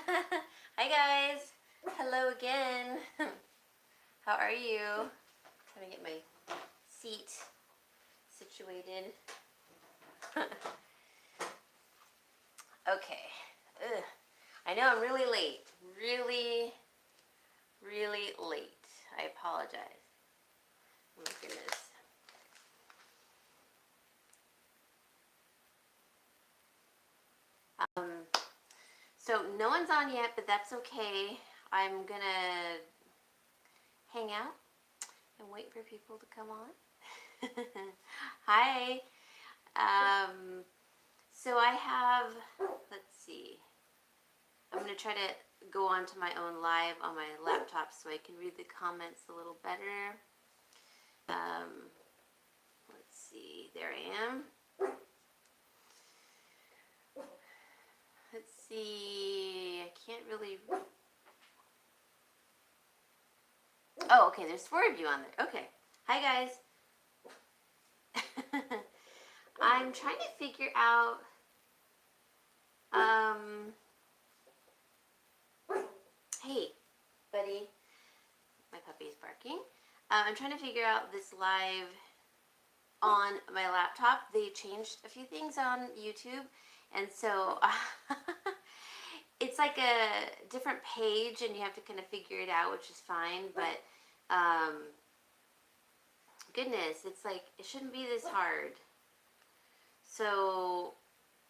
Hi guys. Hello again. How are you? Trying to get my seat situated. Okay. Ugh. I know I'm really late. Really, really late. I apologize. Oh my goodness. So no one's on yet, but that's okay. I'm gonna hang out and wait for people to come on. Hi. So I have, let's see, I'm going to try to go on to my own live on my laptop so I can read the comments a little better. Let's see, there I am. Let's see, I can't really, oh, okay, there's 4 of you on there. Okay, hi guys. I'm trying to figure out, hey, buddy, my puppy's barking. I'm trying to figure out this live on my laptop. They changed a few things on YouTube, and so it's like a different page, and you have to kind of figure it out, which is fine. But goodness, it's like it shouldn't be this hard. So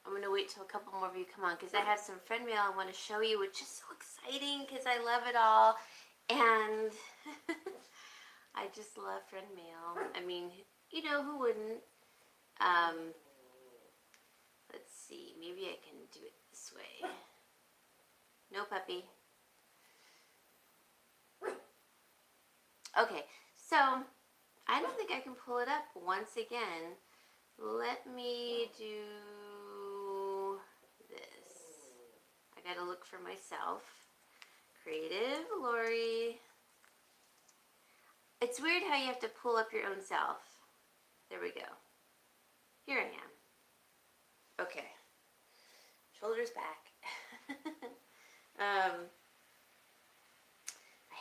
I'm gonna wait till a couple more of you come on because I have some friend mail I want to show you, which is so exciting because I love it all, and I just love friend mail. I mean, you know, who wouldn't? Let's see, maybe I can do it this way. No puppy. Okay, so I don't think I can pull it up once again. Let me do this. I gotta look for myself. Creative Lori. It's weird how you have to pull up your own self. There we go. Here I am. Okay. Shoulders back.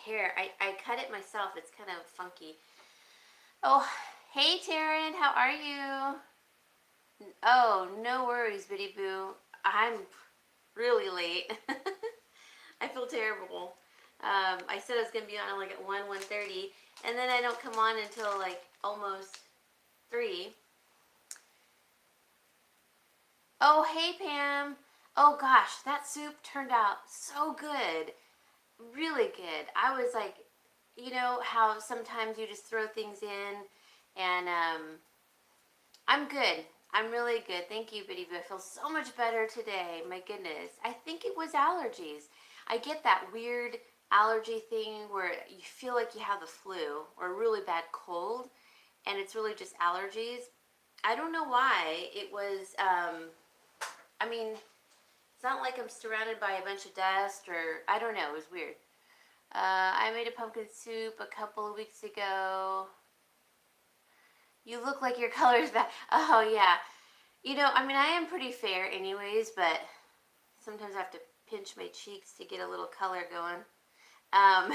Hair. I cut it myself. It's kind of funky. Oh, hey Taryn, how are you? Oh, no worries, Biddy Boo. I'm really late. I feel terrible. I said I was gonna be on like at 1:30, and then I don't come on until like almost 3. Oh, hey Pam. Oh gosh, that soup turned out so good. Really good. I was like, you know how sometimes you just throw things in, and I'm good. I'm really good. Thank you, Biddy Boo. I feel so much better today. My goodness. I think it was allergies. I get that weird allergy thing where you feel like you have the flu or a really bad cold, and it's really just allergies. I don't know why. It was, I mean, it's not like I'm surrounded by a bunch of dust or, I don't know. It was weird. I made a pumpkin soup a couple of weeks ago. You look like your color's back. Oh, yeah. You know, I mean, I am pretty fair anyways, but sometimes I have to pinch my cheeks to get a little color going. I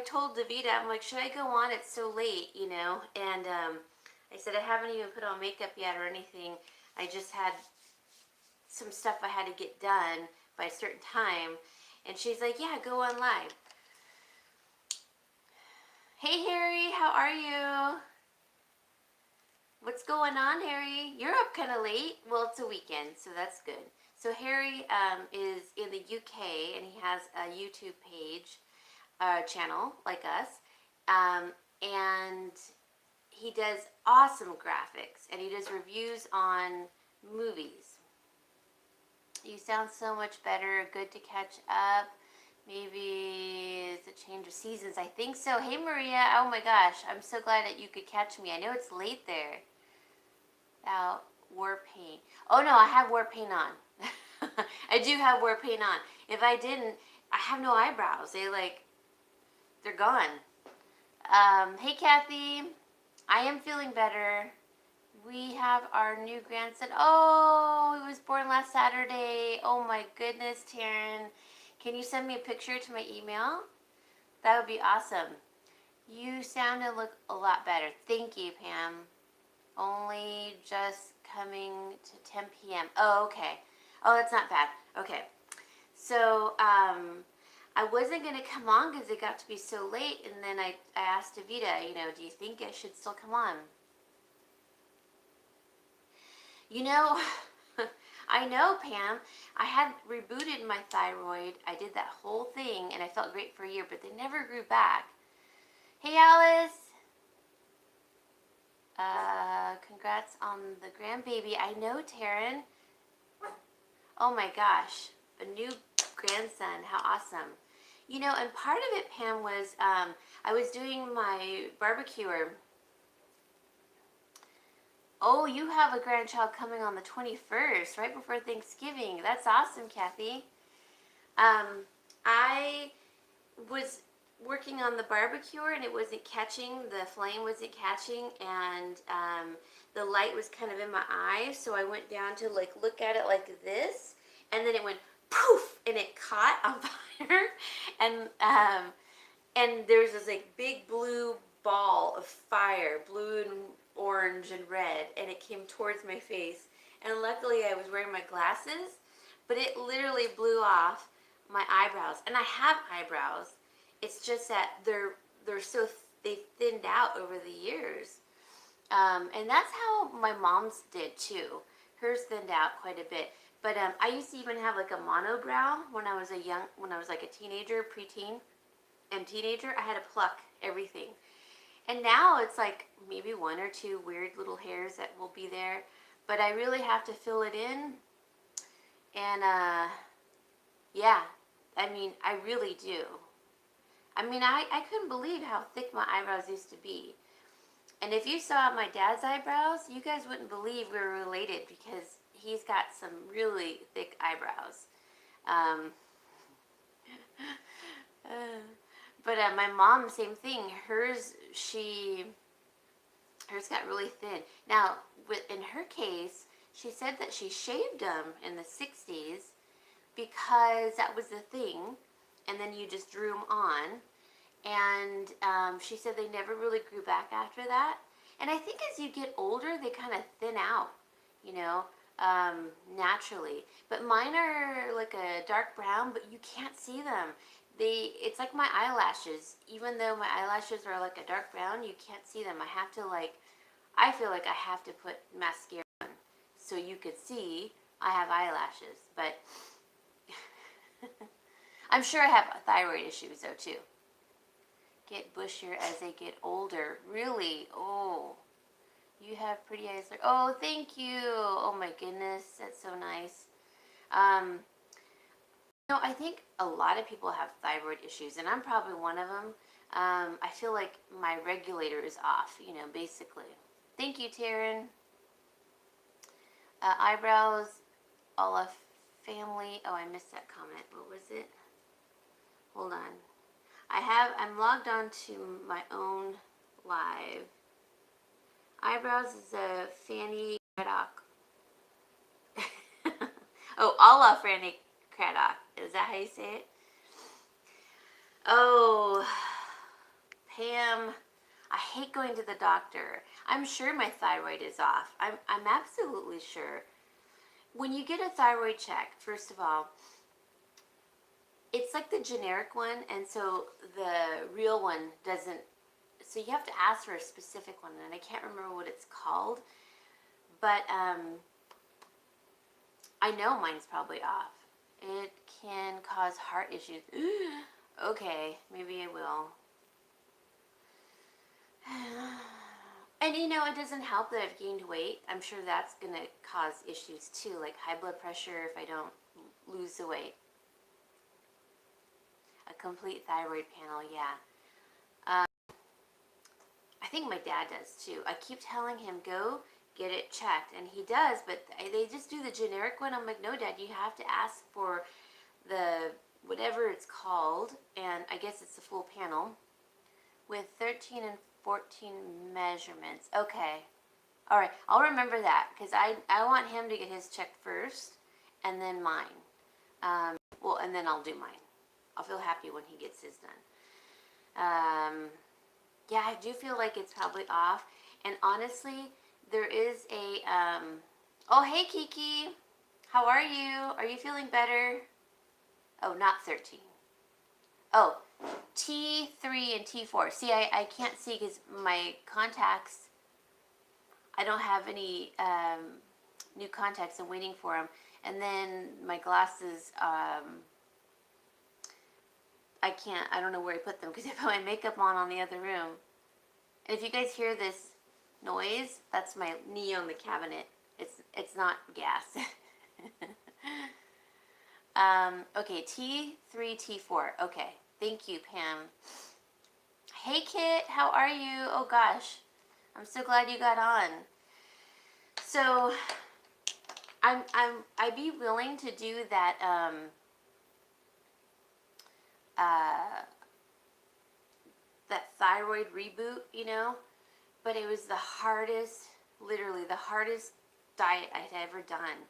told Davita, I'm like, should I go on? It's so late, you know? And I said, I haven't even put on makeup yet or anything. I just had some stuff I had to get done by a certain time. And she's like, yeah, go on live. Hey, Harry, how are you? What's going on, Harry? You're up kind of late. Well, it's a weekend, so that's good. So Harry is in the UK, and he has a YouTube page, channel, like us. And he does awesome graphics, and he does reviews on movies. You sound so much better. Good to catch up. Maybe it's a change of seasons. I think so. Hey, Maria. Oh, my gosh. I'm so glad that you could catch me. I know it's late there. War paint. Oh, no. I have war paint on. I do have war paint on. If I didn't, I have no eyebrows. They're gone. Hey, Kathy. I am feeling better. We have our new grandson. Oh, he was born last Saturday. Oh my goodness, Taryn. Can you send me a picture to my email? That would be awesome. You sound and look a lot better. Thank you, Pam. Only just coming to 10 p.m. Oh, okay. Oh, that's not bad. Okay. So, I wasn't going to come on because it got to be so late. And then I asked Davita, do you think I should still come on? You know, I know, Pam. I had rebooted my thyroid. I did that whole thing and I felt great for a year, but they never grew back. Hey, Alice. Congrats on the grandbaby. I know, Taryn. Oh my gosh, a new grandson. How awesome. And part of it, Pam, was I was doing my barbecuer. Oh, you have a grandchild coming on the 21st, right before Thanksgiving. That's awesome, Kathy. I was working on the barbecuer and it wasn't catching, the flame wasn't catching, and the light was kind of in my eyes, so I went down to look at it like this, and then it went poof, and it caught on fire, and there's this big blue ball of fire, blue and orange and red, and it came towards my face, and luckily I was wearing my glasses, but it literally blew off my eyebrows, and I have eyebrows. It's just that they thinned out over the years, and that's how my mom's did too. Hers thinned out quite a bit. But I used to even have a monobrow when I was a teenager, preteen, and teenager. I had to pluck everything, and now it's maybe one or two weird little hairs that will be there, but I really have to fill it in, and yeah, I really do. I couldn't believe how thick my eyebrows used to be. And if you saw my dad's eyebrows, you guys wouldn't believe we were related because he's got some really thick eyebrows. Um, but my mom, same thing. Hers got really thin. Now, in her case, she said that she shaved them in the 60s because that was the thing, and then you just drew them on. And she said they never really grew back after that. And I think as you get older, they kind of thin out, naturally. But mine are like a dark brown, but you can't see them. It's like my eyelashes. Even though my eyelashes are like a dark brown, you can't see them. I feel like I have to put mascara on so you could see I have eyelashes. But I'm sure I have thyroid issues though too. Get bushier as they get older. Really? Oh, you have pretty eyes. Oh, thank you. Oh my goodness, that's so nice. I think a lot of people have thyroid issues, and I'm probably one of them. I feel like my regulator is off, basically. Thank you, Taryn. Eyebrows, all of family. Oh, I missed that comment. What was it? Hold on. I'm logged on to my own live. Eyebrows is a Fanny Craddock. Oh, a la Fanny Craddock. Is that how you say it? Oh, Pam, I hate going to the doctor. I'm sure my thyroid is off. I'm absolutely sure. When you get a thyroid check, first of all, it's like the generic one, and so the real one doesn't, so you have to ask for a specific one, and I can't remember what it's called, but I know mine's probably off. It can cause heart issues. Okay, maybe I will. And it doesn't help that I've gained weight. I'm sure that's going to cause issues too, like high blood pressure if I don't lose the weight. A complete thyroid panel, yeah. I think my dad does too. I keep telling him, go get it checked, and he does, but they just do the generic one. I'm like, no, Dad, you have to ask for the whatever it's called, and I guess it's the full panel with 13 and 14 measurements. Okay. All right, I'll remember that because I want him to get his checked first, and then mine. Well, and then I'll do mine. I'll feel happy when he gets his done. Yeah, I do feel like it's probably off. And honestly, there is a. Oh, hey, Kiki. How are you? Are you feeling better? Oh, not 13. Oh, T3 and T4. See, I can't see because my contacts, I don't have any new contacts. I'm waiting for them. And then my glasses, I can't, I don't know where I put them because I put my makeup on the other room. And if you guys hear this noise, that's my Neo in the cabinet. It's not gas. Okay, T3, T4. Okay, thank you, Pam. Hey, Kit, how are you? Oh gosh, I'm so glad you got on. So, I'd be willing to do that. That thyroid reboot, you know, but it was the hardest, literally the hardest diet I'd ever done.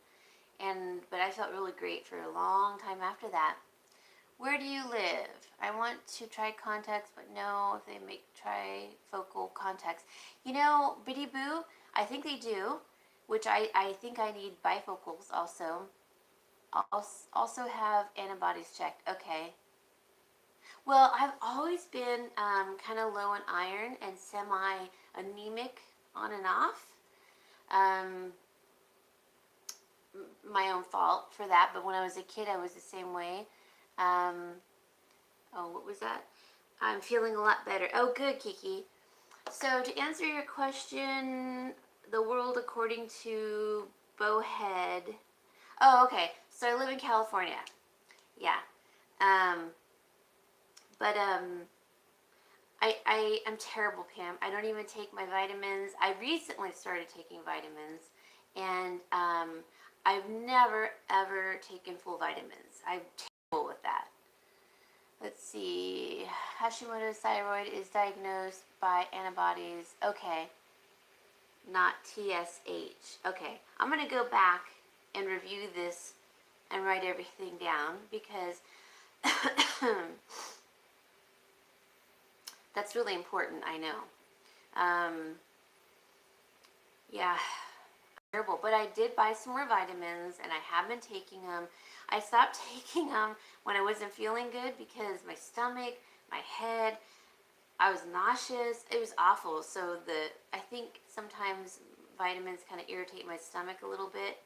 But I felt really great for a long time after that. Where do you live? I want to try contacts, but no, if they make trifocal contacts. You know, Biddy Boo, I think they do, which I think I need bifocals also. I'll also have antibodies checked. Okay. Well, I've always been kind of low in iron and semi-anemic on and off. Um, my own fault for that, but when I was a kid, I was the same way. Oh, what was that? I'm feeling a lot better. Oh, good, Kiki. So to answer your question, the world according to Bowhead. Oh, okay. So I live in California. Yeah. Um, but I am terrible, Pam. I don't even take my vitamins. I recently started taking vitamins, and I've never ever taken full vitamins. I'm terrible with that. Let's see. Hashimoto's thyroid is diagnosed by antibodies. Okay. Not TSH. Okay. I'm going to go back and review this and write everything down because that's really important, I know. Yeah, terrible. But I did buy some more vitamins and I have been taking them. I stopped taking them when I wasn't feeling good because my stomach, my head, I was nauseous. It was awful. So I think sometimes vitamins kind of irritate my stomach a little bit.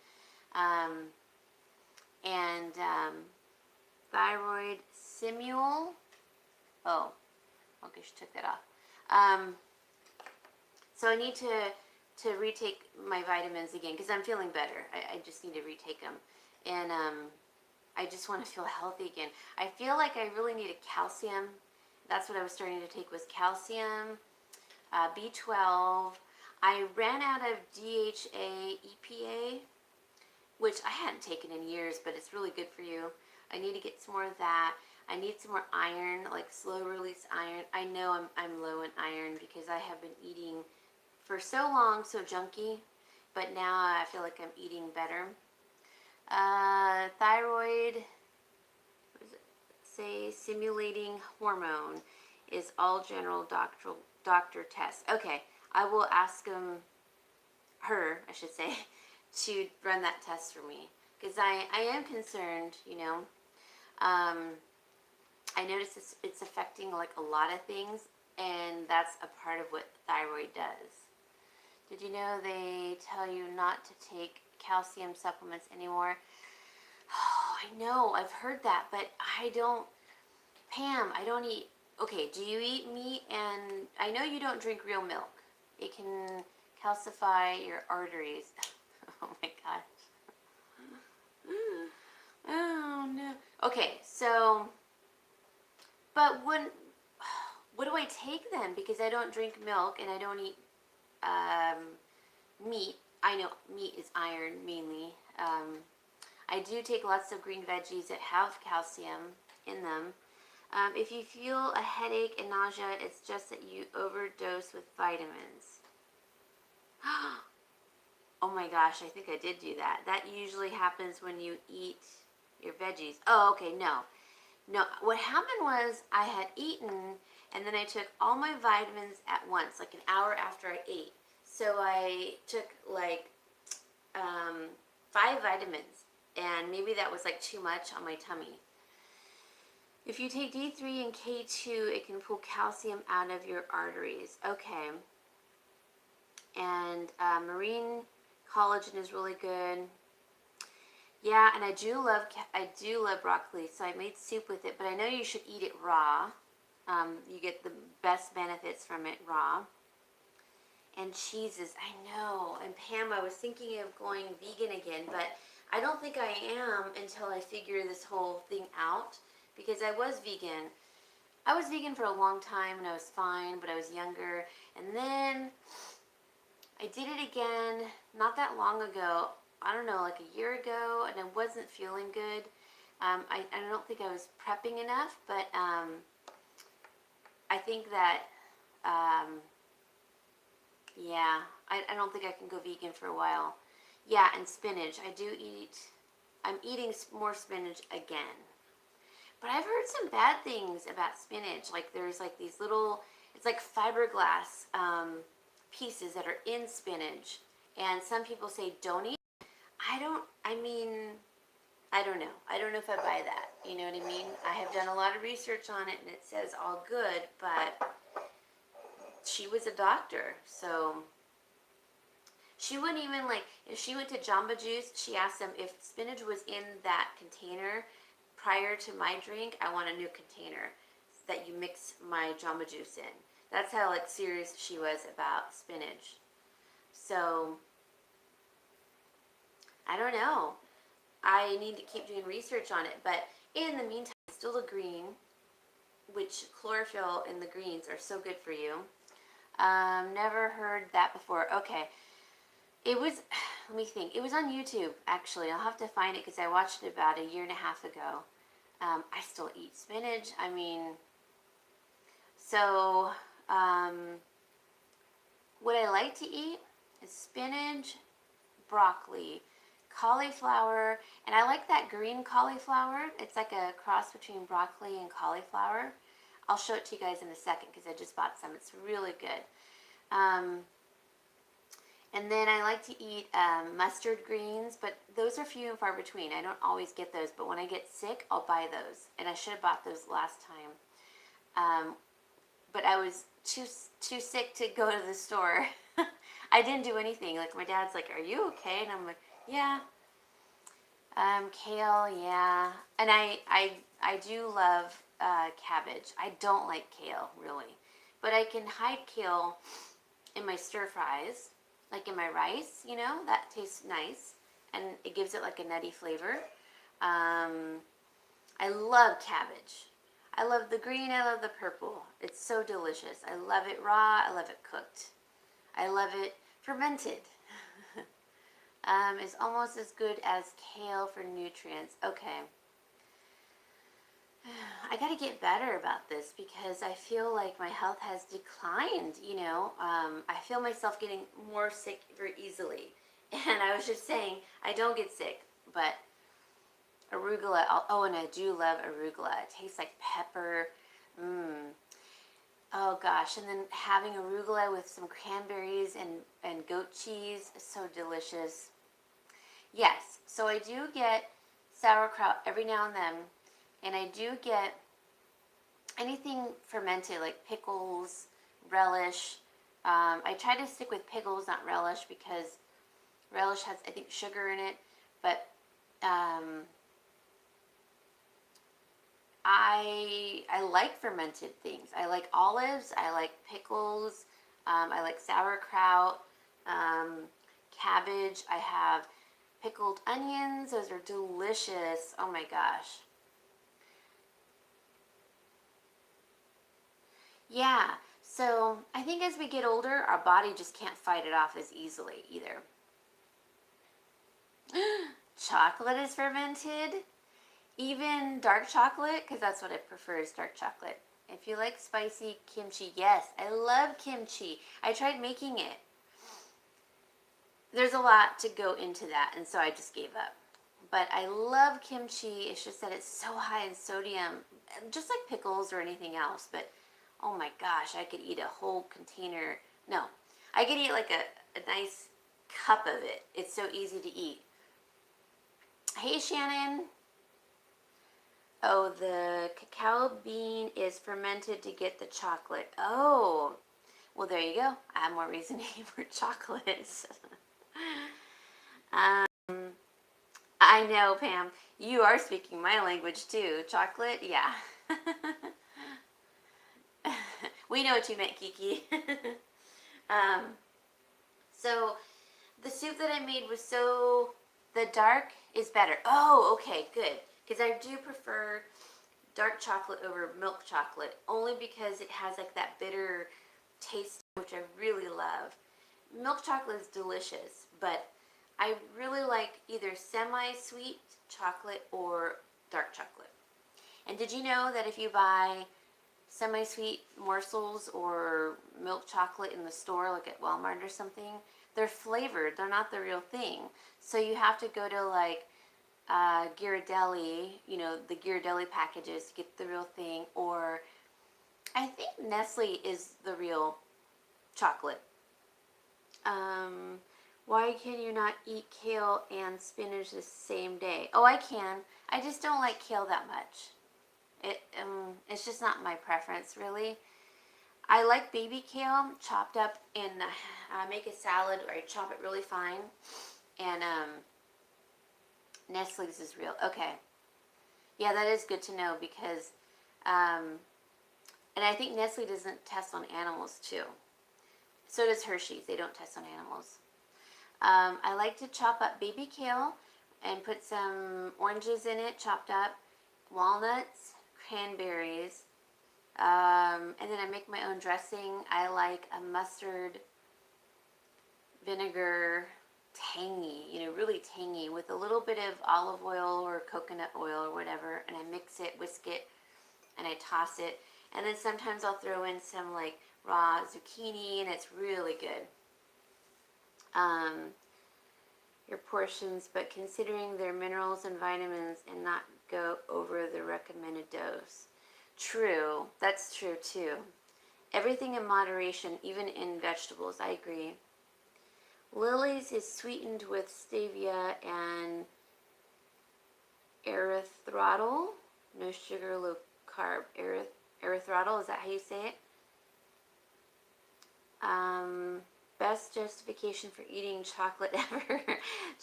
Thyroid Simule. Oh, okay, she took that off. So I need to retake my vitamins again because I'm feeling better. I just need to retake them. And I just want to feel healthy again. I feel like I really need a calcium. That's what I was starting to take was calcium, B12. I ran out of DHA, EPA, which I hadn't taken in years, but it's really good for you. I need to get some more of that. I need some more iron, like slow release iron. I know I'm low in iron because I have been eating for so long so junky, but now I feel like I'm eating better. Thyroid, what does it say? Simulating hormone is all general doctor tests. Okay, I will ask her, I should say, to run that test for me because I am concerned, you know. I notice it's affecting like a lot of things, and that's a part of what thyroid does. Did you know they tell you not to take calcium supplements anymore? Oh, I know, I've heard that, but I don't. Pam, I don't eat. Okay, do you eat meat? And I know you don't drink real milk. It can calcify your arteries. Oh my gosh. Oh no. Okay, so, but what do I take then? Because I don't drink milk and I don't eat meat. I know meat is iron mainly. I do take lots of green veggies that have calcium in them. If you feel a headache and nausea, it's just that you overdose with vitamins. Oh my gosh, I think I did do that. That usually happens when you eat your veggies. Oh, okay, no. No, what happened was I had eaten and then I took all my vitamins at once, like an hour after I ate. So I took like 5 vitamins, and maybe that was like too much on my tummy. If you take D3 and K2, it can pull calcium out of your arteries. Okay. And marine collagen is really good. Yeah, and I do love broccoli, so I made soup with it. But I know you should eat it raw. You get the best benefits from it raw. And cheeses, I know. And Pam, I was thinking of going vegan again, but I don't think I am until I figure this whole thing out. Because I was vegan. I was vegan for a long time and I was fine, but I was younger. And then I did it again not that long ago. I don't know, like a year ago, and I wasn't feeling good. I don't think I was prepping enough, but I think that, yeah, I don't think I can go vegan for a while. Yeah, and spinach. I'm eating more spinach again. But I've heard some bad things about spinach. Like there's like these little, it's like fiberglass pieces that are in spinach. And some people say don't eat. I don't know. I don't know if I buy that. You know what I mean? I have done a lot of research on it and it says all good, but she was a doctor, so she wouldn't even like, if she went to Jamba Juice, she asked them if spinach was in that container prior to my drink, I want a new container that you mix my Jamba Juice in. That's how like serious she was about spinach. So, I don't know. I need to keep doing research on it, but in the meantime, still the green, which chlorophyll in the greens are so good for you. Never heard that before. Okay. It was, let me think. It was on YouTube, actually. I'll have to find it because I watched it about a year and a half ago. I still eat spinach. I mean, so what I like to eat is spinach, broccoli, cauliflower, and I like that green cauliflower. It's like a cross between broccoli and cauliflower. I'll show it to you guys in a second because I just bought some. It's really good. And then I like to eat mustard greens, but those are few and far between. I don't always get those, but when I get sick, I'll buy those. And I should have bought those last time. But I was too sick to go to the store. I didn't do anything. Like my dad's like, "Are you okay?" And I'm like, "Yeah." Kale, yeah. And I do love cabbage. I don't like kale really, but I can hide kale in my stir fries, like in my rice. You know, that tastes nice, and it gives it like a nutty flavor. I love cabbage. I love the green, I love the purple. It's so delicious. I love it raw, I love it cooked. I love it fermented. It's almost as good as kale for nutrients. Okay. I gotta get better about this because I feel like my health has declined, you know. I feel myself getting more sick very easily. And I was just saying, I don't get sick, but arugula, oh, and I do love arugula. It tastes like pepper. Oh gosh, and then having arugula with some cranberries and goat cheese is so delicious. Yes, so I do get sauerkraut every now and then, and I do get anything fermented like pickles, relish. I try to stick with pickles, not relish, because relish has, I think, sugar in it, but I like fermented things. I like olives. I like pickles. I like sauerkraut, cabbage. I have pickled onions. Those are delicious. Oh my gosh. Yeah. So I think as we get older, our body just can't fight it off as easily either. Chocolate is fermented. Even dark chocolate, because that's what I prefer is dark chocolate. If you like spicy kimchi, yes, I love kimchi. I tried making it. there's a lot to go into that, and so I just gave up. But I love kimchi. It's just that it's so high in sodium, just like pickles or anything else. But oh my gosh, I could eat a whole container. No, I could eat like a nice cup of it. It's so easy to eat. Hey, Shannon. Oh, the cacao bean is fermented to get the chocolate. Oh, well, there you go. I have more reason to eat more chocolates. um, I know, Pam. You are speaking my language too. Chocolate? Yeah. We know what you meant, Kiki. um, so the soup that I made was the dark is better. Oh, okay, good. Because I do prefer dark chocolate over milk chocolate, only because it has like that bitter taste, which I really love. Milk chocolate is delicious, but I really like either semi-sweet chocolate or dark chocolate. And did you know that if you buy semi-sweet morsels or milk chocolate in the store, like at Walmart or something, they're flavored. They're not the real thing. So you have to go to like Ghirardelli, the Ghirardelli packages to get the real thing, or I think Nestle is the real chocolate. Why can you not eat kale and spinach the same day? Oh, I can. I just don't like kale that much. It's just not my preference, really. I like baby kale chopped up and make a salad, or I chop it really fine. And Nestle's is real. Okay. Yeah, that is good to know because, and I think Nestle doesn't test on animals too. So does Hershey's. They don't test on animals. I like to chop up baby kale and put some oranges in it, chopped up, walnuts, cranberries, and then I make my own dressing. I like a mustard vinegar, tangy, really tangy, with a little bit of olive oil or coconut oil or whatever, and I mix it, whisk it, and I toss it. And then sometimes I'll throw in some like raw zucchini, and it's really good. Your portions, but considering their minerals and vitamins and not go over the recommended dose. True, that's true too. Everything in moderation, even in vegetables, I agree. Lily's is sweetened with stevia and erythritol. No sugar, low carb. Erythritol, is that how you say it? Best justification for eating chocolate ever.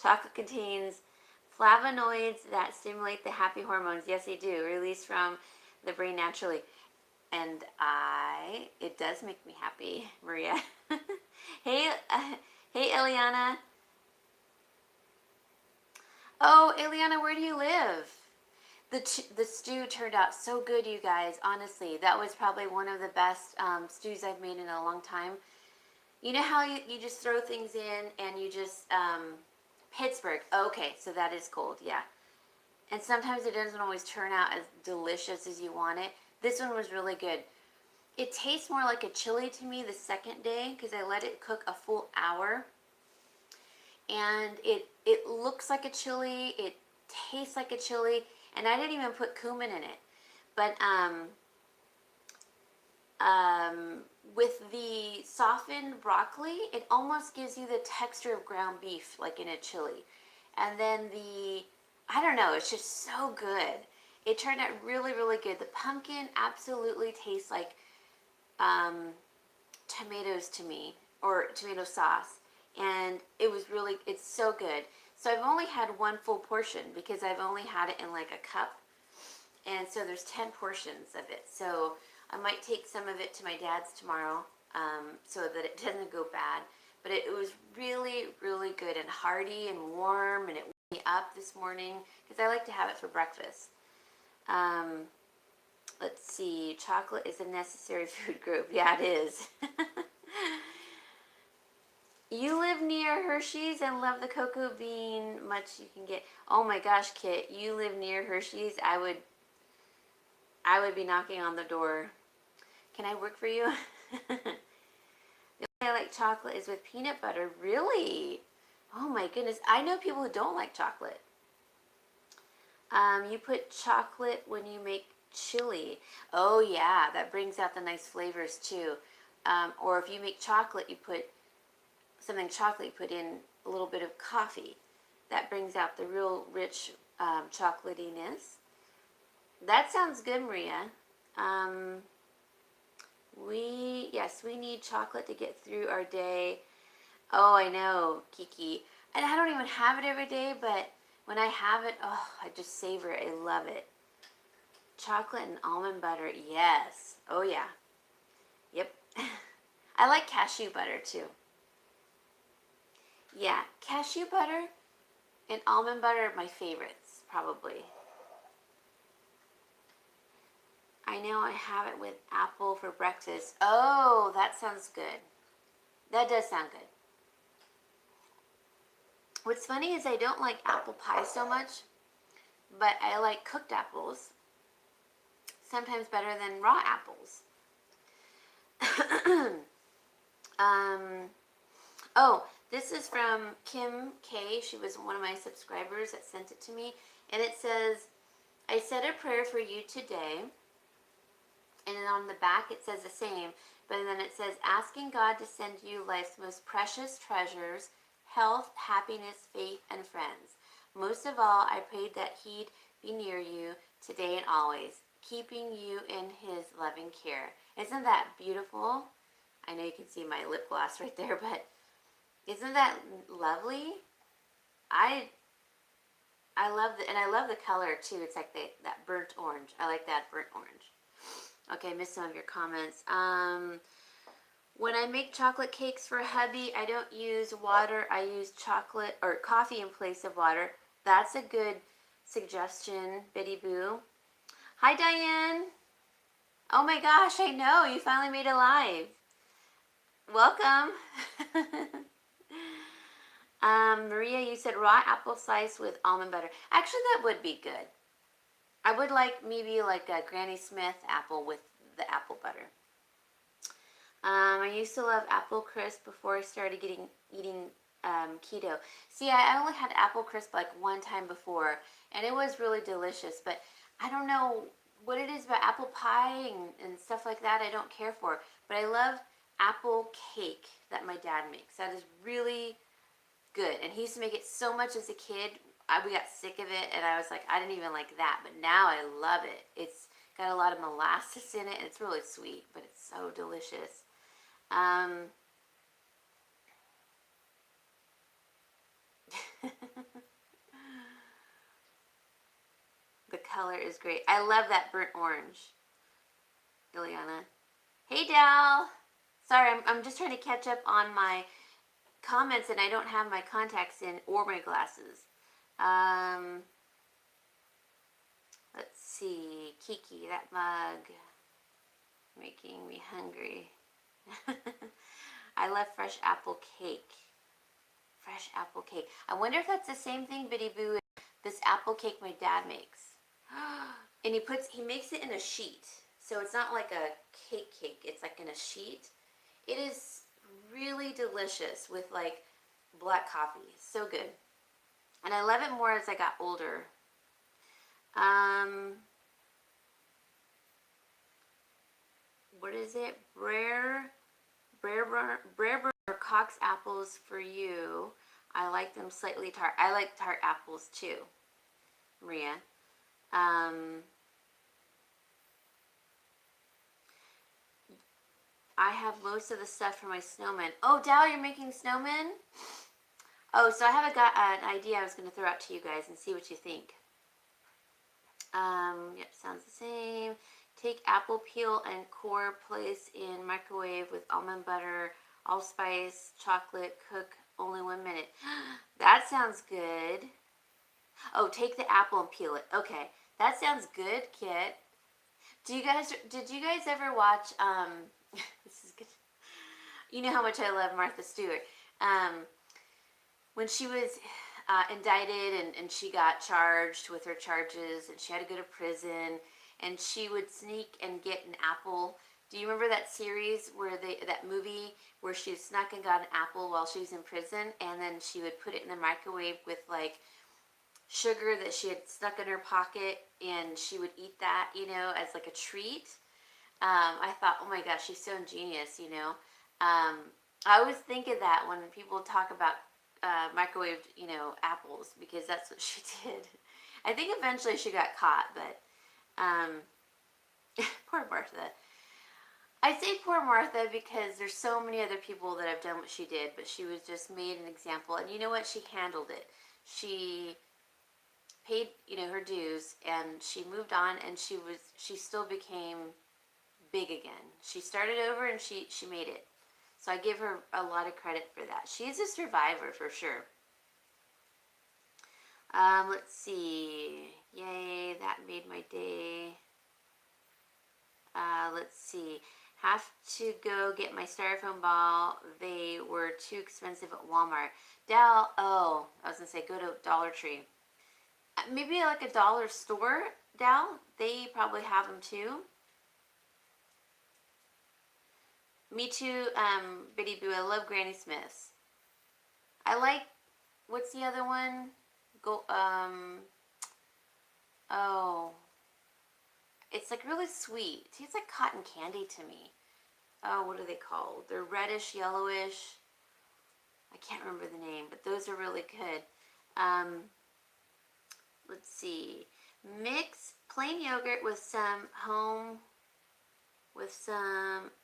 Chocolate contains flavonoids that stimulate the happy hormones. Yes, they do. Released from the brain naturally. And it does make me happy, Maria. Hey, hey, Eliana. Oh, Eliana, where do you live? The stew turned out so good, you guys. Honestly, that was probably one of the best stews I've made in a long time. You know how you just throw things in and you just, Pittsburgh. Okay, so that is cold, yeah. And sometimes it doesn't always turn out as delicious as you want it. This one was really good. It tastes more like a chili to me the second day because I let it cook a full hour. And it looks like a chili, it tastes like a chili, and I didn't even put cumin in it. But with the softened broccoli, it almost gives you the texture of ground beef, like in a chili. And then I don't know, it's just so good. It turned out really, really good. The pumpkin absolutely tastes like tomatoes to me, or tomato sauce. And it's so good. So I've only had one full portion because I've only had it in like a cup. And so there's 10 portions of it. So I might take some of it to my dad's tomorrow so that it doesn't go bad. But it was really, really good and hearty and warm, and it woke me up this morning because I like to have it for breakfast. Let's see. Chocolate is a necessary food group. Yeah, it is. You live near Hershey's and love the cocoa bean much you can get. Oh my gosh, Kit, you live near Hershey's. I would be knocking on the door. Can I work for you? The way I like chocolate is with peanut butter. Really? Oh my goodness. I know people who don't like chocolate. You put chocolate when you make chili. Oh yeah, that brings out the nice flavors too. Or if you make chocolate, you put something chocolate, you put in a little bit of coffee. That brings out the real rich chocolatiness. That sounds good, Maria. Um, yes, we need chocolate to get through our day. Oh, I know, Kiki. And I don't even have it every day, but when I have it, oh, I just savor it. I love it. Chocolate and almond butter, yes. Oh, yeah. Yep. I like cashew butter too. Yeah, cashew butter and almond butter are my favorites, probably. I know I have it with apple for breakfast. Oh, that sounds good. That does sound good. What's funny is I don't like apple pie so much, but I like cooked apples, sometimes better than raw apples. um, oh, this is from Kim K. She was one of my subscribers that sent it to me. And it says, I said a prayer for you today. And then on the back it says the same. But then it says, asking God to send you life's most precious treasures, health, happiness, faith, and friends. Most of all, I prayed that He'd be near you today and always, keeping you in His loving care. Isn't that beautiful? I know you can see my lip gloss right there, but isn't that lovely? I love and I love the color too. It's like that burnt orange. I like that burnt orange. Okay, I missed some of your comments. When I make chocolate cakes for hubby, I don't use water. I use chocolate or coffee in place of water. That's a good suggestion, Biddy Boo. Hi, Diane. Oh my gosh, I know. You finally made it live. Welcome. Maria, you said raw apple slice with almond butter. Actually, that would be good. I would like maybe like a Granny Smith apple with the apple butter. I used to love apple crisp before I started eating keto. See, I only had apple crisp like one time before, and it was really delicious. But I don't know what it is about apple pie and stuff like that. I don't care for, but I love apple cake that my dad makes. That is really good, and he used to make it so much as a kid. We got sick of it, and I was like, I didn't even like that, but now I love it. It's got a lot of molasses in it, and it's really sweet, but it's so delicious. The color is great. I love that burnt orange, Ileana. Hey, Dal. Sorry, I'm just trying to catch up on my comments, and I don't have my contacts in or my glasses. Let's see. Kiki, that mug making me hungry. I love fresh apple cake. Fresh apple cake. I wonder if that's the same thing, Biddy Boo, this apple cake my dad makes. And he makes it in a sheet. So it's not like a cake. It's like in a sheet. It is really delicious with like black coffee. So good. And I love it more as I got older. What is it? Brer Cox apples for you. I like them slightly tart. I like tart apples too, Maria. I have most of the stuff for my snowman. Oh, Dal, you're making snowmen? Oh, so I have an idea I was going to throw out to you guys and see what you think. Yep, sounds the same. Take apple peel and core, place in microwave with almond butter, allspice, chocolate, cook only 1 minute. That sounds good. Oh, take the apple and peel it. Okay, that sounds good, Kit. Did you guys ever watch, this is good. You know how much I love Martha Stewart. When she was indicted and she got charged with her charges and she had to go to prison, and she would sneak and get an apple Do you remember that series where that movie where she snuck and got an apple while she was in prison, and then she would put it in the microwave with like sugar that she had stuck in her pocket, and she would eat that, as like a treat. I thought, oh my gosh, she's so ingenious, I always think of that when people talk about microwaved, apples, because that's what she did. I think eventually she got caught, but poor Martha. I say poor Martha because there's so many other people that have done what she did, but she was just made an example. And you know what? She handled it. She paid, her dues, and she moved on, and she still became big again. She started over, and she made it. So I give her a lot of credit for that. She's a survivor for sure. Let's see. Yay, that made my day. Let's see. Have to go get my styrofoam ball. They were too expensive at Walmart. Dal, I was going to say go to Dollar Tree. Maybe like a dollar store, Dal. They probably have them too. Me too, Biddy Boo. I love Granny Smith's. I like, what's the other one? It's like really sweet. It tastes like cotton candy to me. Oh, what are they called? They're reddish, yellowish. I can't remember the name, but those are really good. Let's see. Mix plain yogurt with some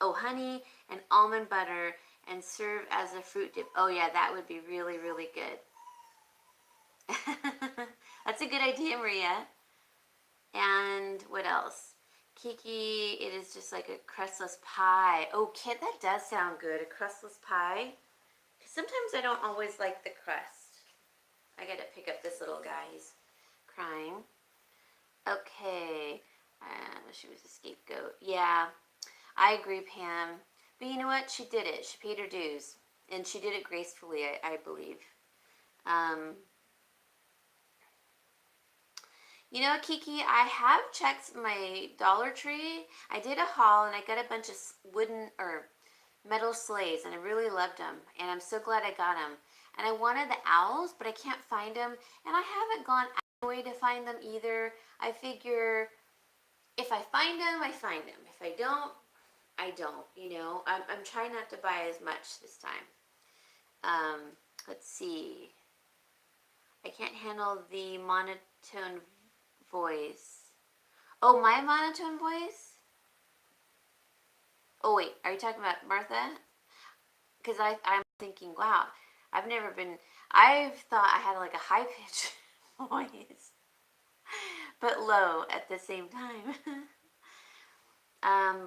honey and almond butter, and serve as a fruit dip. Oh yeah, that would be really, really good. That's a good idea, Maria. And what else? Kiki, it is just like a crustless pie. Oh, Kit, that does sound good. A crustless pie. Sometimes I don't always like the crust. I gotta pick up this little guy. He's crying. Okay. She was a scapegoat. Yeah, I agree, Pam. But you know what? She did it. She paid her dues. And she did it gracefully, I believe. You know, Kiki, I have checked my Dollar Tree. I did a haul, and I got a bunch of wooden or metal sleighs, and I really loved them. And I'm so glad I got them. And I wanted the owls, but I can't find them. And I haven't gone out of my way to find them either. I figure if I find them, I find them. If I don't, I don't. I'm trying not to buy as much this time. Let's see. I can't handle the monotone voice. Oh, my monotone voice? Oh, wait. Are you talking about Martha? Because I'm thinking, wow, I thought I had like a high-pitched voice, but low at the same time.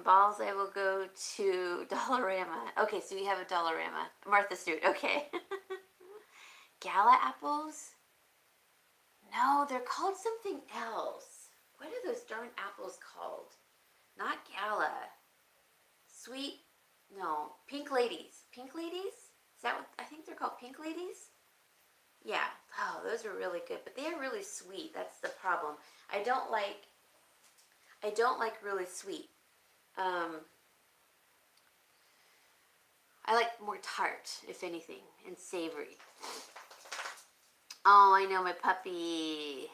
Balls, I will go to Dollarama. Okay, so we have a Dollarama. Martha Stewart, okay. Gala apples? No, they're called something else. What are those darn apples called? Not Gala. Sweet, no, Pink Ladies. Pink Ladies? Is that what, I think they're called Pink Ladies? Yeah. Oh, those are really good, but they are really sweet. That's the problem. I don't like really sweet. I like more tart, if anything, and savory. Oh, I know, my puppy.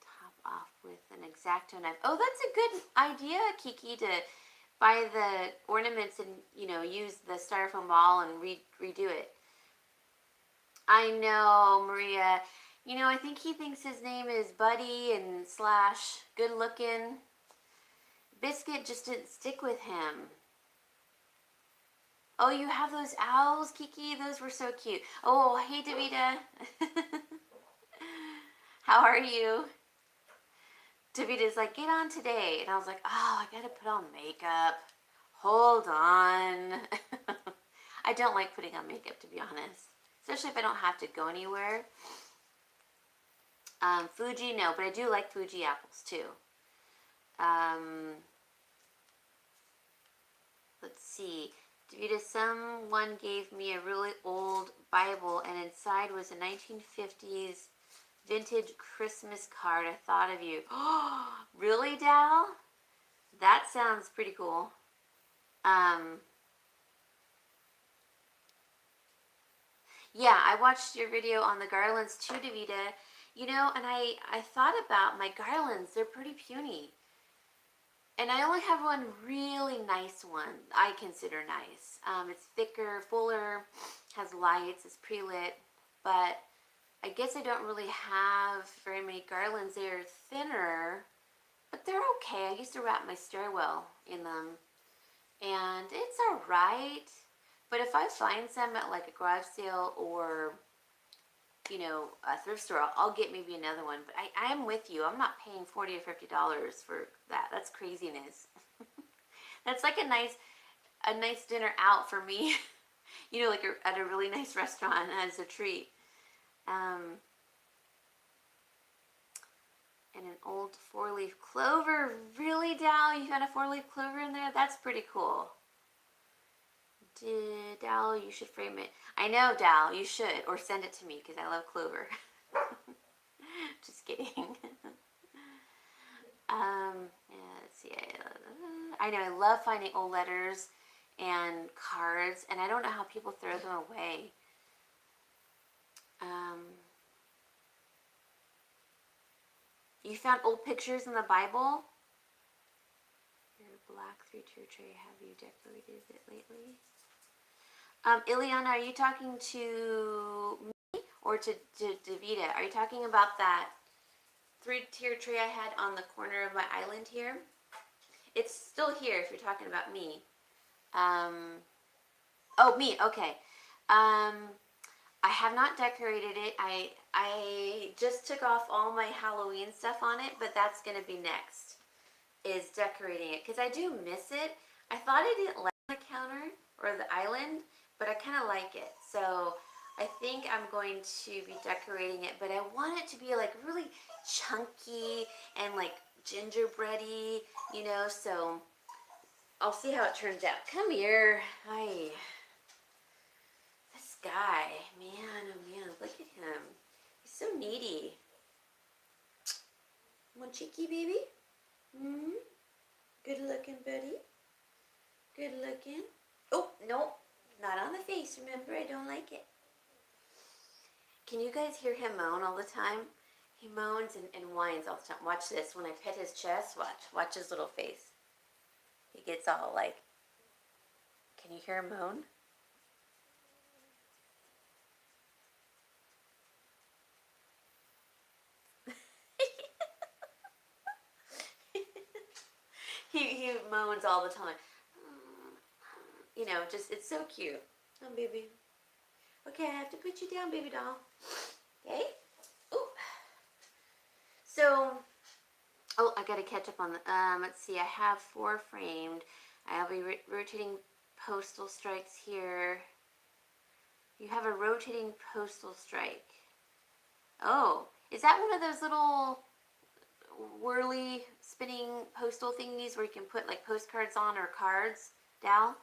Top off with an X-Acto knife. Oh, that's a good idea, Kiki, to buy the ornaments and, use the styrofoam ball and redo it. I know, Maria. I think he thinks his name is Buddy and / good looking. Biscuit just didn't stick with him. Oh, you have those owls, Kiki? Those were so cute. Oh, hey, Davida. How are you? Davita's like, get on today. And I was like, oh, I gotta put on makeup. Hold on. I don't like putting on makeup, to be honest. Especially if I don't have to go anywhere. Fuji, no, but I do like Fuji apples, too. Let's see. Davida, someone gave me a really old Bible, and inside was a 1950s Vintage Christmas card. I thought of you. Oh, really, Dal? That sounds pretty cool. Yeah, I watched your video on the garlands too, Davita. You know, and I thought about my garlands. They're pretty puny. And I only have one really nice one I consider nice. It's thicker, fuller, has lights, it's pre-lit, but I guess I don't really have very many garlands. They're thinner, but they're okay. I used to wrap my stairwell in them, and it's alright. But if I find some at like a garage sale or, you know, a thrift store, I'll get maybe another one. But I am with you. I'm not paying $40 or $50 for that. That's craziness. That's like a nice dinner out for me. You know, like at a really nice restaurant as a treat. And an old 4-leaf clover. Really, Dal? You got a 4-leaf clover in there? That's pretty cool. Dal, you should frame it. I know, Dal, you should. Or send it to me because I love clover. Just kidding. Yeah, let's see. I know, I love finding old letters and cards, and I don't know how people throw them away. You found old pictures in the Bible? Your black 3-tier tray, have you decorated it lately? Ileana, are you talking to me or to Davita? Are you talking about that 3-tier tray I had on the corner of my island here? It's still here if you're talking about me. Oh, me, okay. I have not decorated it. I just took off all my Halloween stuff on it, but that's going to be next, is decorating it. Because I do miss it. I thought I didn't like the counter or the island, but I kind of like it. So I think I'm going to be decorating it, but I want it to be like really chunky and like gingerbready, you know, so I'll see how it turns out. Come here. Hi. This guy, man, oh man, look at him. He's so needy. One cheeky baby? Hmm? Good looking, buddy. Good looking. Oh, no, not on the face. Remember, I don't like it. Can you guys hear him moan all the time? He moans and whines all the time. Watch this. When I pet his chest, watch his little face. He gets all like, can you hear him moan? He moans all the time. You know, just, it's so cute. Oh, baby. Okay, I have to put you down, baby doll. Okay? Ooh. So, oh, I gotta catch up on the, let's see, I have 4 framed. I'll be rotating postal strikes here. You have a rotating postal strike. Oh, is that one of those little whirly spinning postal thingies where you can put like postcards on or cards, Dal?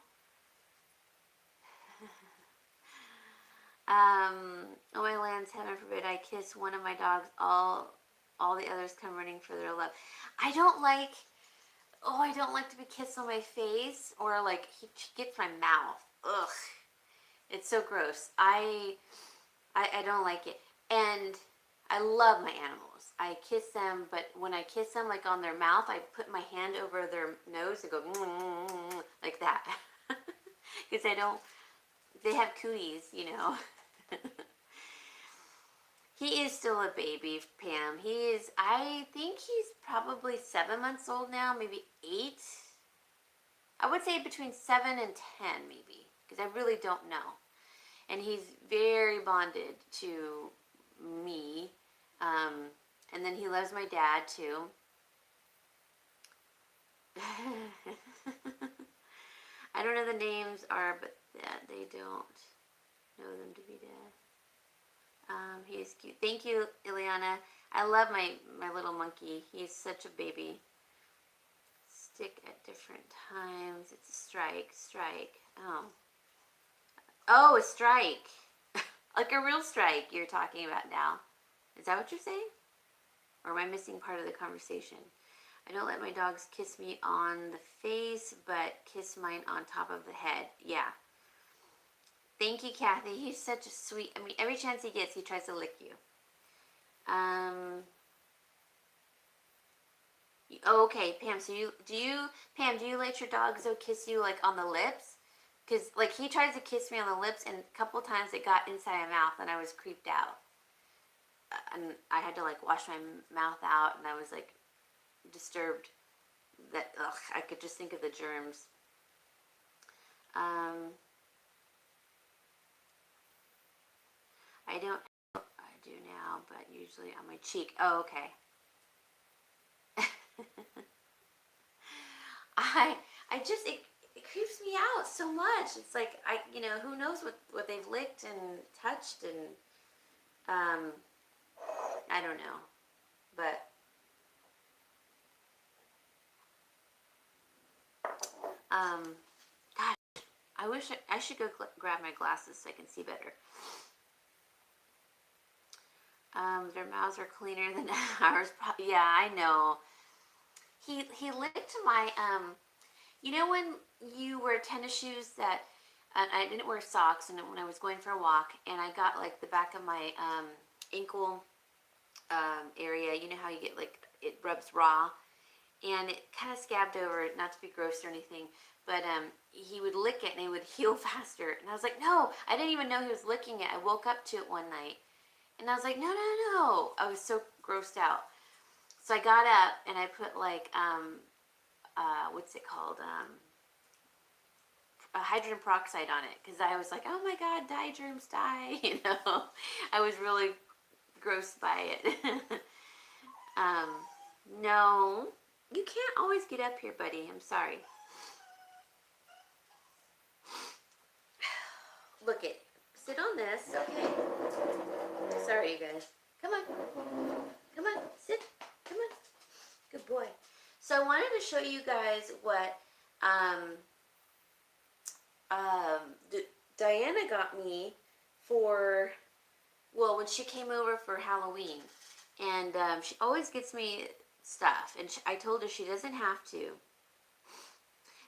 Oh my lands, heaven forbid I kiss one of my dogs, all the others come running for their love. I don't like to be kissed on my face, or like he gets my mouth. Ugh. It's so gross. I don't like it. And I love my animals. I kiss them, but when I kiss them like on their mouth, I put my hand over their nose and go like that. Because they have cooties, you know. He is still a baby, Pam. I think he's probably 7 months old now, maybe 8. I would say between 7 and 10 maybe, because I really don't know. And he's very bonded to me. And then he loves my dad too. I don't know the names are, but they don't know them to be dead. He is cute. Thank you, Ileana. I love my little monkey. He's such a baby. Stick at different times. It's a strike. Oh, a strike. Like a real strike you're talking about now. Is that what you're saying? Or am I missing part of the conversation? I don't let my dogs kiss me on the face, but kiss mine on top of the head. Yeah. Thank you, Kathy. He's such a sweet, I mean, every chance he gets, he tries to lick you. Oh, okay, Pam, so Pam, do you let your dogs though kiss you like on the lips? Because like he tries to kiss me on the lips, and a couple times it got inside my mouth, and I was creeped out. And I had to like wash my mouth out, and I was like disturbed that I could just think of the germs. I don't. I do now, but usually on my cheek. Oh, okay. I just it creeps me out so much. It's like who knows what they've licked and touched and I don't know, but gosh, I wish I should go grab my glasses so I can see better. Their mouths are cleaner than ours. Yeah, I know. He licked my when you wear tennis shoes that I didn't wear socks, and when I was going for a walk, and I got like the back of my ankle area, you know how you get like it rubs raw, and it kind of scabbed over. Not to be gross or anything, but he would lick it and it would heal faster. And I was like, no, I didn't even know he was licking it. I woke up to it one night, and I was like, no, no, no. I was so grossed out. So I got up and I put like what's it called? Hydrogen peroxide on it, because I was like, oh my god, die germs, die. I was really grossed by it. No, you can't always get up here, buddy. I'm sorry. Look it. Sit on this, okay? Sorry, you guys. Come on. Come on. Sit. Come on. Good boy. So I wanted to show you guys what Diana got me for, well, when she came over for Halloween. And she always gets me stuff. And I told her she doesn't have to.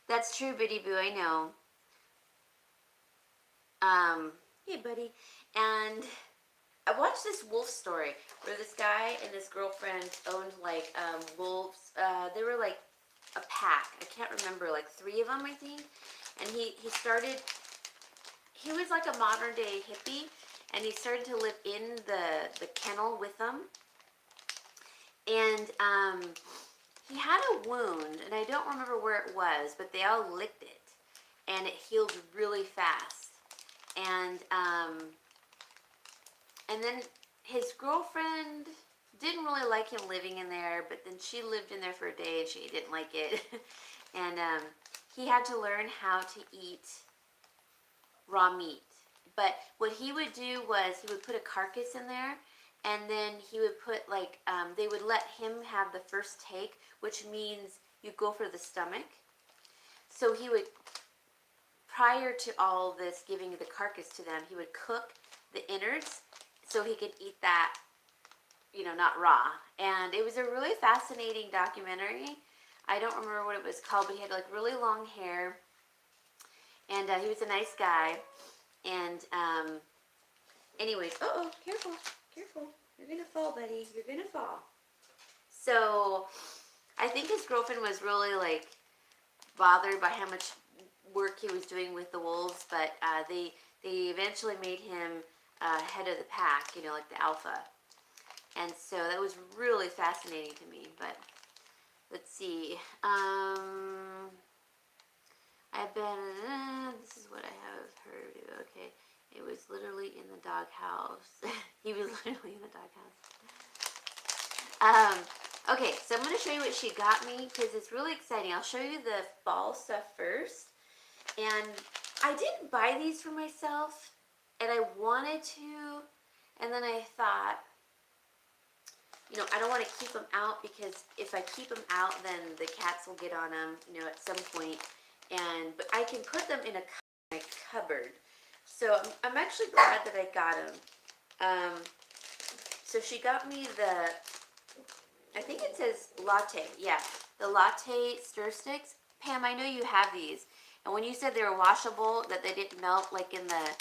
That's true, Biddy Boo, I know. Hey, buddy. And I watched this wolf story where this guy and his girlfriend owned like wolves. They were like a pack. I can't remember, like 3 of them, I think. And he was like a modern day hippie, and he started to live in the kennel with them. And he had a wound, and I don't remember where it was, but they all licked it, and it healed really fast. And then his girlfriend didn't really like him living in there, but then she lived in there for a day and she didn't like it. And he had to learn how to eat raw meat. But what he would do was he would put a carcass in there, and then he would put like, they would let him have the first take, which means you go for the stomach. So he would, prior to all this giving the carcass to them, he would cook the innards so he could eat that, not raw. And it was a really fascinating documentary. I don't remember what it was called, but he had like really long hair, and he was a nice guy. And anyways, careful, careful, you're gonna fall, buddy, you're gonna fall. So I think his girlfriend was really like bothered by how much work he was doing with the wolves, but they eventually made him head of the pack, like the alpha. And so that was really fascinating to me. But let's see. I've been, this is what I have heard. Okay. It was literally in the doghouse. He was literally in the doghouse. Okay, so I'm going to show you what she got me, because it's really exciting. I'll show you the fall stuff first. And I didn't buy these for myself, and I wanted to, and then I thought, I don't want to keep them out, because if I keep them out, then the cats will get on them, at some point. But I can put them in my cupboard. So I'm actually glad that I got them. So she got me the, I think it says latte. Yeah, the latte stir sticks. Pam, I know you have these. And when you said they were washable, that they didn't melt like in the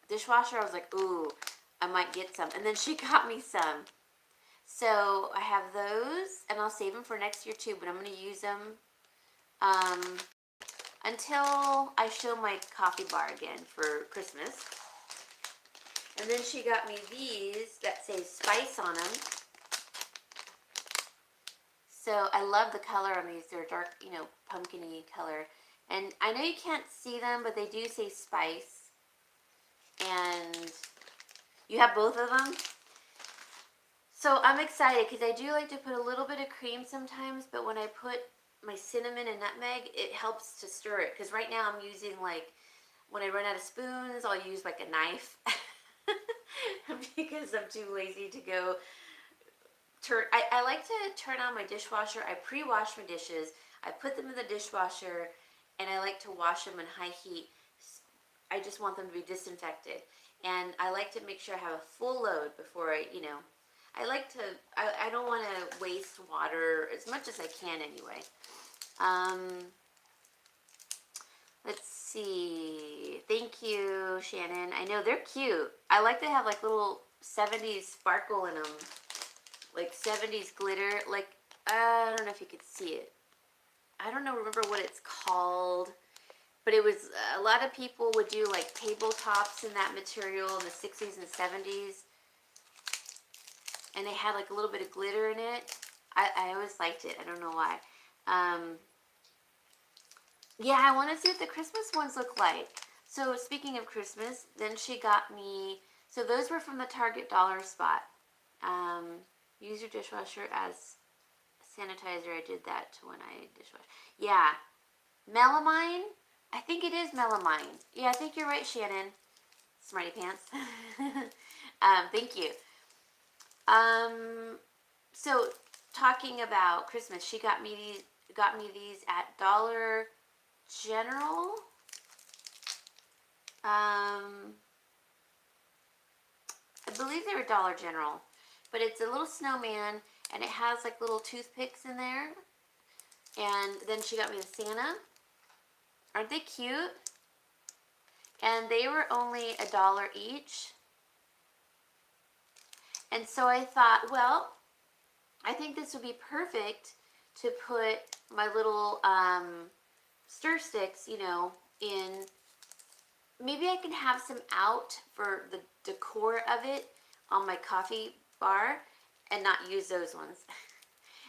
dishwasher, I was like, ooh, I might get some. And then she got me some. So I have those, and I'll save them for next year too. But I'm gonna use them until I show my coffee bar again for Christmas. And then she got me these that say spice on them. So I love the color on these. They're dark, pumpkin-y color. And I know you can't see them, but they do say spice. And you have both of them. So I'm excited because I do like to put a little bit of cream sometimes, but when I put my cinnamon and nutmeg, it helps to stir it. Because right now I'm using when I run out of spoons, I'll use like a knife. Because I'm too lazy to go turn. I like to turn on my dishwasher. I pre-wash my dishes. I put them in the dishwasher, and I like to wash them in high heat. I just want them to be disinfected, and I like to make sure I have a full load before I don't want to waste water as much as I can anyway. Let's see. Thank you, Shannon. I know they're cute. I like to have like little 70s sparkle in them. Like 70s glitter. Like, I don't know if you could see it. I don't remember what it's called. But it was, a lot of people would do like tabletops in that material in the 60s and 70s. And they had like a little bit of glitter in it. I always liked it. I don't know why. Yeah, I want to see what the Christmas ones look like. So speaking of Christmas, then she got me, so those were from the Target dollar spot. Use your dishwasher as sanitizer. I did that when I dishwasher. Yeah. Melamine? I think it is melamine. Yeah, I think you're right, Shannon. Smarty pants. Thank you. So talking about Christmas, she got me these at Dollar General. I believe they were Dollar General, but it's a little snowman, and it has like little toothpicks in there. And then she got me the Santa. Aren't they cute? And they were only $1 each. And so I thought, well, I think this would be perfect to put my little stir sticks, in. Maybe I can have some out for the decor of it on my coffee bar and not use those ones.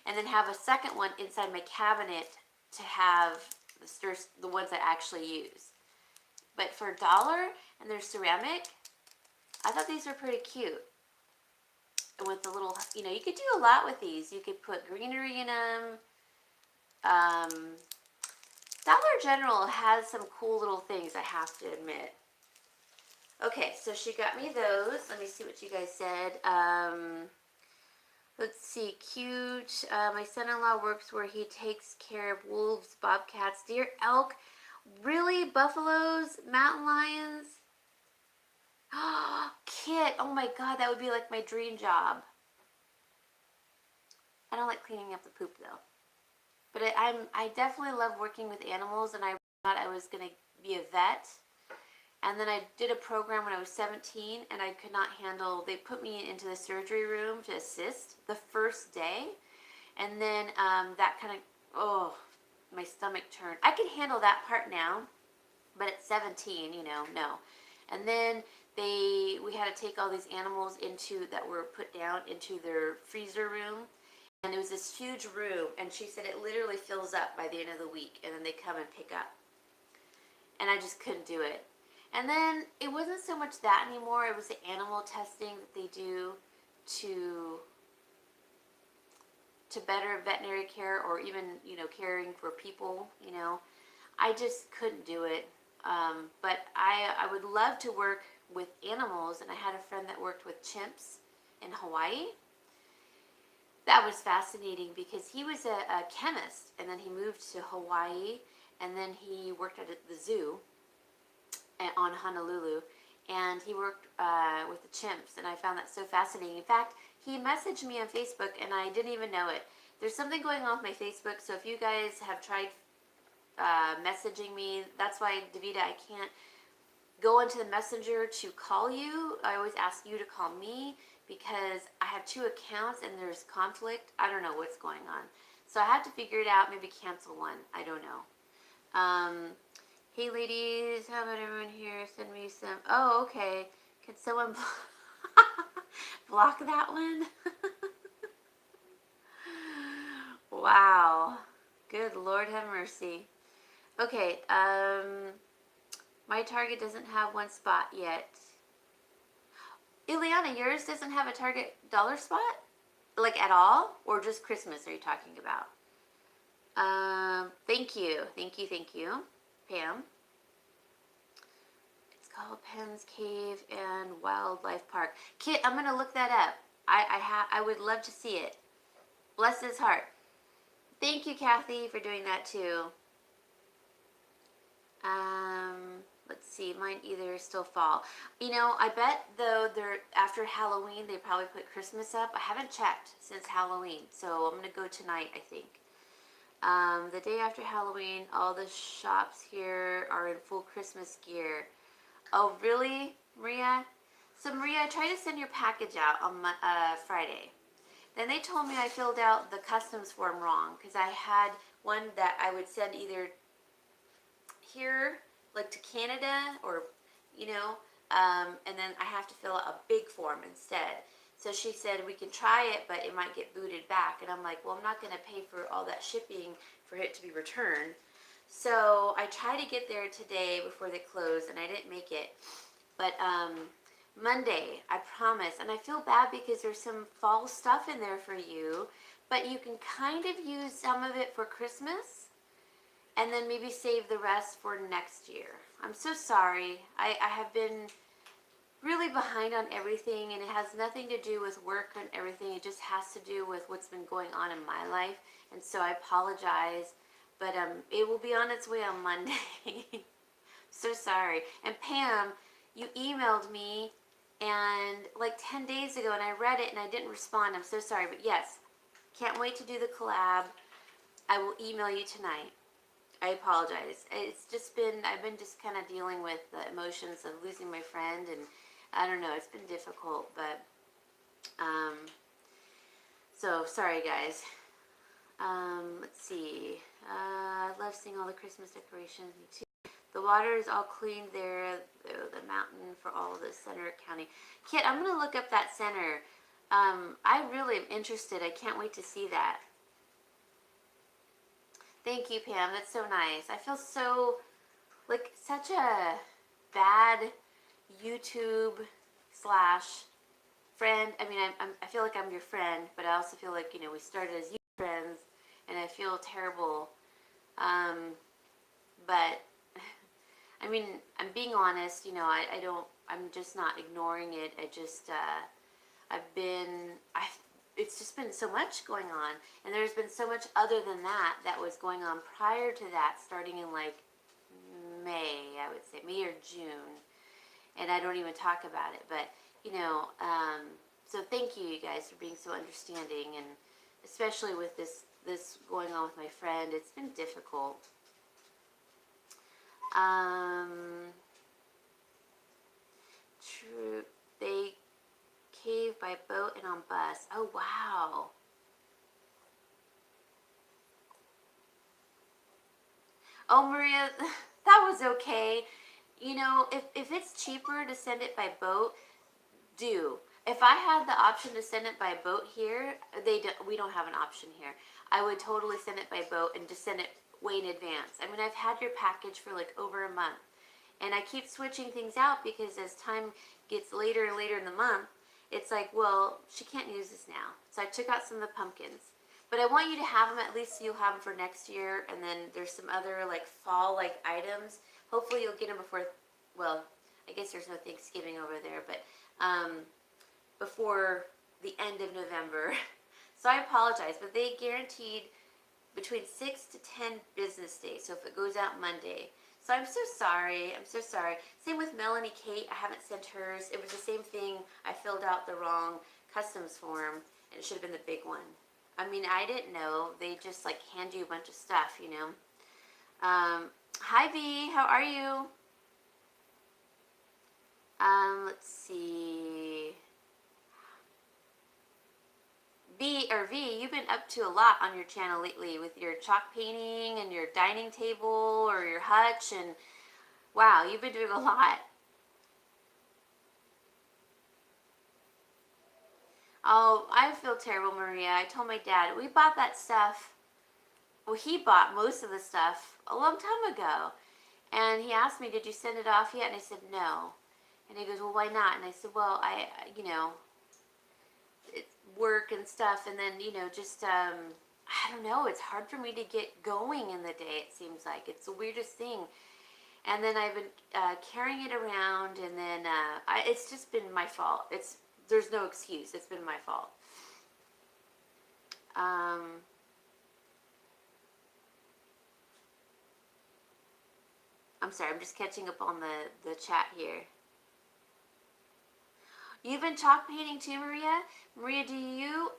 And then have a second one inside my cabinet to have the ones I actually use. But for $1, and they're ceramic, I thought these were pretty cute. And with the little, you could do a lot with these. You could put greenery in them. Dollar General has some cool little things, I have to admit. Okay, so she got me those. Let me see what you guys said. Let's see, cute. My son-in-law works where he takes care of wolves, bobcats, deer, elk. Really? Buffaloes? Mountain lions? Kit, oh my God, that would be like my dream job. I don't like cleaning up the poop though. But I definitely love working with animals, and I thought I was going to be a vet. And then I did a program when I was 17, and I could not handle, they put me into the surgery room to assist the first day. And then that kind of, my stomach turned. I can handle that part now, but at 17, no. And then we had to take all these animals that were put down into their freezer room. And it was this huge room, and she said it literally fills up by the end of the week, and then they come and pick up. And I just couldn't do it. And then it wasn't so much that anymore. It was the animal testing that they do to better veterinary care, or even, caring for people, I just couldn't do it. But I would love to work with animals, and I had a friend that worked with chimps in Hawaii. That was fascinating because he was a chemist, and then he moved to Hawaii, and then he worked at the zoo on Honolulu. and he worked with the chimps, and I found that so fascinating. In fact, he messaged me on Facebook, and I didn't even know it. There's something going on with my Facebook, so if you guys have tried messaging me, that's why, Davida, I can't go into the messenger to call you. I always ask you to call me because I have 2 accounts and there's conflict. I don't know what's going on. So I have to figure it out, maybe cancel one. I don't know. Hey ladies, how about everyone here? Send me some. Oh, okay. Can someone block that one? Wow. Good Lord have mercy. Okay, my Target doesn't have one spot yet. Ileana, yours doesn't have a Target dollar spot? Like at all? Or just Christmas are you talking about? Thank you. Thank you, Pam. It's called Penn's Cave and Wildlife Park. Kit, I'm gonna look that up. I would love to see it. Bless his heart. Thank you, Kathy, for doing that too. Let's see, mine either still fall. You know, I bet though they're after Halloween they probably put Christmas up. I haven't checked since Halloween, so I'm gonna go tonight, I think. The day after Halloween, all the shops here are in full Christmas gear. Oh, really, Maria? So Maria, I tried to send your package out on Friday. Then they told me I filled out the customs form wrong because I had one that I would send either here, like to Canada, or, you know, and then I have to fill out a big form instead. So she said, we can try it, but it might get booted back. And I'm like, well, I'm not going to pay for all that shipping for it to be returned. So I tried to get there today before they closed, and I didn't make it. But Monday, I promise. And I feel bad because there's some fall stuff in there for you, but you can kind of use some of it for Christmas and then maybe save the rest for next year. I'm so sorry. I have been really behind on everything, and it has nothing to do with work and everything. It just has to do with what's been going on in my life, and so I apologize, but it will be on its way on Monday. So sorry. And Pam, you emailed me and like 10 days ago, and I read it and I didn't respond. I'm so sorry, but yes, can't wait to do the collab. I will email you tonight. I apologize. It's just been, I've been just kind of dealing with the emotions of losing my friend, and I don't know, it's been difficult, but, so sorry guys. Let's see. I love seeing all the Christmas decorations, me too. The water is all cleaned there, the mountain for all of the Center County. Kit, I'm going to look up that center. I really am interested. I can't wait to see that. Thank you, Pam. That's so nice. I feel so, like, such a bad YouTube slash friend. I mean, I feel like I'm your friend, but I also feel like, you know, we started as friends, and I feel terrible. But, I mean, I'm being honest, you know, I'm just not ignoring it. I just, it's just been so much going on, and there's been so much other than that was going on prior to that, starting in like May, I would say, May or June, and I don't even talk about it, but, you know, so thank you, you guys, for being so understanding, and especially with this going on with my friend. It's been difficult. True, they cave by boat and on bus. Oh, wow. Oh, Maria, that was okay. You know, if it's cheaper to send it by boat, do. If I had the option to send it by boat here, we don't have an option here. I would totally send it by boat and just send it way in advance. I mean, I've had your package for like over a month, and I keep switching things out because as time gets later and later in the month, it's like, well, she can't use this now. So I took out some of the pumpkins. But I want you to have them, at least so you'll have them for next year. And then there's some other like fall-like items. Hopefully you'll get them before, well, I guess there's no Thanksgiving over there, but before the end of November. So I apologize, but they guaranteed between 6 to 10 business days. So if it goes out Monday. So I'm so sorry. I'm so sorry. Same with Melanie Kate. I haven't sent hers. It was the same thing. I filled out the wrong customs form, and it should have been the big one. I mean, I didn't know. They just like hand you a bunch of stuff, you know. Hi V, how are you? Let's see. V, you've been up to a lot on your channel lately with your chalk painting and your dining table or your hutch, and wow, you've been doing a lot. Oh, I feel terrible, Maria. I told my dad, we bought that stuff. Well, he bought most of the stuff a long time ago. And he asked me, did you send it off yet? And I said, no. And he goes, well, why not? And I said, well, you know, it's work and stuff. And then, you know, just, I don't know. It's hard for me to get going in the day, it seems like. It's the weirdest thing. And then I've been carrying it around. And then it's just been my fault. There's no excuse. It's been my fault. I'm sorry. I'm just catching up on the chat here. You've been chalk painting too, Maria? Maria, do you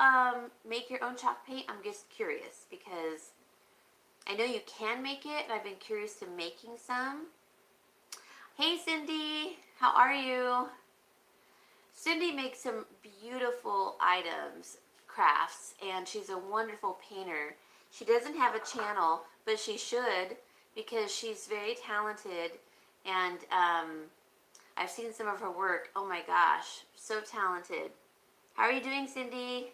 make your own chalk paint? I'm just curious because I know you can make it, and I've been curious to making some. Hey, Cindy. How are you? Cindy makes some beautiful items, crafts, and she's a wonderful painter. She doesn't have a channel, but she should because she's very talented, and I've seen some of her work. Oh my gosh, so talented. How are you doing, Cindy?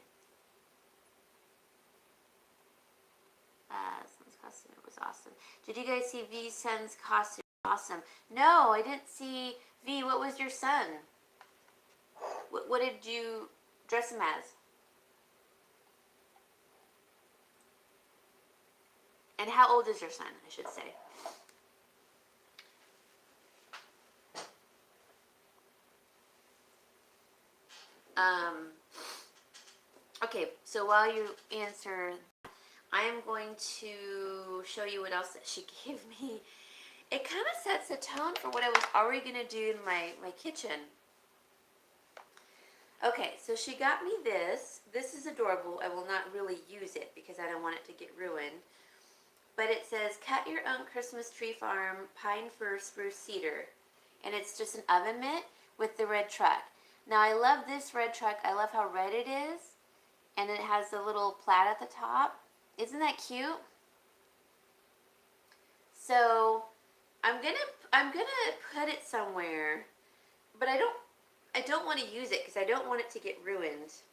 Son's costume was awesome. Did you guys see V's son's costume? Awesome. No, I didn't see V. What was your son? What did you dress him as? And how old is your son, I should say? Okay, so while you answer, I am going to show you what else that she gave me. It kind of sets the tone for what I was already going to do in my kitchen. Okay, so she got me this. This is adorable. I will not really use it because I don't want it to get ruined. But it says, cut your own Christmas tree farm, pine fir spruce cedar. And it's just an oven mitt with the red truck. Now I love this red truck. I love how red it is. And it has the little plaid at the top. Isn't that cute? So I'm gonna put it somewhere, but I don't want to use it because I don't want it to get ruined.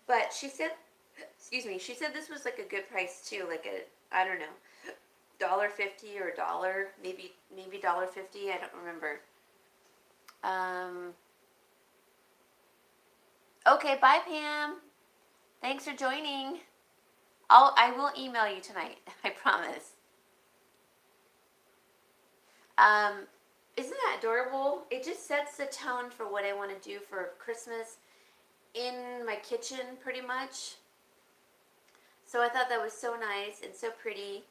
But she said, excuse me, she said this was like a good price too, like I don't know, $1.50 or $1, maybe $1.50. I don't remember. Okay, bye Pam. Thanks for joining. I will email you tonight. I promise. Isn't that adorable? It just sets the tone for what I want to do for Christmas in my kitchen, pretty much. So I thought that was so nice and so pretty.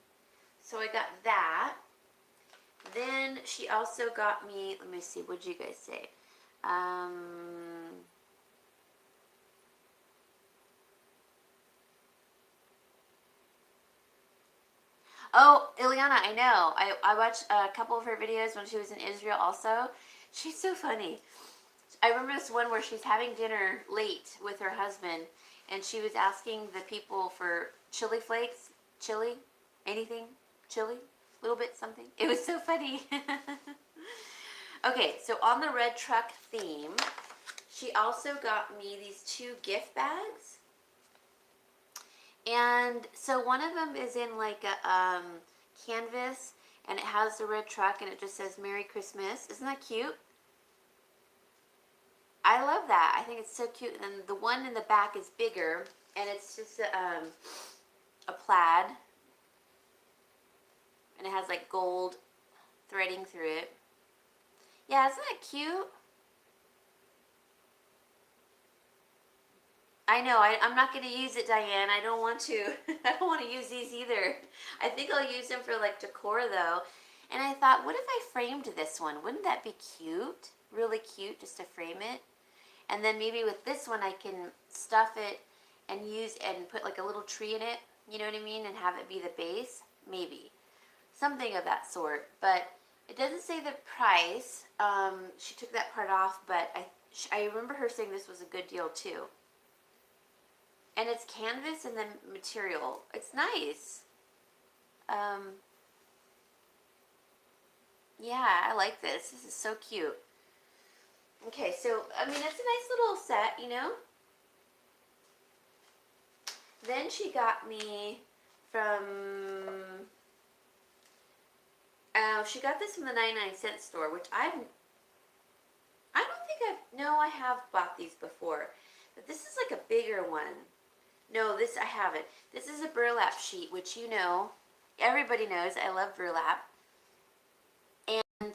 So I got that. Then she also got me, let me see, what did you guys say? Oh, Ileana, I know. I watched a couple of her videos when she was in Israel also. She's so funny. I remember this one where she's having dinner late with her husband, and she was asking the people for chili flakes, chili, anything, chili, a little bit something. It was so funny. Okay, so on the red truck theme, she also got me these 2 gift bags. And so one of them is in like a canvas, and it has the red truck, and it just says Merry Christmas. Isn't that cute? I love that. I think it's so cute. And the one in the back is bigger, and it's just a plaid, and it has like gold threading through it. Yeah, isn't that cute? I know. I'm not going to use it, Diane. I don't want to. I don't want to use these either. I think I'll use them for like decor though. And I thought, what if I framed this one? Wouldn't that be cute? Really cute just to frame it. And then maybe with this one I can stuff it and use and put like a little tree in it, you know what I mean, and have it be the base. Maybe something of that sort. But it doesn't say the price. She took that part off, but I remember her saying this was a good deal too. And it's canvas and then material. It's nice. Yeah, I like this. This is so cute. Okay, so, I mean, it's a nice little set, you know? Then she got me from, she got this from the 99-cent store, which I don't think no, I have bought these before. But this is like a bigger one. No, this I haven't. This is a burlap sheet, which you know, everybody knows I love burlap. And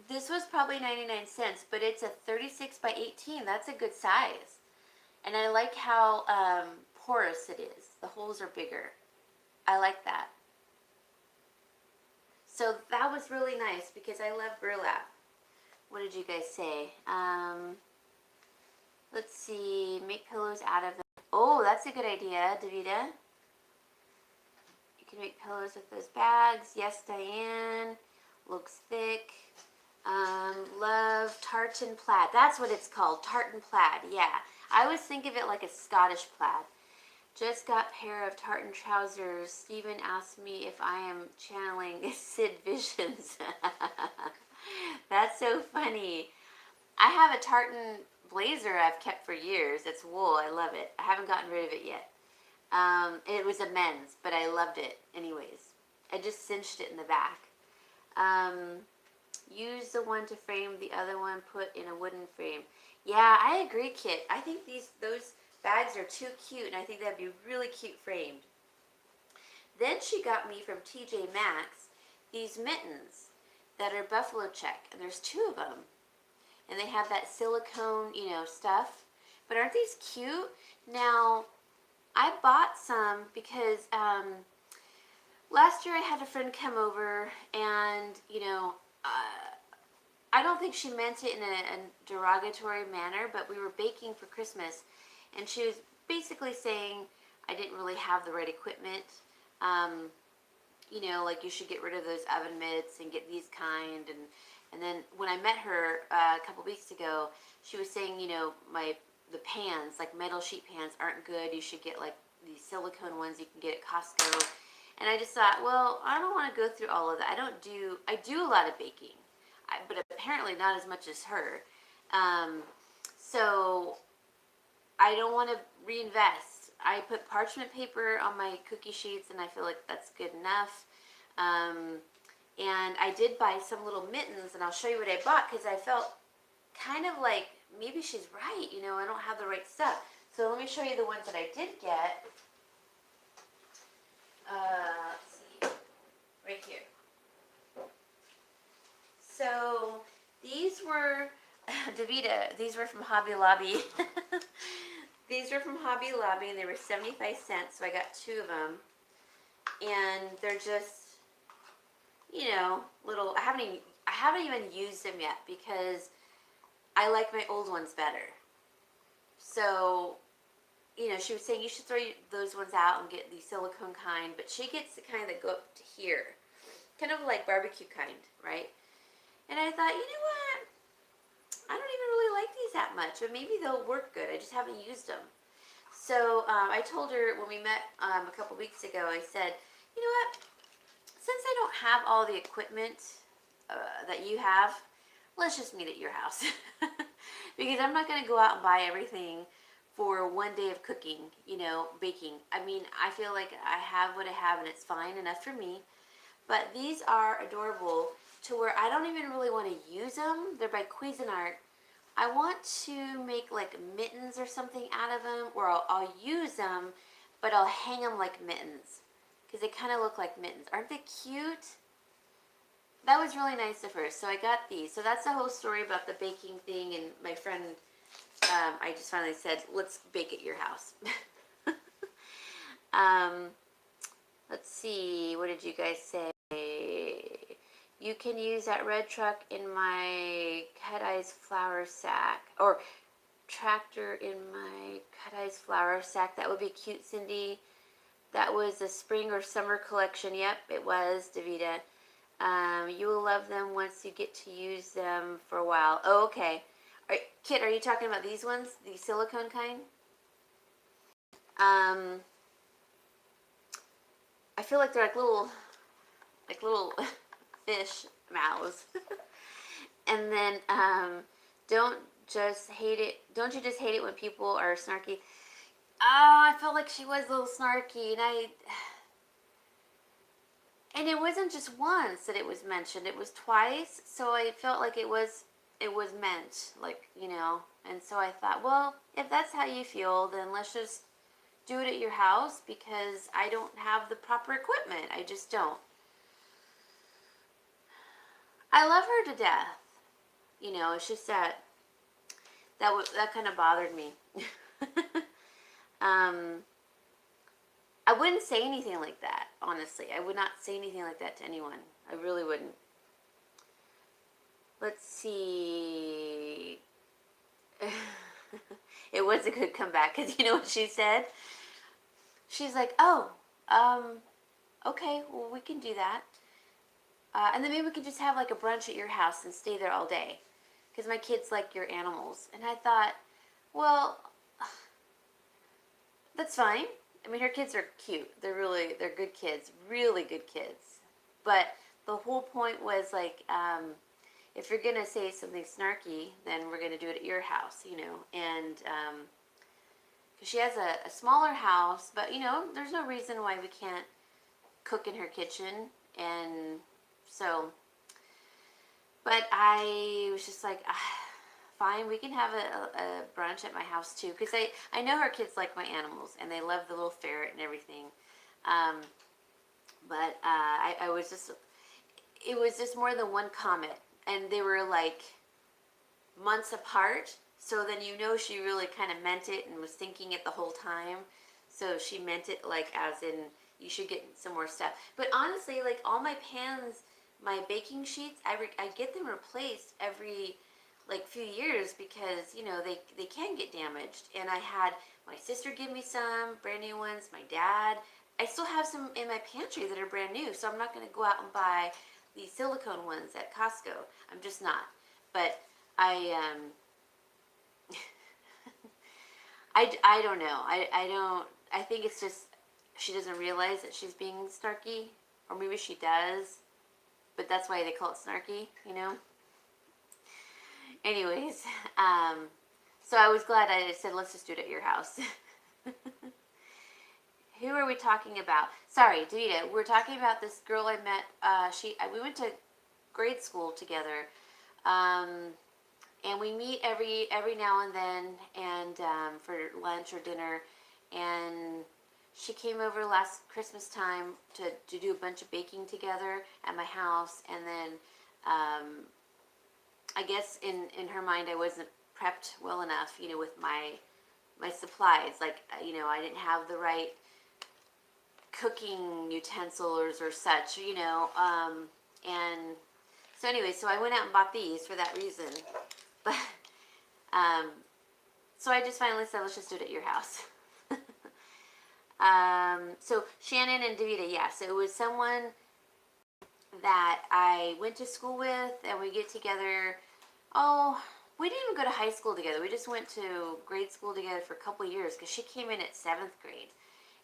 this was probably 99 cents, but it's a 36 by 18. That's a good size. And I like how porous it is. The holes are bigger. I like that. So that was really nice because I love burlap. What did you guys say? Let's see. Make pillows out of them. Oh, that's a good idea, Davida. You can make pillows with those bags. Yes, Diane. Looks thick. Love tartan plaid. That's what it's called. Tartan plaid. Yeah. I always think of it like a Scottish plaid. Just got a pair of tartan trousers. Stephen asked me if I am channeling Sid Visions. That's so funny. I have a tartan blazer I've kept for years. It's wool. I love it. I haven't gotten rid of it yet. It was a men's, but I loved it anyways. I just cinched it in the back. Use the one to frame, the other one put in a wooden frame. Yeah, I agree, Kit. I think those bags are too cute, and I think that'd be really cute framed. Then she got me from TJ Maxx these mittens that are buffalo check, and there's 2 of them. And they have that silicone, you know, stuff. But aren't these cute? Now, I bought some because last year I had a friend come over and, you know, I don't think she meant it in a derogatory manner, but we were baking for Christmas, and she was basically saying I didn't really have the right equipment. You know, like you should get rid of those oven mitts and get these kind. And then when I met her a couple weeks ago, she was saying, you know, the pans, like metal sheet pans, aren't good. You should get like these silicone ones you can get at Costco. And I just thought, well, I don't want to go through all of that. I do a lot of baking, but apparently not as much as her. So I don't want to reinvest. I put parchment paper on my cookie sheets, and I feel like that's good enough. And I did buy some little mittens, and I'll show you what I bought because I felt kind of like maybe she's right. You know, I don't have the right stuff. So let me show you the ones that I did get. Let's see, right here. So these were, Davida, these were from Hobby Lobby. These were from Hobby Lobby, and they were 75 cents, so I got 2 of them. And they're just, you know, little, I haven't even used them yet because I like my old ones better. So, you know, she was saying you should throw those ones out and get the silicone kind, but she gets the kind that go up to here. Kind of like barbecue kind, right? And I thought, you know what? I don't even really like these that much, but maybe they'll work good. I just haven't used them. So I told her when we met a couple weeks ago, I said, you know what? Since I don't have all the equipment that you have, let's just meet at your house. Because I'm not going to go out and buy everything for one day of cooking, you know, baking. I mean, I feel like I have what I have and it's fine enough for me. But these are adorable to where I don't even really want to use them. They're by Cuisinart. I want to make like mittens or something out of them, or I'll use them, but I'll hang them like mittens because they kind of look like mittens. Aren't they cute? That was really nice of her. So I got these. So that's the whole story about the baking thing. And my friend, I just finally said, let's bake at your house. Let's see. What did you guys say? You can use that red truck in my cut ice flour sack. Or tractor in my cut ice flour sack. That would be cute, Cindy. That was the spring or summer collection. Yep, it was, Davita. You will love them once you get to use them for a while. Oh, okay. Kit, are you talking about these ones? The silicone kind? I feel like they're like little fish mouths. And then, don't don't you just hate it when people are snarky? Oh, I felt like she was a little snarky, and it wasn't just once that it was mentioned; it was twice. So I felt like it was meant, like, And so I thought, well, if that's how you feel, then let's just do it at your house, because I don't have the proper equipment. I just don't. I love her to death. It's just that kind of bothered me. I wouldn't say anything like that, honestly. I would not say anything like that to anyone. I really wouldn't. Let's see. It was a good comeback, because you know what she said? She's like, oh, okay, well, we can do that. And then maybe we could just have like a brunch at your house and stay there all day, because my kids like your animals. And I thought, well, that's fine. I mean, her kids are cute. They're good kids, really good kids. But the whole point was like, if you're gonna say something snarky, then we're gonna do it at your house, And because she has a smaller house, but there's no reason why we can't cook in her kitchen. And so, but I was just like, fine, we can have a brunch at my house too, because I know her kids like my animals, and they love the little ferret and everything. But I was just, it was just more than one comment, and they were like months apart. So then she really kind of meant it and was thinking it the whole time. So she meant it like as in, you should get some more stuff. But honestly, like all my pans, my baking sheets, I get them replaced every like few years, because they can get damaged. And I had my sister give me some brand new ones, my dad. I still have some in my pantry that are brand new, so I'm not going to go out and buy these silicone ones at Costco. I'm just not. But I I don't know. I think it's just she doesn't realize that she's being snarky, or maybe she does, but that's why they call it snarky, Anyways, so I was glad I said, let's just do it at your house. Who are we talking about? Sorry, Davita, we're talking about this girl I met. We went to grade school together, and we meet every now and then, and for lunch or dinner. And she came over last Christmas time to do a bunch of baking together at my house. And then I guess in her mind, I wasn't prepped well enough, with my supplies. Like, I didn't have the right cooking utensils or such, and so anyway, so I went out and bought these for that reason. But so I just finally said, let's just do it at your house. So Shannon and Davita, yeah, so it was someone that I went to school with, and we get together. Oh, we didn't even go to high school together. We just went to grade school together for a couple of years, because she came in at 7th grade.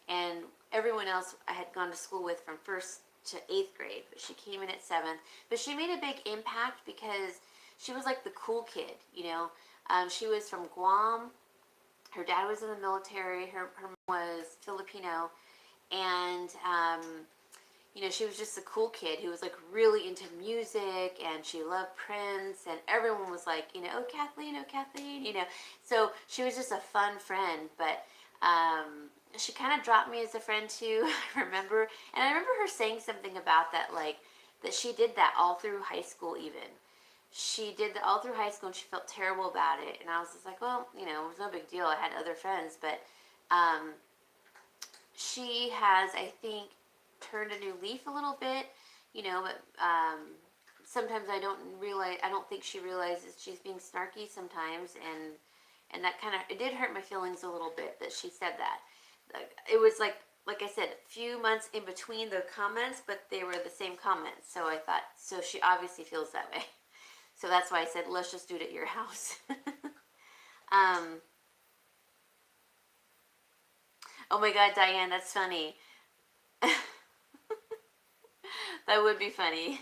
And everyone else I had gone to school with from 1st to 8th grade, but she came in at 7th. But she made a big impact, because she was like the cool kid, She was from Guam. Her dad was in the military. Her mom was Filipino. And, she was just a cool kid who was like really into music, and she loved Prince, and everyone was like, oh, Kathleen, So she was just a fun friend, but she kind of dropped me as a friend too. I remember her saying something about that, like, that she did that all through high school even. She did that all through high school, and she felt terrible about it. And I was just like, well, it was no big deal. I had other friends, but she has, I think, turned a new leaf a little bit, but sometimes I don't think she realizes she's being snarky sometimes, and that kind of, it did hurt my feelings a little bit that she said that. It was like I said, a few months in between the comments, but they were the same comments. So I thought, so she obviously feels that way. So that's why I said, let's just do it at your house. Oh my God, Diane, that's funny. That would be funny.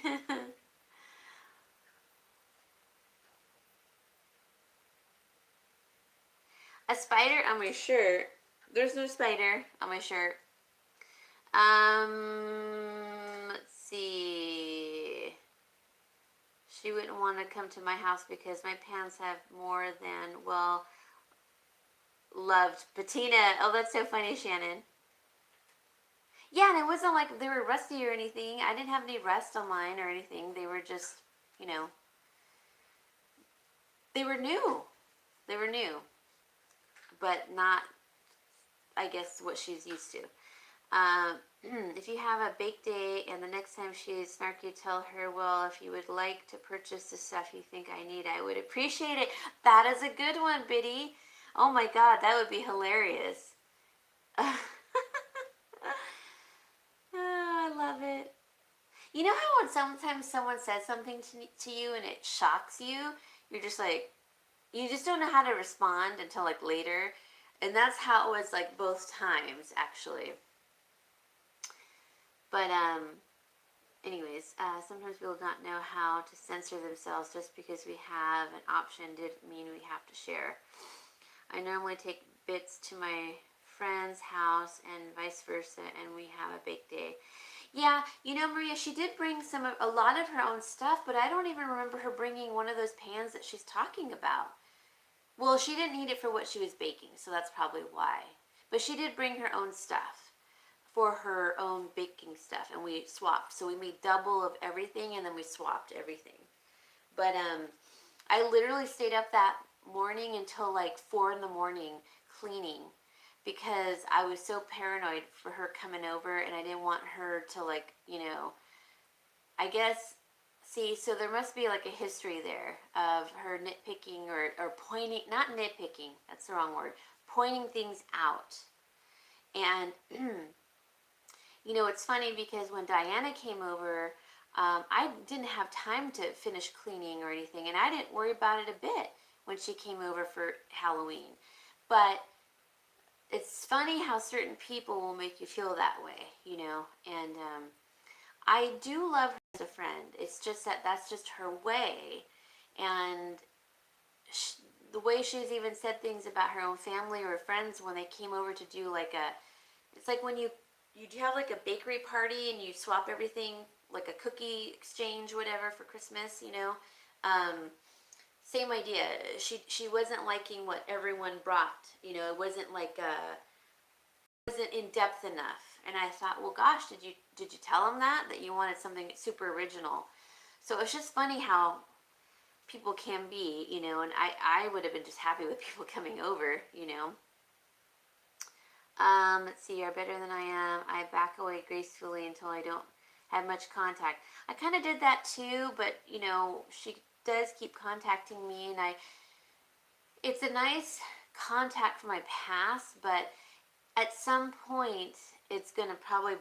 A spider on my shirt. There's no spider on my shirt. Let's see. She wouldn't want to come to my house because my pants have more than, well, loved patina. Oh, that's so funny, Shannon. Yeah, and it wasn't like they were rusty or anything. I didn't have any rust on mine or anything. They were just, they were new. They were new. But not, I guess, what she's used to. If you have a bake day and the next time she's snarky, tell her, well, if you would like to purchase the stuff you think I need, I would appreciate it. That is a good one, Biddy. Oh my God, that would be hilarious. Oh, I love it. You know how when sometimes someone says something to you and it shocks you, you're just like, you just don't know how to respond until like later. And that's how it was like both times, actually. But anyways, sometimes people don't know how to censor themselves. Just because we have an option didn't mean we have to share. I normally take bits to my friend's house and vice versa, and we have a bake day. Yeah, Maria, she did bring a lot of her own stuff, but I don't even remember her bringing one of those pans that she's talking about. Well, she didn't need it for what she was baking, so that's probably why. But she did bring her own stuff for her own baking stuff, and we swapped. So we made double of everything, and then we swapped everything. But I literally stayed up that morning until like 4 in the morning cleaning because I was so paranoid for her coming over, and I didn't want her to I guess, see, so there must be like a history there of her nitpicking or pointing, not nitpicking, that's the wrong word, pointing things out. And it's funny because when Diana came over, I didn't have time to finish cleaning or anything, and I didn't worry about it a bit when she came over for Halloween. But it's funny how certain people will make you feel that way, and I do love her as a friend. It's just that's just her way, and the way she's even said things about her own family or friends when they came over to do it's like when you have like a bakery party and you swap everything, like a cookie exchange, whatever, for Christmas, same idea. She wasn't liking what everyone brought, it wasn't wasn't in depth enough. And I thought, well, gosh, did you tell them that you wanted something super original? So it's just funny how people can be, and I would have been just happy with people coming over, Let's see, you're better than I am. I back away gracefully until I don't have much contact. I kind of did that too, but she does keep contacting me, and it's a nice contact from my past, but at some point it's going to probably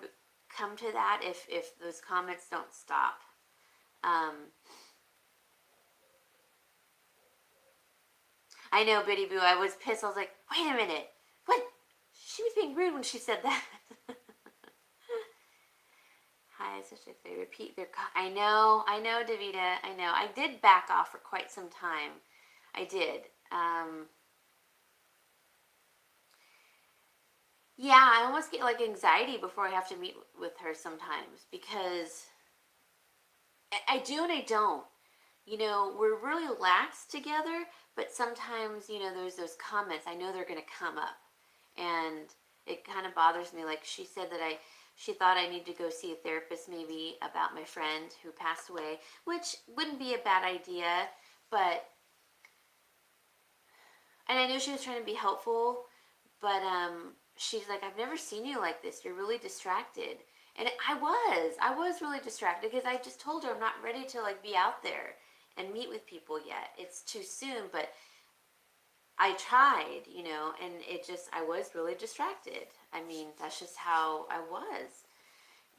come to that if those comments don't stop. I know, Biddy Boo, I was pissed. I was like, wait a minute, what? She was being rude when she said that. Hi, especially if they repeat their I know, Davida, I know. I did back off for quite some time. I did. Yeah, I almost get like anxiety before I have to meet with her sometimes because I do and I don't. We're really lax together, but sometimes, there's those comments. I know they're going to come up, and it kind of bothers me. Like she said that she thought I need to go see a therapist maybe about my friend who passed away, which wouldn't be a bad idea, but, and I know she was trying to be helpful, but she's like, I've never seen you like this. You're really distracted. And I was really distracted because I just told her I'm not ready to like be out there and meet with people yet. It's too soon, but I tried, and I was really distracted. I mean, that's just how I was.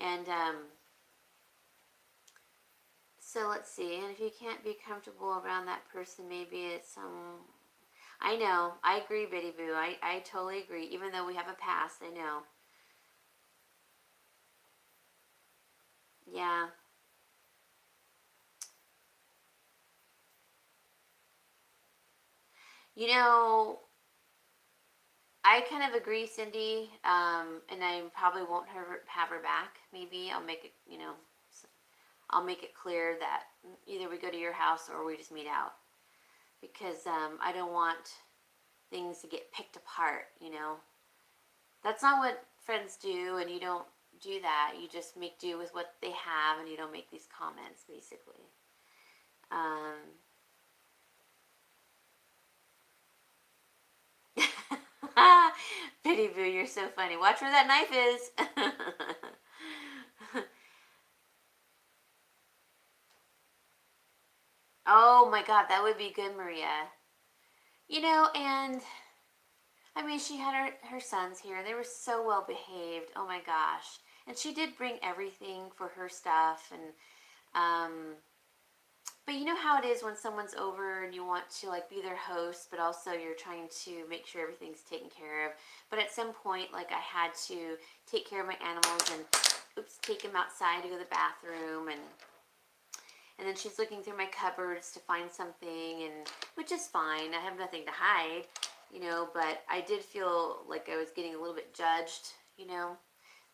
And so let's see. And if you can't be comfortable around that person, maybe it's some. I know. I agree, Bitty Boo. I totally agree. Even though we have a past, I know. Yeah. You know, I kind of agree, Cindy. And I probably won't have her back. Maybe I'll make it, I'll make it clear that either we go to your house or we just meet out. Because I don't want things to get picked apart. That's not what friends do, and you don't do that. You just make do with what they have, and you don't make these comments, basically. Um, Pity Boo, you're so funny. Watch where that knife is. Oh my God, that would be good, Maria. And I mean, she had her sons here. They were so well behaved. Oh my gosh. And she did bring everything for her stuff. And, but you know how it is when someone's over and you want to like be their host, but also you're trying to make sure everything's taken care of. But at some point, like I had to take care of my animals and, take them outside to go to the bathroom. And then she's looking through my cupboards to find something, and which is fine. I have nothing to hide, but I did feel like I was getting a little bit judged.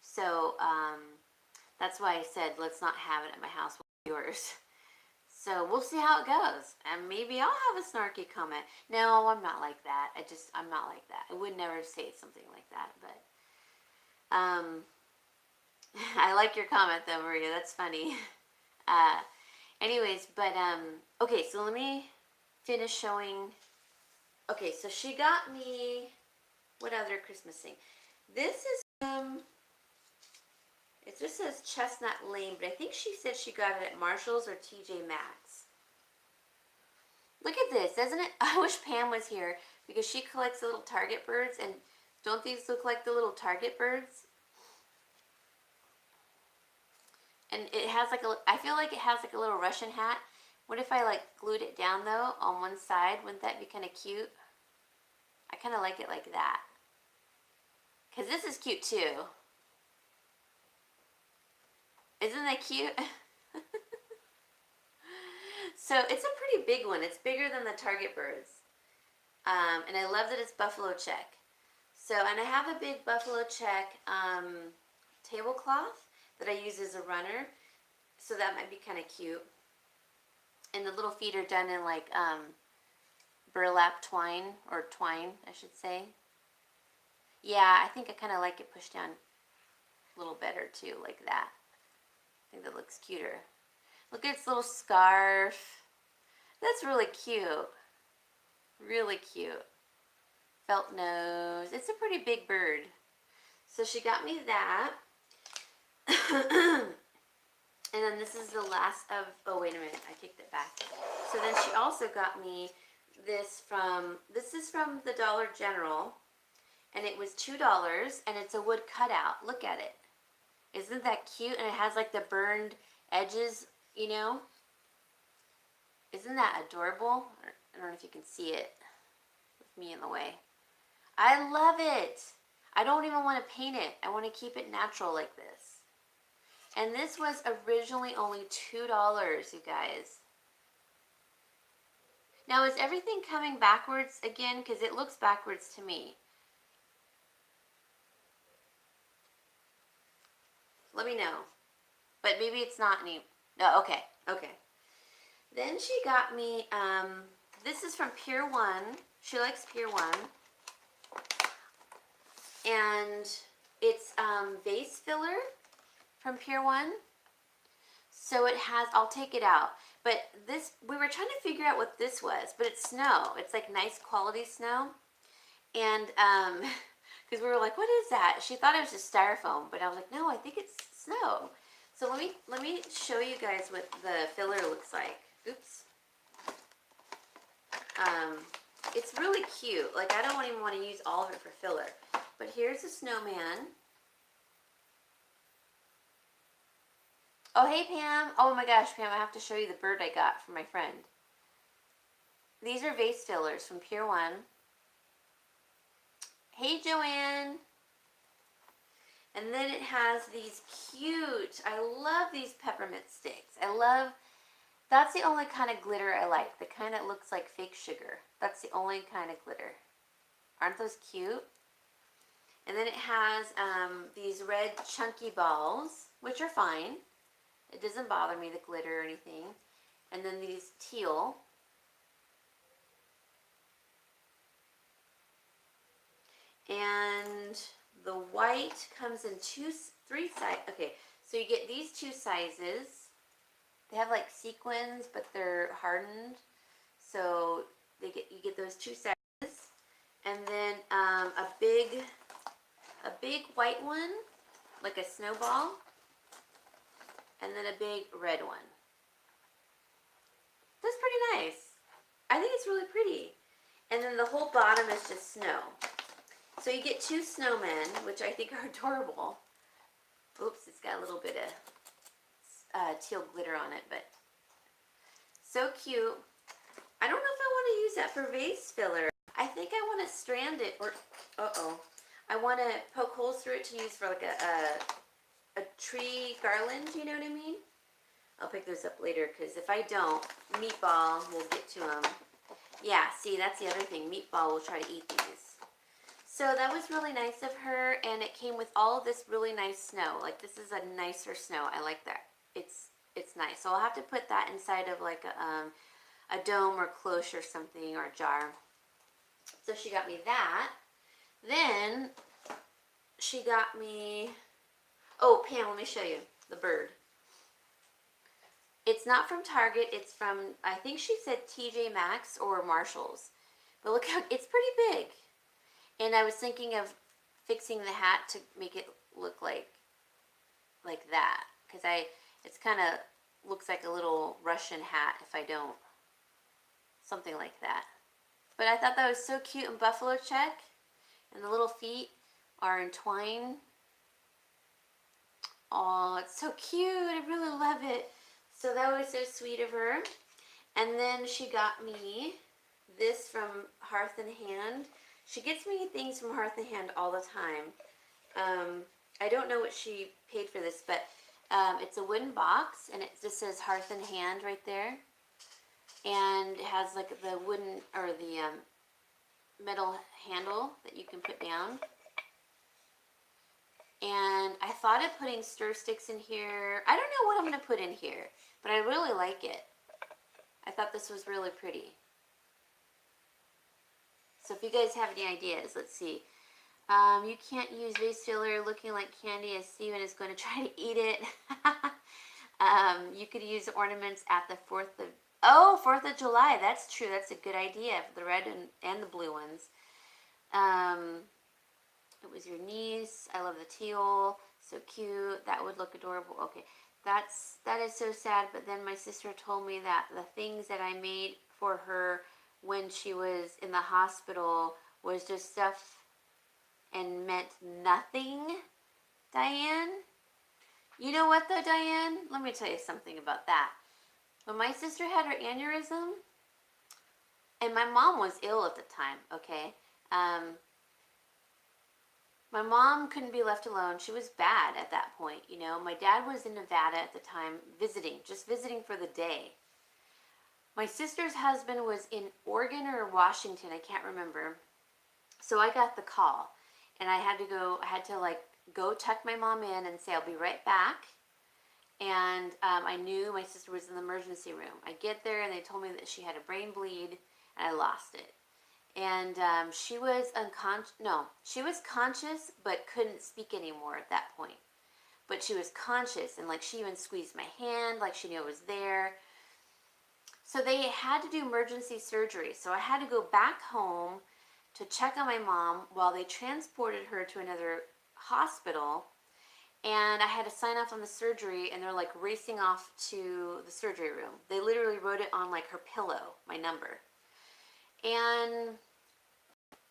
So that's why I said, let's not have it at my house with yours. So we'll see how it goes. And maybe I'll have a snarky comment. No, I'm not like that. I'm not like that. I would never say something like that, but I like your comment though, Maria. That's funny. Anyways, but okay, so let me finish showing. Okay, so she got me, what other Christmas thing? This is it just says Chestnut Lane, but I think she said she got it at Marshall's or TJ Maxx. Look at this, doesn't it? I wish Pam was here because she collects the little Target birds, and don't these look like the little Target birds? And it has like I feel like it has like a little Russian hat. What if I like glued it down though on one side? Wouldn't that be kind of cute? I kind of like it like that. Because this is cute too. Isn't that cute? So it's a pretty big one. It's bigger than the Target birds. And I love that it's buffalo check. So, and I have a big buffalo check tablecloth that I use as a runner. So that might be kind of cute. And the little feet are done in like burlap twine, or twine, I should say. Yeah, I think I kind of like it pushed down a little better too, like that. I think that looks cuter. Look at its little scarf. That's really cute. Really cute. Felt nose. It's a pretty big bird. So she got me that. And then this is the last of, oh wait a minute, I kicked it back. So then she also got me this is from the Dollar General. And it was $2, and it's a wood cutout. Look at it. Isn't that cute? And it has like the burned edges, Isn't that adorable? I don't know if you can see it with me in the way. I love it. I don't even want to paint it. I want to keep it natural like this. And this was originally only $2, you guys. Now, is everything coming backwards again? Because it looks backwards to me. Let me know. But maybe it's not any. No, okay. Then she got me, this is from Pier 1. She likes Pier 1. And it's vase filler from Pier 1. So it has, I'll take it out. But this, we were trying to figure out what this was, but it's snow. It's like nice quality snow. And, because we were like, what is that? She thought it was just styrofoam, but I was like, no, I think it's snow. So let me show you guys what the filler looks like. Oops. It's really cute. Like, I don't even want to use all of it for filler. But here's a snowman. Oh, hey, Pam. Oh, my gosh, Pam, I have to show you the bird I got from my friend. These are vase fillers from Pier 1. Hey, Joanne. And then it has these cute, I love these peppermint sticks. That's the only kind of glitter I like. The kind that looks like fake sugar. That's the only kind of glitter. Aren't those cute? And then it has these red chunky balls, which are fine. It doesn't bother me, the glitter or anything. And then these teal. And the white comes in three sizes. Okay, so you get these two sizes. They have like sequins, but they're hardened. So you get those two sizes. And then a big white one, like a snowball. And then a big red one. That's pretty nice. I think it's really pretty. And then the whole bottom is just snow. So you get two snowmen, which I think are adorable. Oops, it's got a little bit of teal glitter on it, but so cute. I don't know if I want to use that for vase filler. I think I want to strand it, or I want to poke holes through it to use for like a tree garland. You know what I mean? I'll pick those up later because if I don't, Meatball will get to them. Yeah, see, that's the other thing. Meatball will try to eat these. So that was really nice of her, and it came with all of this really nice snow. Like, this is a nicer snow. I like that. It's nice. So I'll have to put that inside of like a dome or cloche or something, or a jar. So she got me that. Then she got me, oh, Pam, let me show you the bird. It's not from Target. It's from, I think she said TJ Maxx or Marshall's. But look how, it's pretty big. And I was thinking of fixing the hat to make it look like that. Because it's kind of looks like a little Russian hat if I don't. Something like that. But I thought that was so cute, and buffalo check. And the little feet are entwined. Oh, it's so cute. I really love it. So that was so sweet of her. And then she got me this from Hearth and Hand. She gets me things from Hearth and Hand all the time. I don't know what she paid for this, but it's a wooden box, and it just says Hearth and Hand right there. And it has like the wooden, or the metal handle that you can put down. And I thought of putting stir sticks in here. I don't know what I'm going to put in here, but I really like it. I thought this was really pretty. So if you guys have any ideas, let's see. You can't use vase filler looking like candy, as Steven is going to try to eat it. You could use ornaments at the 4th of July. That's true. That's a good idea for the red and the blue ones. It was your niece. I love the teal. So cute. That would look adorable. Okay. That is so sad. But then my sister told me that the things that I made for her when she was in the hospital was just stuff and meant nothing, Diane. You know what though, Diane? Let me tell you something about that. When my sister had her aneurysm, and my mom was ill at the time, okay? My mom couldn't be left alone. She was bad at that point, you know. My dad was in Nevada at the time just visiting for the day. My sister's husband was in Oregon or Washington, I can't remember. So I got the call, and I had to like go tuck my mom in and say, I'll be right back. And I knew my sister was in the emergency room. I get there, and they told me that she had a brain bleed, and I lost it. And she was unconscious. No, she was conscious, but couldn't speak anymore at that point. But she was conscious, and like she even squeezed my hand, like she knew I was there. So they had to do emergency surgery. So I had to go back home to check on my mom while they transported her to another hospital. And I had to sign off on the surgery, and they're like racing off to the surgery room. They literally wrote it on like her pillow, my number. And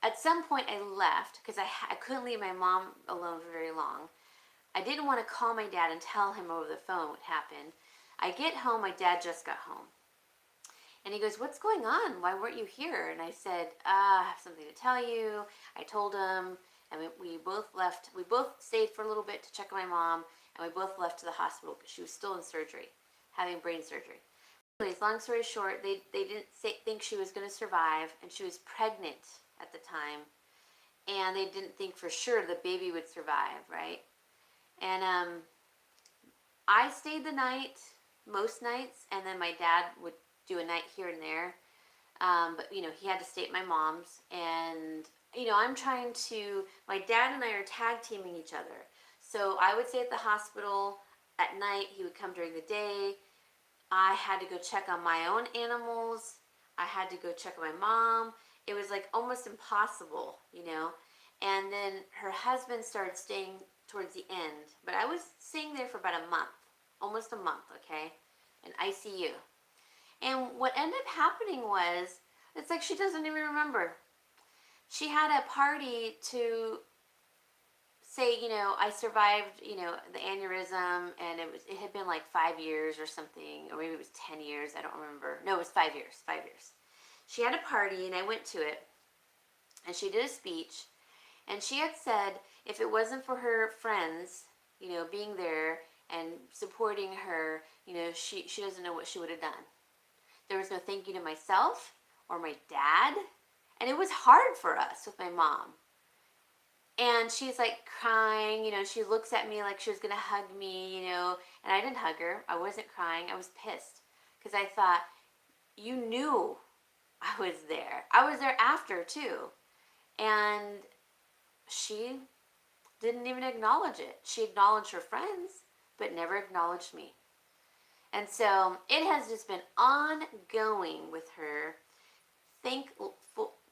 at some point I left because I couldn't leave my mom alone for very long. I didn't want to call my dad and tell him over the phone what happened. I get home, my dad just got home. And he goes, "What's going on? Why weren't you here?" And I said, "I have something to tell you." I told him, and we both left. We both stayed for a little bit to check on my mom, and we both left to the hospital because she was still in surgery, having brain surgery. Anyways, long story short, they didn't think she was going to survive, and she was pregnant at the time, and they didn't think for sure the baby would survive, right? And I stayed the night, most nights, and then my dad would do a night here and there. But, you know, he had to stay at my mom's. And, you know, my dad and I are tag teaming each other. So I would stay at the hospital at night. He would come during the day. I had to go check on my own animals. I had to go check on my mom. It was like almost impossible, you know. And then her husband started staying towards the end. But I was staying there for about a month, almost a month, okay, in ICU. And what ended up happening was, it's like she doesn't even remember. She had a party to say, you know, I survived, you know, the aneurysm, and it had been like 5 years or something, or maybe it was 10 years, I don't remember. No, it was 5 years, 5 years. She had a party, and I went to it, and she did a speech, and she had said if it wasn't for her friends, you know, being there and supporting her, you know, she doesn't know what she would have done. There was no thank you to myself or my dad. And it was hard for us with my mom. And she's like crying, you know, she looks at me like she was going to hug me, you know, and I didn't hug her. I wasn't crying. I was pissed because I thought, you knew I was there. I was there after too. And she didn't even acknowledge it. She acknowledged her friends, but never acknowledged me. And so it has just been ongoing with her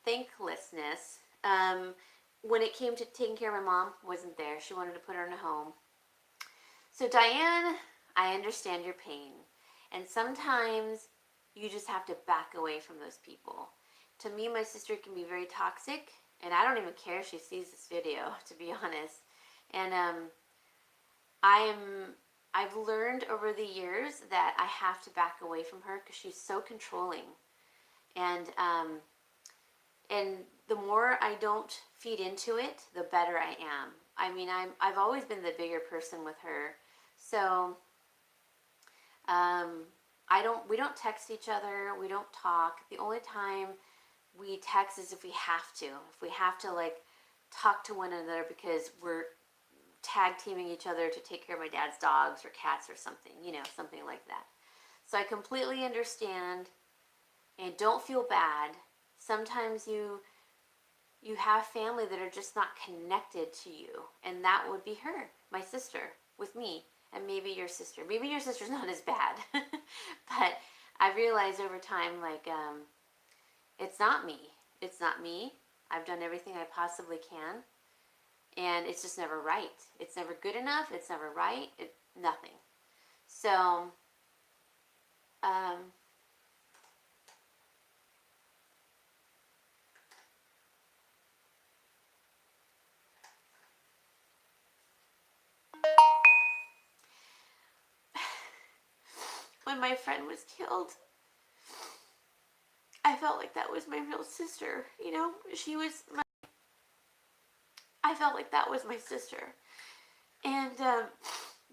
thanklessness. When it came to taking care of my mom, wasn't there. She wanted to put her in a home. So Diane, I understand your pain. And sometimes you just have to back away from those people. To me, my sister can be very toxic, and I don't even care if she sees this video, to be honest. And I've learned over the years that I have to back away from her because she's so controlling. And the more I don't feed into it, the better I am. I mean, I've always been the bigger person with her. So we don't text each other, we don't talk. The only time we text is if we have to. If we have to like talk to one another because we're tag teaming each other to take care of my dad's dogs or cats or something, you know, something like that. So I completely understand, and don't feel bad. Sometimes you have family that are just not connected to you, and that would be her, my sister, with me, and maybe your sister. Maybe your sister's not as bad, but I realized over time, like, it's not me. It's not me. I've done everything I possibly can, and it's just never right. It's never good enough. It's never right. Nothing. So, when my friend was killed, I felt like that was my real sister. You know, I felt like that was my sister. And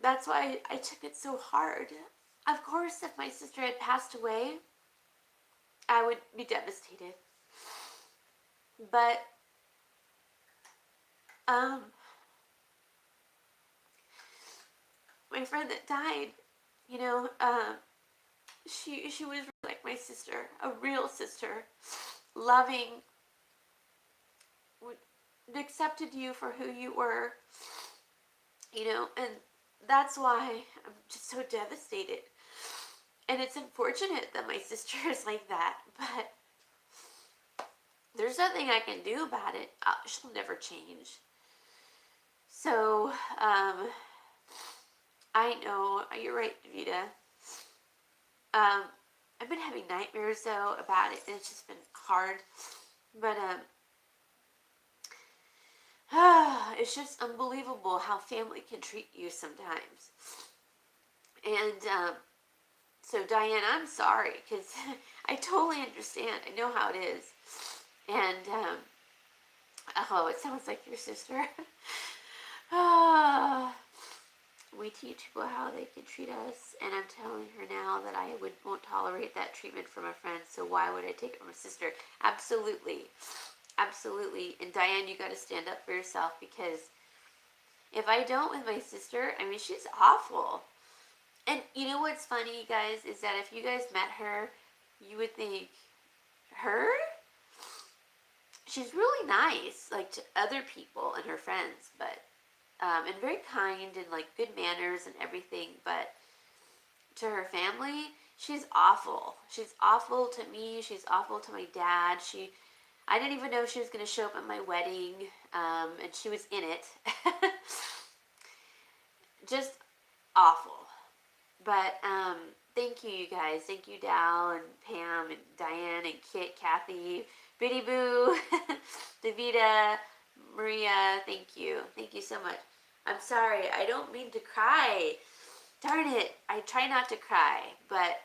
that's why I took it so hard. Of course, if my sister had passed away, I would be devastated. But my friend that died, you know, she was like my sister, a real sister, loving, accepted you for who you were, you know, and that's why I'm just so devastated. And it's unfortunate that my sister is like that, but there's nothing I can do about it. She'll never change. So, I know. You're right, Davita. Um, I've been having nightmares though about it, and it's just been hard. But it's just unbelievable how family can treat you sometimes. And so, Diane, I'm sorry because I totally understand. I know how it is. And oh, it sounds like your sister. Ah, we teach people how they can treat us, and I'm telling her now that won't tolerate that treatment from a friend. So why would I take it from a sister? Absolutely, absolutely. And Diane, you got to stand up for yourself, because if I don't with my sister, I mean, she's awful. And you know what's funny, you guys, is that if you guys met her, you would think, her? She's really nice, like to other people and her friends, but and very kind and like good manners and everything. But to her family, she's awful. She's awful to me. She's awful to my dad. I didn't even know she was going to show up at my wedding, and she was in it. Just awful. But thank you, you guys. Thank you, Dal and Pam and Diane and Kit, Kathy, Biddy Boo, Davita, Maria. Thank you. Thank you so much. I'm sorry. I don't mean to cry. Darn it. I try not to cry. But,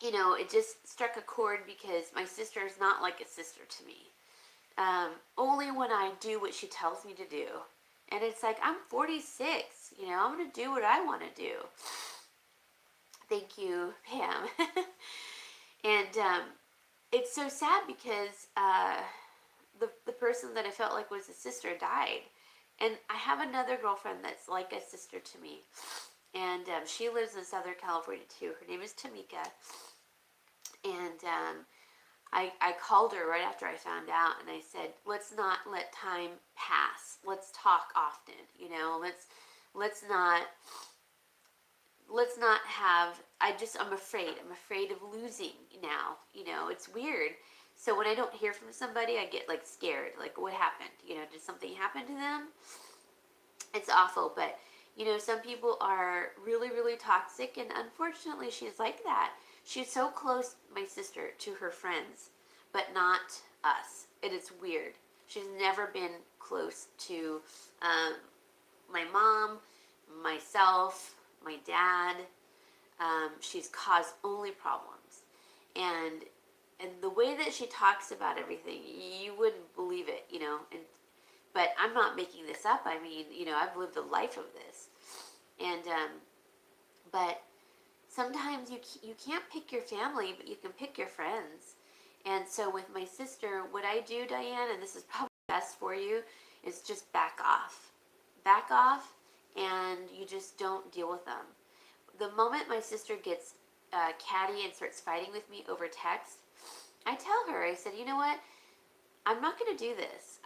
you know, it just struck a chord because my sister is not like a sister to me. Only when I do what she tells me to do. And it's like, I'm 46, you know, I'm going to do what I want to do. Thank you, Pam. And it's so sad because the person that I felt like was a sister died. And I have another girlfriend that's like a sister to me. And she lives in Southern California too. Her name is Tamika. And I called her right after I found out, and I said, let's not let time pass. Let's talk often, you know. Let's not have, I'm afraid. I'm afraid of losing now, you know. It's weird. So when I don't hear from somebody, I get like scared. Like, what happened? You know, did something happen to them? It's awful, but you know, some people are really, really toxic, and unfortunately she's like that. She's so close, my sister, to her friends, but not us. It is weird. She's never been close to my mom, myself, my dad. She's caused only problems. And the way that she talks about everything, you wouldn't believe it, you know. But I'm not making this up. I mean, you know, I've lived a life of this. And but sometimes you can't pick your family, but you can pick your friends. And so with my sister, what I do, Diane, and this is probably best for you, is just back off. Back off, and you just don't deal with them. The moment my sister gets catty and starts fighting with me over text, I tell her, I said, you know what? I'm not going to do this.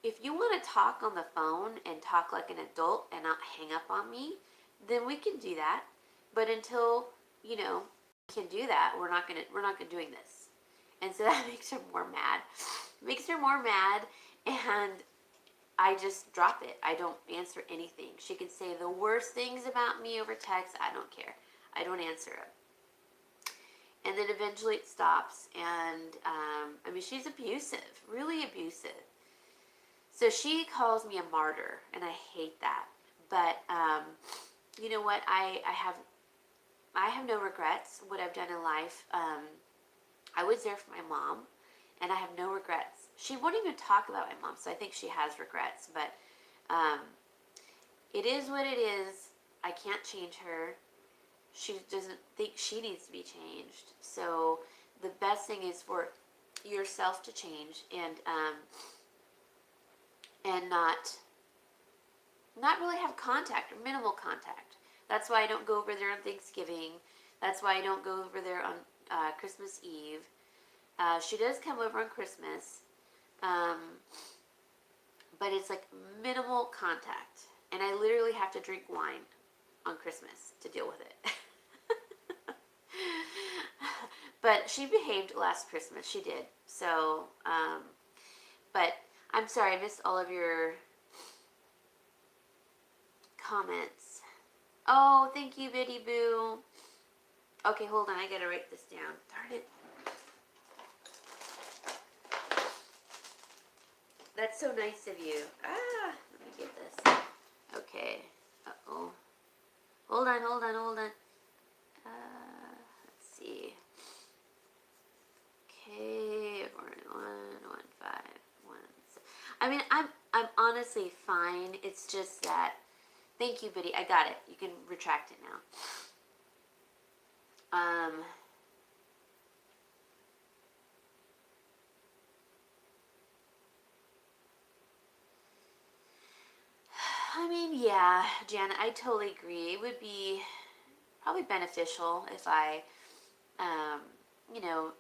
If you want to talk on the phone and talk like an adult and not hang up on me, then we can do that. But until, you know, we can do that, we're not doing this. And so that makes her more mad. It makes her more mad, and I just drop it. I don't answer anything. She can say the worst things about me over text. I don't care. I don't answer it. And then eventually it stops. And I mean, she's abusive, really abusive. So she calls me a martyr, and I hate that. But you know what? I have no regrets. What I've done in life. I was there for my mom, and I have no regrets. She won't even talk about my mom, so I think she has regrets. But it is what it is. I can't change her. She doesn't think she needs to be changed. So the best thing is for yourself to change, and not really have contact, or minimal contact. That's why I don't go over there on Thanksgiving. That's why I don't go over there on Christmas Eve. She does come over on Christmas, but it's like minimal contact. And I literally have to drink wine on Christmas to deal with it. But she behaved last Christmas. She did. So, but I'm sorry, I missed all of your comments. Oh, thank you, Biddy Boo. Okay, hold on. I gotta write this down. Darn it. That's so nice of you. Ah, let me get this. Okay. Uh-oh. Hold on. Let's see. Okay, 4911516. I mean, I'm honestly fine. It's just that. Thank you, Biddy. I got it. You can retract it now. I mean, yeah, Janet, I totally agree. It would be probably beneficial if I, um, you know,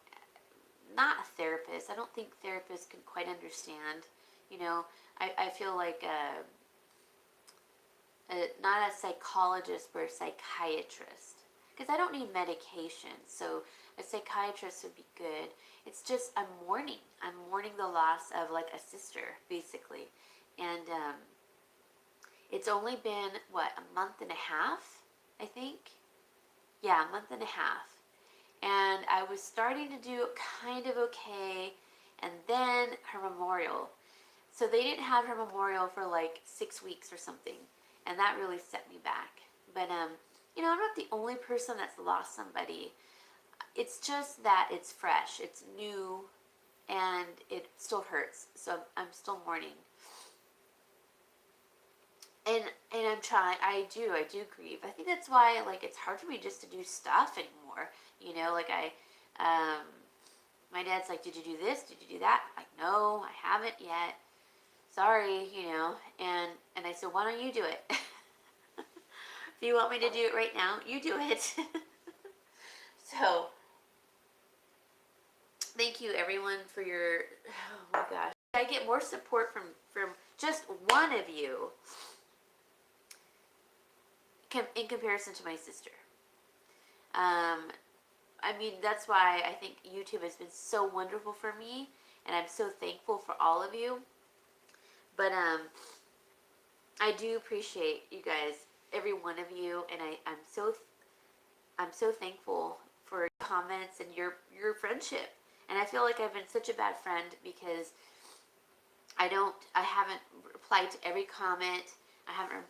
not a therapist. I don't think therapists can quite understand. You know, I feel like not a psychologist, but a psychiatrist. Because I don't need medication, so a psychiatrist would be good. It's just I'm mourning the loss of like a sister, basically. And it's only been, what, a month and a half, I think? Yeah, a month and a half. And I was starting to do kind of okay, and then her memorial. So they didn't have her memorial for like 6 weeks or something, and that really set me back. But you know, I'm not the only person that's lost somebody. It's just that it's fresh, it's new, and it still hurts. So I'm still mourning. And I'm trying. I do grieve. I think that's why like it's hard for me just to do stuff anymore. You know, like my dad's like, did you do this? Did you do that? I'm like, no, I haven't yet. Sorry, you know. And I said, why don't you do it? If you want me to do it right now, you do it. So, thank you everyone for your. Oh my gosh, I get more support from just one of you. In comparison to my sister. I mean, that's why I think YouTube has been so wonderful for me, and I'm so thankful for all of you. But I do appreciate you guys, every one of you, and I'm so thankful for your comments and your friendship. And I feel like I've been such a bad friend because I haven't replied to every comment. I haven't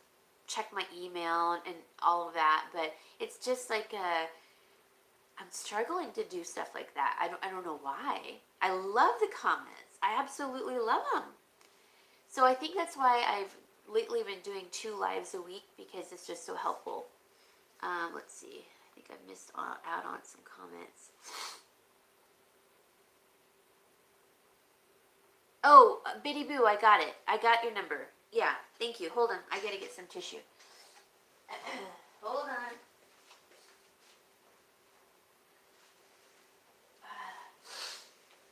checked my email and all of that, but it's just like I'm struggling to do stuff like that. I don't know why. I love the comments. I absolutely love them. So I think that's why I've lately been doing 2 lives a week, because it's just so helpful. Let's see. I think I missed out on some comments. Oh, Biddy Boo, I got it. I got your number. Yeah, thank you. Hold on. I gotta get some tissue. Hold on.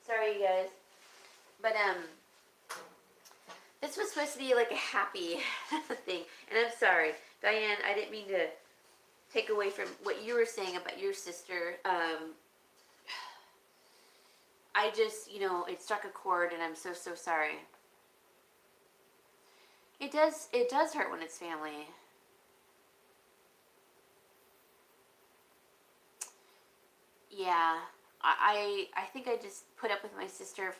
Sorry, you guys. But, this was supposed to be like a happy thing. And I'm sorry. Diane, I didn't mean to take away from what you were saying about your sister. I just, you know, it struck a chord, and I'm so sorry. It does hurt when it's family. Yeah. I think I just put up with my sister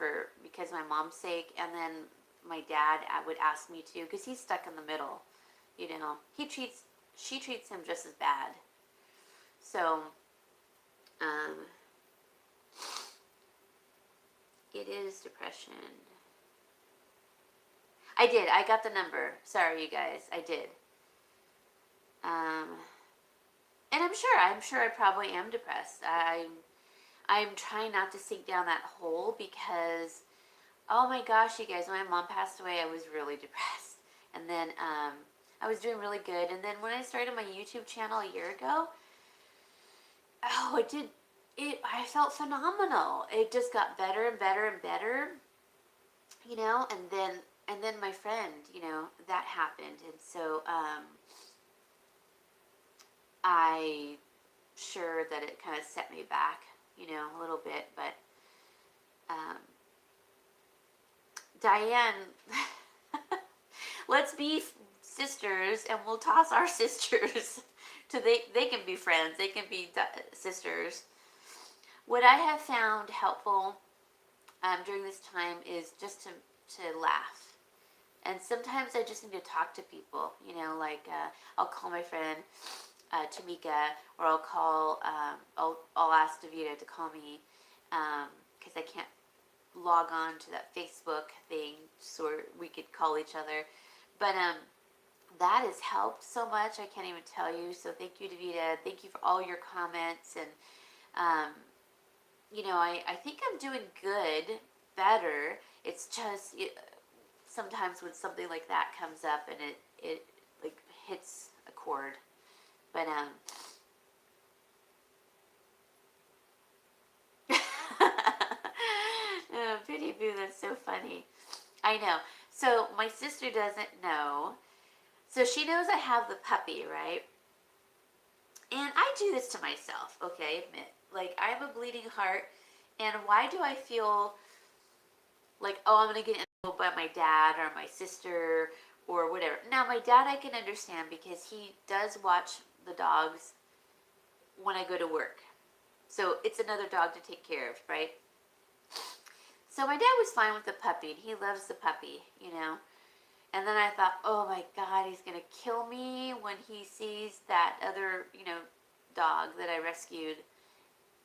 because my mom's sake, and then my dad would ask me to, because he's stuck in the middle. You know, she treats him just as bad. So, it is depression. I did. I got the number. Sorry, you guys. I did. And I'm sure I probably am depressed. I'm trying not to sink down that hole because, oh my gosh, you guys, when my mom passed away, I was really depressed. And then I was doing really good. And then when I started my YouTube channel a year ago, oh, I felt phenomenal. It just got better and better and better, you know, and then my friend, you know, that happened. And so I sure that it kind of set me back, you know, a little bit. But Diane, let's be sisters, and we'll toss our sisters to they can be friends. They can be sisters. What I have found helpful during this time is just to laugh. And sometimes I just need to talk to people, like I'll call my friend Tamika, or I'll ask Davida to call me because I can't log on to that Facebook thing so we could call each other. But that has helped so much. I can't even tell you. So thank you, Davida. Thank you for all your comments. And, I think I'm doing good, better. It's just sometimes when something like that comes up and it like hits a chord. But oh, Pity Boo, that's so funny. I know. So my sister doesn't know. So she knows I have the puppy, right? And I do this to myself, okay, admit. Like, I have a bleeding heart, and why do I feel like, oh, I'm going to get involved by my dad or my sister or whatever? Now, my dad I can understand because he does watch the dogs when I go to work. So it's another dog to take care of, right? So my dad was fine with the puppy, and he loves the puppy, And then I thought, oh my God, he's going to kill me when he sees that other, dog that I rescued.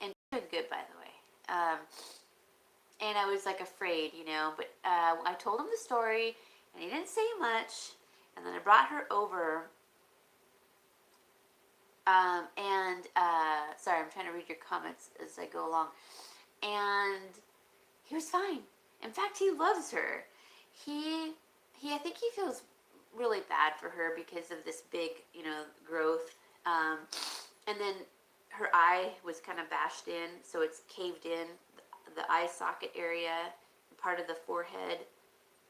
And doing good, by the way. And I was like afraid, but I told him the story, and he didn't say much. And then I brought her over. Sorry, I'm trying to read your comments as I go along. And he was fine. In fact, he loves her. I think he feels really bad for her because of this big, growth. And then her eye was kind of bashed in, so it's caved in, the eye socket area, part of the forehead,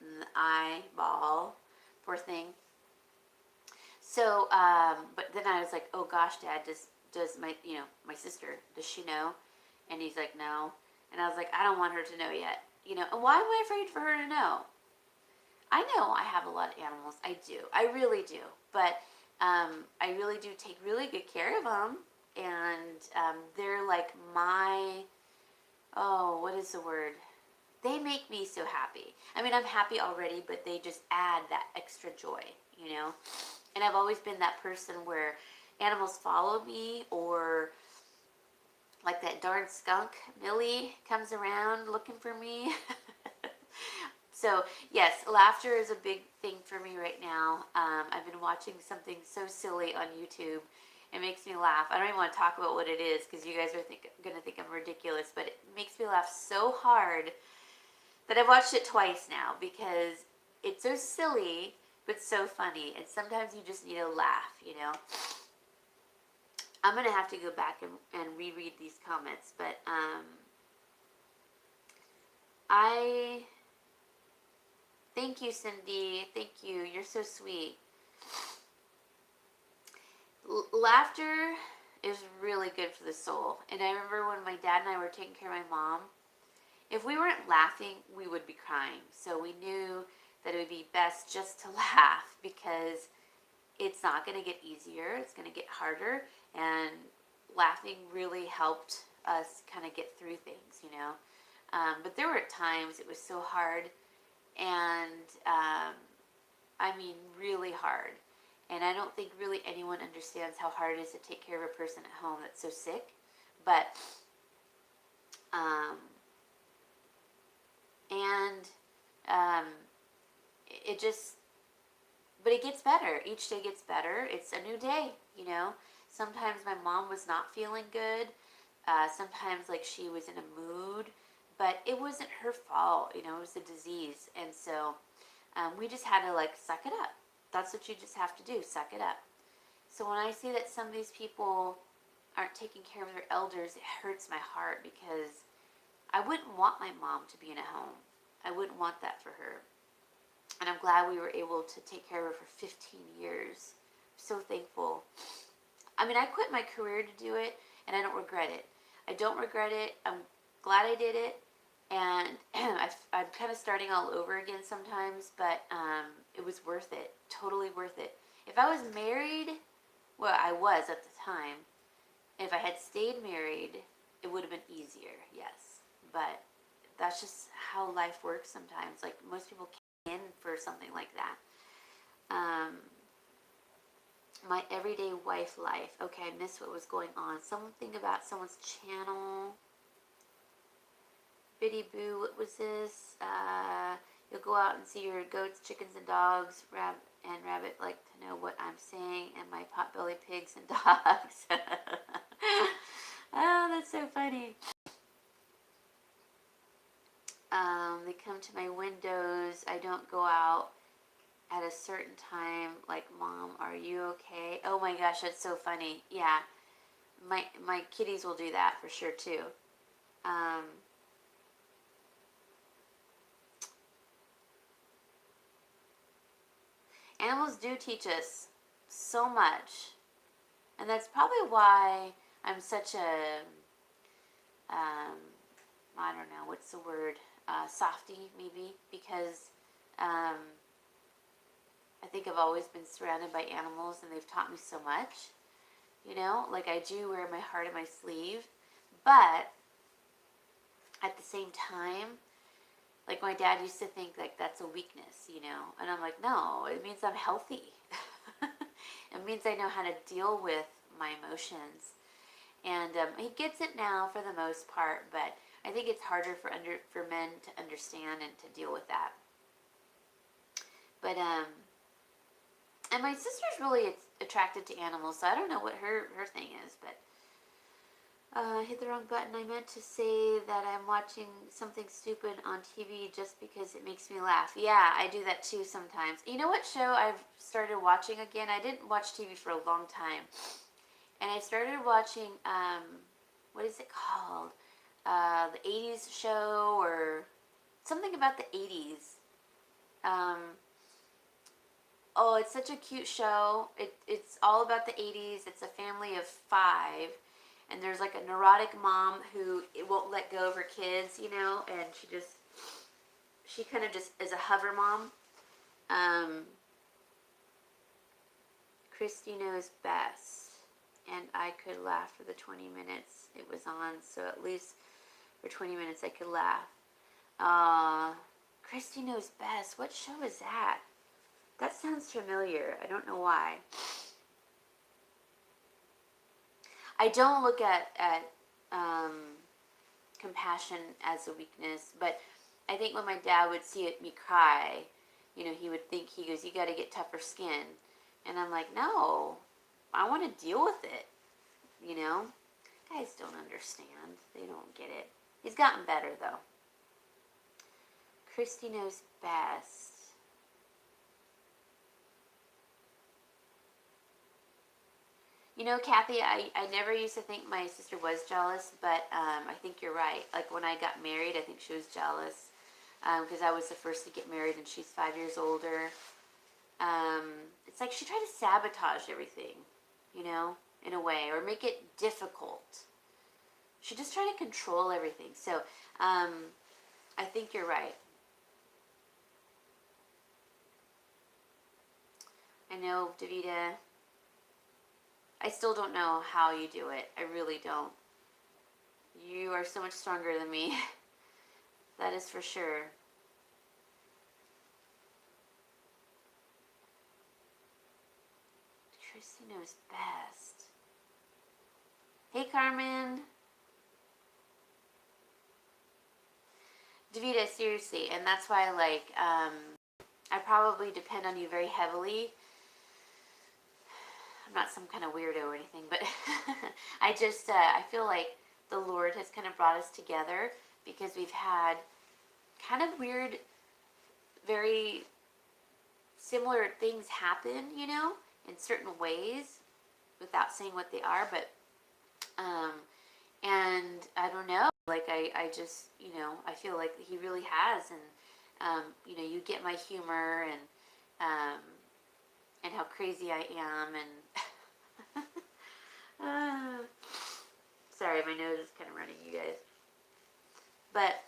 and the eyeball, poor thing. So, but then I was like, oh gosh, Dad, does my sister, does she know? And he's like, no. And I was like, I don't want her to know yet, and why am I afraid for her to know? I know I have a lot of animals. I do. I really do. But I really do take really good care of them. And they're like what is the word? They make me so happy. I mean, I'm happy already, but they just add that extra joy, And I've always been that person where animals follow me, or like that darn skunk, Millie, comes around looking for me. So, yes, laughter is a big thing for me right now. I've been watching something so silly on YouTube. It makes me laugh. I don't even want to talk about what it is because you guys are going to think I'm ridiculous, but it makes me laugh so hard that I've watched it twice now because it's so silly but so funny. And sometimes you just need to laugh, I'm going to have to go back and reread these comments, but thank you, Cindy. Thank you. You're so sweet. Laughter is really good for the soul. And I remember when my dad and I were taking care of my mom, if we weren't laughing, we would be crying. So we knew that it would be best just to laugh because it's not going to get easier. It's going to get harder. And laughing really helped us kind of get through things, But there were times it was so hard. And I mean really hard, and I don't think really anyone understands how hard it is to take care of a person at home that's so sick, but it just, but it gets better. Each day gets better. It's a new day, Sometimes my mom was not feeling good. Sometimes like she was in a mood, but it wasn't her fault, it was a disease. And so we just had to like suck it up. That's what you just have to do, suck it up. So when I see that some of these people aren't taking care of their elders, it hurts my heart because I wouldn't want my mom to be in a home. I wouldn't want that for her. And I'm glad we were able to take care of her for 15 years. I'm so thankful. I mean, I quit my career to do it, and I don't regret it. I don't regret it. I'm glad I did it. And I'm kind of starting all over again sometimes, but it was worth it. Totally worth it. If I was married, well, I was at the time. If I had stayed married, it would have been easier, yes. But that's just how life works sometimes. Like most people came in for something like that. Um, my everyday wife life. Okay, I missed what was going on. Something about someone's channel. Biddy Boo, what was this? You'll go out and see your goats, chickens, and dogs. Rabbit like to know what I'm saying, and my potbelly pigs and dogs. Oh, that's so funny. They come to my windows. I don't go out at a certain time. Like, Mom, are you okay? Oh my gosh, that's so funny. Yeah, my kitties will do that for sure too. Um, Animals do teach us so much, and that's probably why I'm such a I don't know what's the word, softy maybe, because um, I think I've always been surrounded by animals, and they've taught me so much. You know, like I do wear my heart on my sleeve, but at the same time, like my dad used to think like that's a weakness, you know, and I'm like, no, it means I'm healthy. It means I know how to deal with my emotions, and he gets it now for the most part, but I think it's harder for men to understand and to deal with that. But and my sister's really attracted to animals, so I don't know what her thing is, but I hit the wrong button. I meant to say that I'm watching something stupid on TV just because it makes me laugh. Yeah, I do that too sometimes. You know what show I've started watching again? I didn't watch TV for a long time. And I started watching, what is it called? The 80s show or something about the 80s. Um, oh, it's such a cute show. It's all about the 80s. It's a family of 5. And there's like a neurotic mom who it won't let go of her kids, you know, and she kind of just is a hover mom. Um, Christy knows best, and I could laugh for the 20 minutes it was on, so at least for 20 minutes I could laugh. Christy knows best. What show is that? That sounds familiar. I don't know why. I don't look at compassion as a weakness, but I think when my dad would see me cry, you know, he would think, he goes, you got to get tougher skin. And I'm like, no, I want to deal with it, you know? Guys don't understand. They don't get it. He's gotten better, though. Christy knows best. You know, Kathy, I never used to think my sister was jealous, but I think you're right. Like, when I got married, I think she was jealous because I was the first to get married and she's 5 years older. It's like she tried to sabotage everything, you know, in a way, or make it difficult. She just tried to control everything. So I think you're right. I know, Davida. I still don't know how you do it. I really don't. You are so much stronger than me. That is for sure. Christy knows best. Hey, Carmen. Davida, seriously, and that's why, like, I probably depend on you very heavily. I'm not some kind of weirdo or anything, but I just, I feel like the Lord has kind of brought us together because we've had kind of weird, very similar things happen, you know, in certain ways without saying what they are, but, and I don't know, like, I just, you know, I feel like he really has, and, you know, you get my humor, and how crazy I am, and, sorry, my nose is kind of running, you guys, but,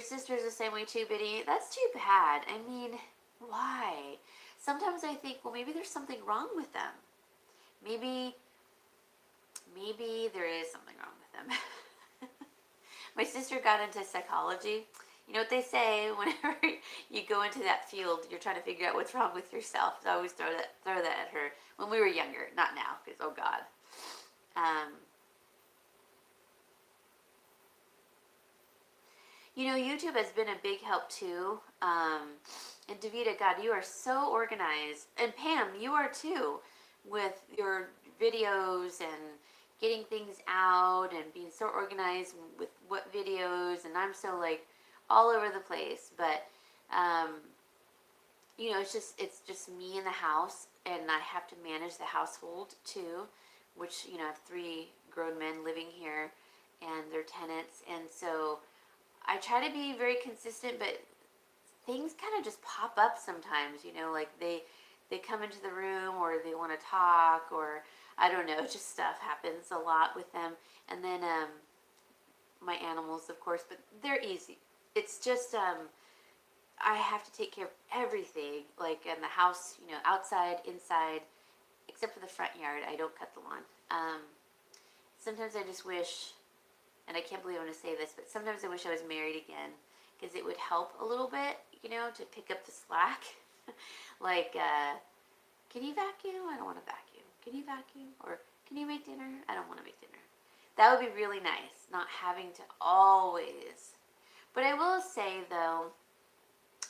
sister's the same way too, Biddy. That's too bad. I mean, why? Sometimes I think, well, maybe there's something wrong with them. Maybe there is something wrong with them. My sister got into psychology. You know what they say, whenever you go into that field, you're trying to figure out what's wrong with yourself. So I always throw that at her when we were younger, not now, because oh God. You know, YouTube has been a big help too. And Davida, God, you are so organized. And Pam, you are too, with your videos and getting things out and being so organized with what videos. And I'm so like all over the place. But, you know, it's just me in the house, and I have to manage the household too, which, you know, I have 3 grown men living here and they're tenants. And so I try to be very consistent, but things kind of just pop up sometimes, you know, like they come into the room or they want to talk, or I don't know, just stuff happens a lot with them. And then my animals, of course, but they're easy. It's just I have to take care of everything, like in the house, you know, outside, inside, except for the front yard. I don't cut the lawn. Sometimes I just wish, and I can't believe I'm going to say this, but sometimes I wish I was married again, because it would help a little bit, you know, to pick up the slack. Like, can you vacuum? I don't want to vacuum. Can you vacuum? Or can you make dinner? I don't want to make dinner. That would be really nice, not having to always. But I will say, though,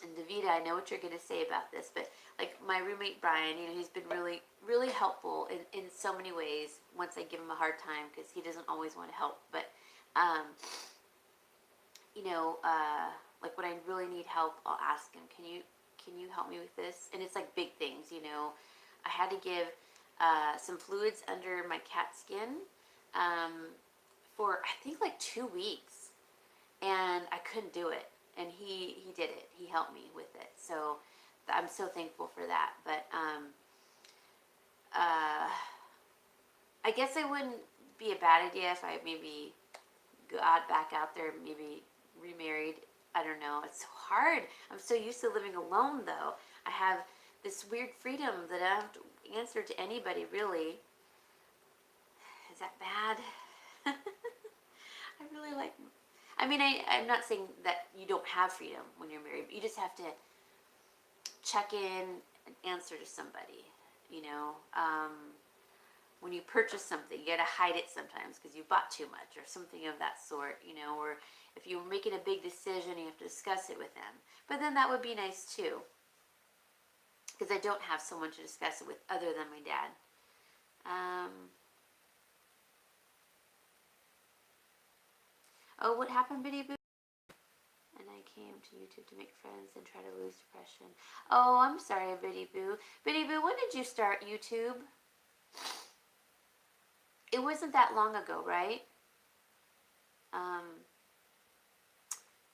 and Davida, I know what you're going to say about this, but like my roommate Brian, you know, he's been really, really helpful in so many ways once I give him a hard time, because he doesn't always want to help. But you know, like when I really need help, I'll ask him, can you help me with this? And it's like big things, you know. I had to give some fluids under my cat's skin for I think like 2 weeks, and I couldn't do it, and he did it. He helped me with it, so I'm so thankful for that. But I guess it wouldn't be a bad idea if I maybe got back out there, maybe remarried. I don't know. It's so hard. I'm so used to living alone, though. I have this weird freedom that I don't have to answer to anybody, really. Is that bad? I really like... I mean, I'm not saying that you don't have freedom when you're married, but you just have to check in and answer to somebody, you know. When you purchase something, you gotta hide it sometimes because you bought too much or something of that sort, you know. Or if you're making a big decision, you have to discuss it with them. But then that would be nice too, because I don't have someone to discuss it with other than my dad. Oh, what happened, Biddy Boo? And I came to YouTube to make friends and try to lose depression. Oh, I'm sorry, Biddy Boo. Biddy Boo, when did you start YouTube? It wasn't that long ago, right?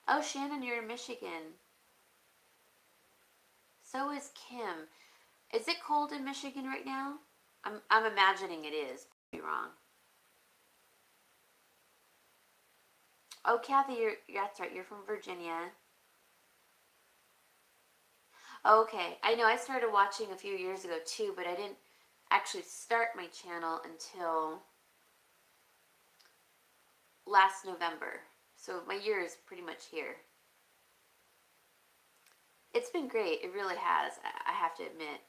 Oh, Shannon, you're in Michigan. So is Kim. Is it cold in Michigan right now? I'm imagining it is. Could be wrong. Oh, Kathy, that's right. You're from Virginia. Okay, I know. I started watching a few years ago too, but I didn't actually start my channel until last November. So my year is pretty much here. It's been great. It really has. I have to admit.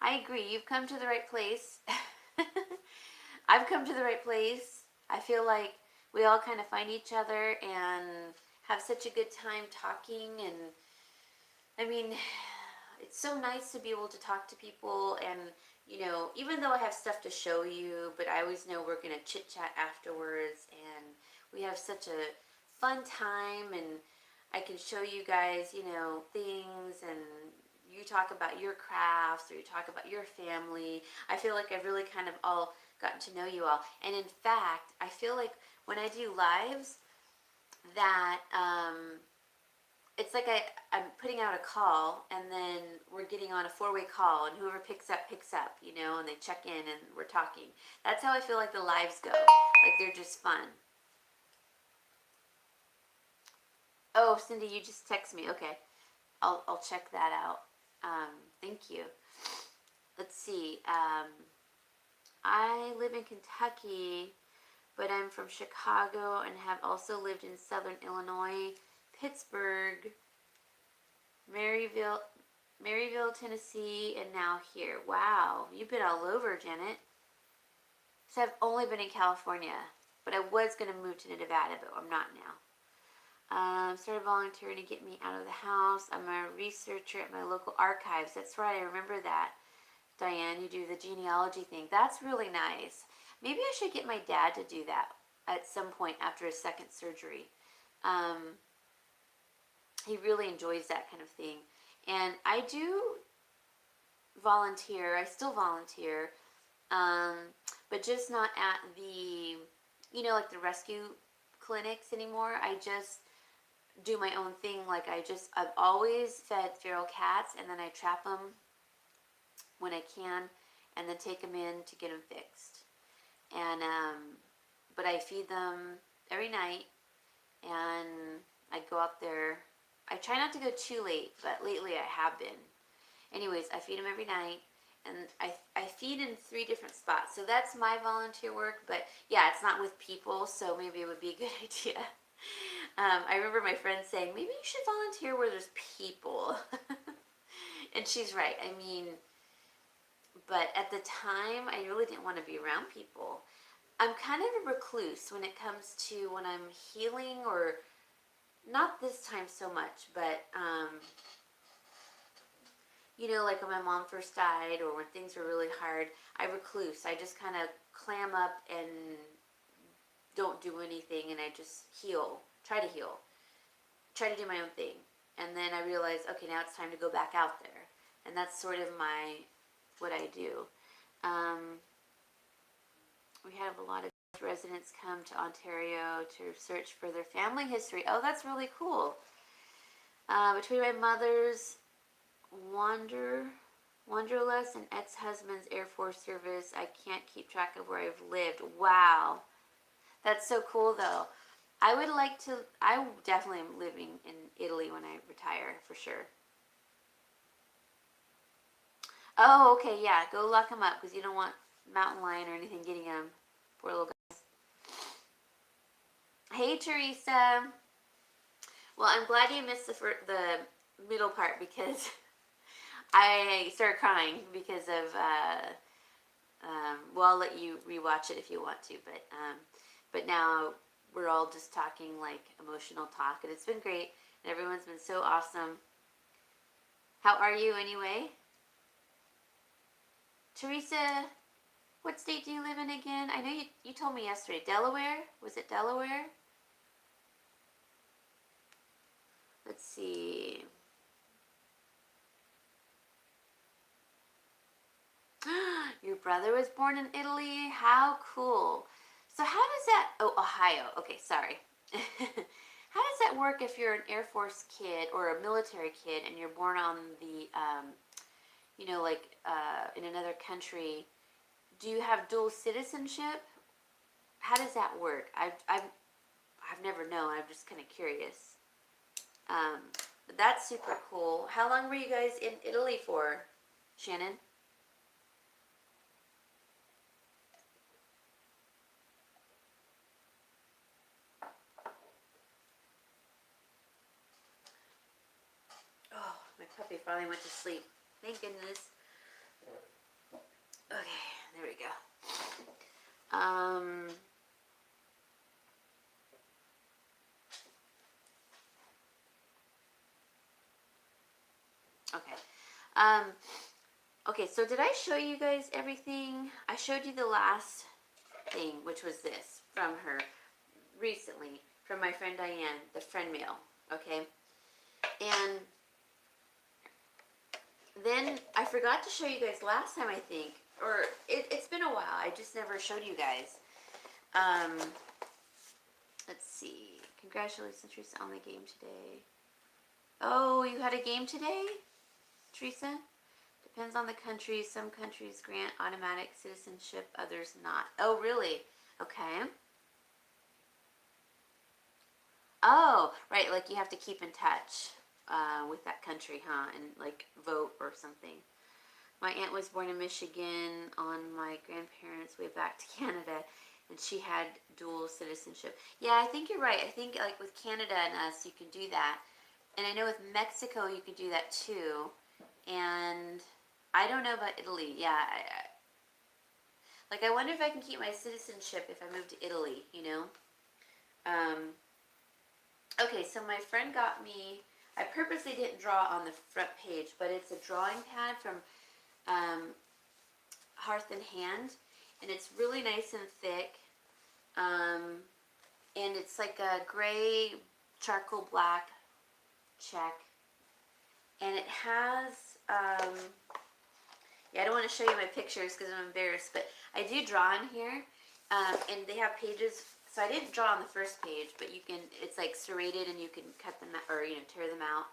I agree. You've come to the right place. I've come to the right place. I feel like we all kind of find each other and have such a good time talking. And I mean, it's so nice to be able to talk to people. And, you know, even though I have stuff to show you, but I always know we're going to chit chat afterwards. And we have such a fun time. And I can show you guys, you know, things, and you talk about your crafts or you talk about your family. I feel like I've really kind of all gotten to know you all. And in fact, I feel like when I do lives that it's like I'm putting out a call, and then we're getting on a four-way call, and whoever picks up, you know, and they check in and we're talking. That's how I feel like the lives go. Like they're just fun. Oh, Cindy, you just text me. Okay. I'll check that out. Thank you. Let's see. I live in Kentucky, but I'm from Chicago and have also lived in Southern Illinois, Pittsburgh, Maryville, Tennessee, and now here. Wow, you've been all over, Janet. So I've only been in California, but I was going to move to Nevada, but I'm not now. Started volunteering to get me out of the house. I'm a researcher at my local archives. That's right, I remember that. Diane, you do the genealogy thing. That's really nice. Maybe I should get my dad to do that at some point after his second surgery. He really enjoys that kind of thing. And I do volunteer. I still volunteer, but just not at the, like the rescue clinics anymore. I just do my own thing. Like I've always fed feral cats, and then I trap them when I can, and then take them in to get them fixed. And but I feed them every night, and I go out there. I try not to go too late, but lately I have been. Anyways, I feed them every night, and I feed in 3 different spots. So that's my volunteer work, but yeah, it's not with people, so maybe it would be a good idea. I remember my friend saying, maybe you should volunteer where there's people. And she's right. I mean, but at the time, I really didn't want to be around people. I'm kind of a recluse when it comes to when I'm healing, or not this time so much, but like when my mom first died, or when things were really hard, I recluse. I just kind of clam up and don't do anything, and I just try to do my own thing. And then I realize, okay, now it's time to go back out there. And that's sort of what I do. We have a lot of residents come to Ontario to search for their family history. Oh, that's really cool. Between my mother's wanderlust and ex-husband's Air Force service, I can't keep track of where I've lived. Wow. That's so cool, though. I definitely am living in Italy when I retire, for sure. Oh, okay, yeah. Go lock him up, because you don't want mountain lion or anything getting him. Poor little guys. Hey, Teresa. Well, I'm glad you missed the middle part, because I started crying because of, well, I'll let you rewatch it if you want to, but now we're all just talking like emotional talk, and it's been great, and everyone's been so awesome. How are you anyway? Teresa, what state do you live in again? I know you told me yesterday. Delaware? Was it Delaware? Let's see. Your brother was born in Italy? How cool. So how does that... Oh, Ohio. Okay, sorry. How does that work if you're an Air Force kid or a military kid and you're born on the, in another country? Do you have dual citizenship? How does that work? I've never known. I'm just kind of curious. But that's super cool. How long were you guys in Italy for, Shannon? Oh, my puppy finally went to sleep. Thank goodness. Okay, there we go. Okay. Okay, so did I show you guys everything? I showed you the last thing, which was this from her recently, from my friend Diane, the friend mail, okay? And then I forgot to show you guys last time, I think, or it's been a while. I just never showed you guys. Let's see. Congratulations, Teresa, on the game today. Oh, you had a game today, Teresa? Depends on the country. Some countries grant automatic citizenship, others not. Oh, really? Okay. Oh, right. Like you have to keep in touch with that country, huh? And like vote or something. My aunt was born in Michigan on my grandparents' way back to Canada, and she had dual citizenship. Yeah, I think you're right. I think like with Canada and us, you can do that. And I know with Mexico, you can do that too. And I don't know about Italy. Yeah, like I wonder if I can keep my citizenship if I move to Italy. Um, okay, so my friend got me. I purposely didn't draw on the front page, but it's a drawing pad from um, Hearth and Hand, and it's really nice and thick. Um, and it's like a gray charcoal black check, and it has. Yeah, I don't want to show you my pictures because I'm embarrassed, but I do draw in here, and they have pages. So I didn't draw on the first page, but you can. It's like serrated, and you can cut them out, or tear them out.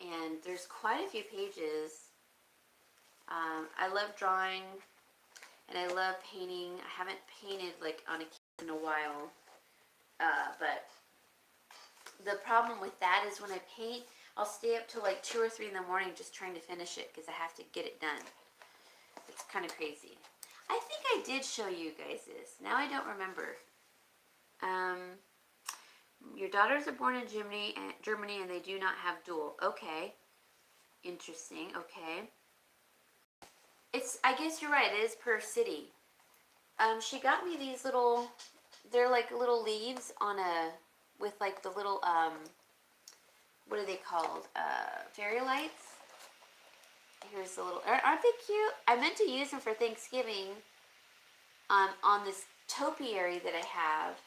And there's quite a few pages. I love drawing, and I love painting. I haven't painted like on a canvas in a while, but the problem with that is when I paint, I'll stay up till like 2 or 3 in the morning just trying to finish it because I have to get it done. It's kind of crazy. I think I did show you guys this. Now I don't remember. Your daughters are born in Germany, and they do not have dual. Okay, interesting. Okay, I guess you're right. It is per city. She got me these little. They're like little leaves on with like the little what are they called? Fairy lights. Here's the little. Aren't they cute? I meant to use them for Thanksgiving. On this topiary that I have,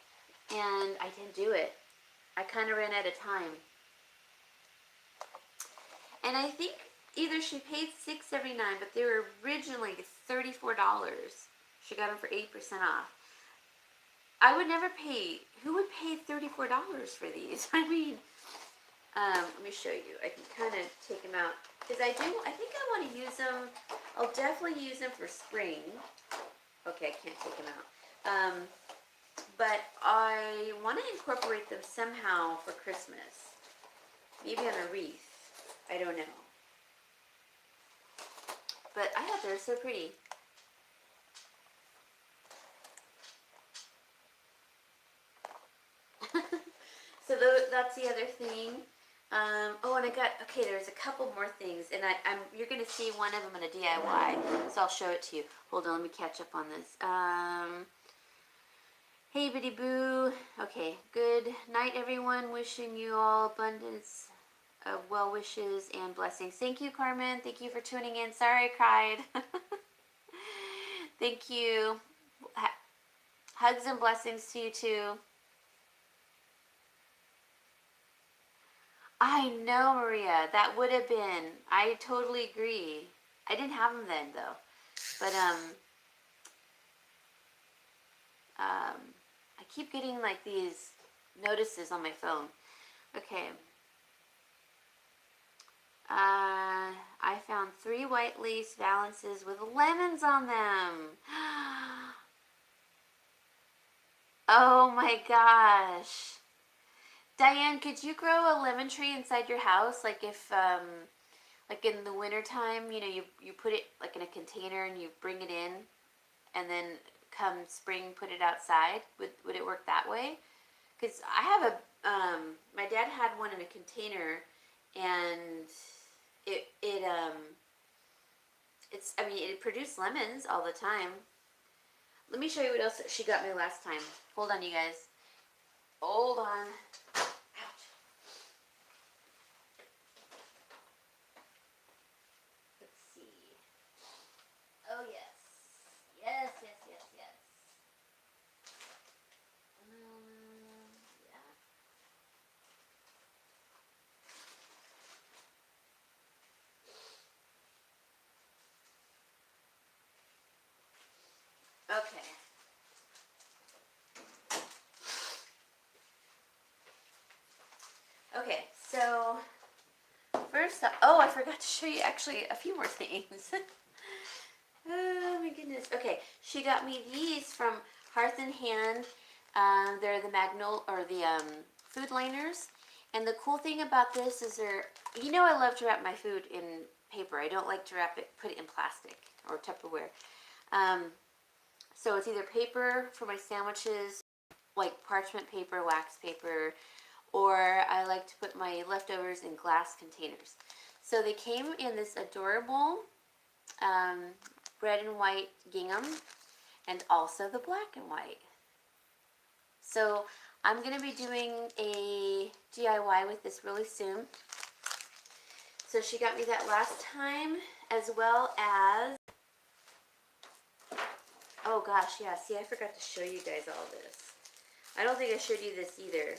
and I didn't do it. I kind of ran out of time. And I think either she paid $6.79, but they were originally $34. She got them for 8% off. I would never pay. Who would pay $34 for these? I mean, let me show you. I can kind of take them out because I think I want to use them. I'll definitely use them for spring. Okay, I can't take them out. But I want to incorporate them somehow for Christmas. Maybe on a wreath. I don't know. But I thought they were so pretty. So that's the other thing. Oh, and there's a couple more things, and you're gonna see one of them in a DIY, so I'll show it to you. Hold on, let me catch up on this. Hey, Bitty Boo. Okay, good night, everyone. Wishing you all abundance of well wishes and blessings. Thank you, Carmen. Thank you for tuning in. Sorry I cried. Thank you. Hugs and blessings to you too. I know, Maria. That would have been. I totally agree. I didn't have them then, though. But I keep getting like these notices on my phone. Okay. I found 3 white lace valances with lemons on them. Oh my gosh. Diane, could you grow a lemon tree inside your house? Like if, like in the wintertime, you put it like in a container and you bring it in, and then come spring put it outside. Would it work that way? Because I have my dad had one in a container, and it produced lemons all the time. Let me show you what else she got me last time. Hold on, you guys. Hold on. Ouch. Let's see. Oh, yes. Yes, yes, yes, yes. Yeah. Okay. Okay, so stuff. Oh, I forgot to show you actually a few more things. Oh my goodness. Okay, she got me these from Hearth and Hand. They're the food liners. And the cool thing about this is I love to wrap my food in paper. I don't like to put it in plastic or Tupperware. So it's either paper for my sandwiches, like parchment paper, wax paper, or I like to put my leftovers in glass containers. So they came in this adorable red and white gingham and also the black and white. So I'm going to be doing a DIY with this really soon. So she got me that last time, as well as, oh gosh, yeah, see, I forgot to show you guys all this. I don't think I showed you this either.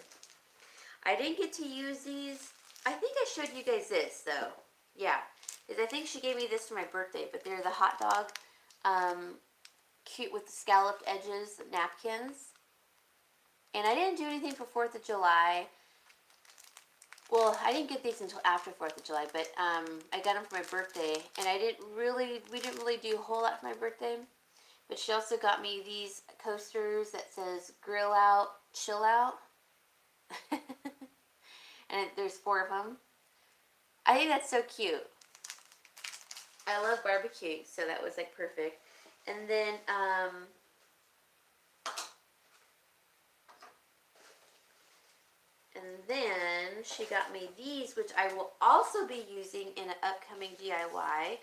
I didn't get to use these. I think I showed you guys this, though. Yeah, because I think she gave me this for my birthday, but they're the hot dog, cute with the scalloped edges napkins. And I didn't do anything for 4th of July. Well, I didn't get these until after 4th of July, but I got them for my birthday. And we didn't really do a whole lot for my birthday. But she also got me these coasters that says grill out, chill out. And there's 4 of them. I think that's so cute. I love barbecue, so that was like perfect. And then, she got me these, which I will also be using in an upcoming DIY.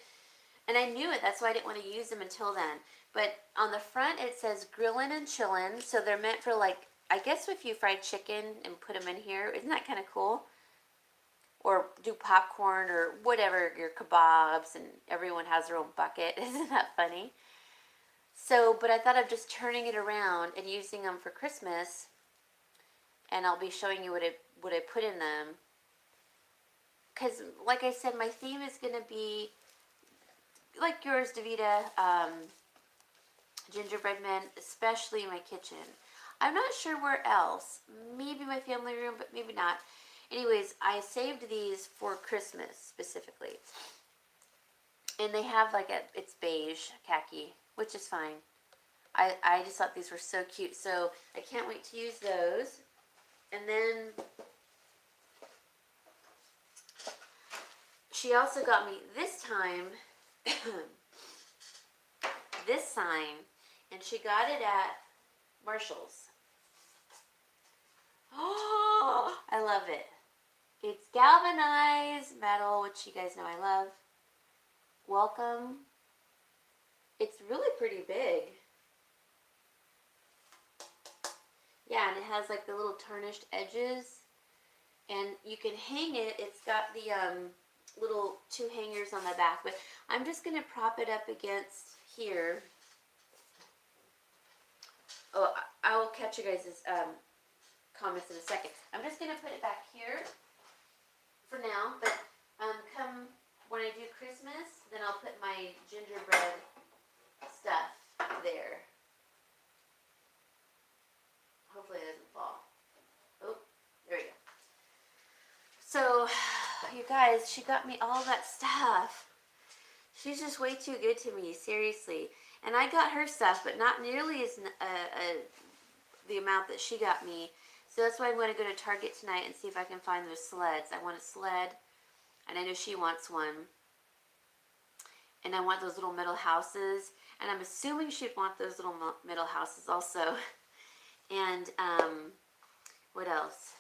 And I knew it, that's why I didn't want to use them until then. But on the front it says grillin' and chillin', so they're meant for, like, I guess if you fried chicken and put them in here. Isn't that kind of cool? Or do popcorn or whatever, your kebabs, and everyone has their own bucket. Isn't that funny? So, but I thought of just turning it around and using them for Christmas. And I'll be showing you what I put in them. Because, like I said, my theme is going to be, like yours, Davita, gingerbread men, especially in my kitchen. I'm not sure where else. Maybe my family room, but maybe not. Anyways, I saved these for Christmas specifically. And they have like it's beige, khaki, which is fine. I just thought these were so cute. So I can't wait to use those. And then she also got me this time this sign, and she got it at Marshall's. Oh, I love it. It's galvanized metal, which you guys know I love. Welcome. It's really pretty big. Yeah, and it has like the little tarnished edges. And you can hang it. It's got the little 2 hangers on the back. But I'm just going to prop it up against here. Oh, I will catch you guys' comments in a second. I'm just going to put it back here for now. But come when I do Christmas, then I'll put my gingerbread stuff there. Hopefully it doesn't fall. Oh, there we go. So, you guys, she got me all that stuff. She's just way too good to me, seriously. And I got her stuff, but not nearly as the amount that she got me. So that's why I'm going to go to Target tonight and see if I can find those sleds. I want a sled, and I know she wants one. And I want those little metal houses. And I'm assuming she'd want those little metal houses also. And what else?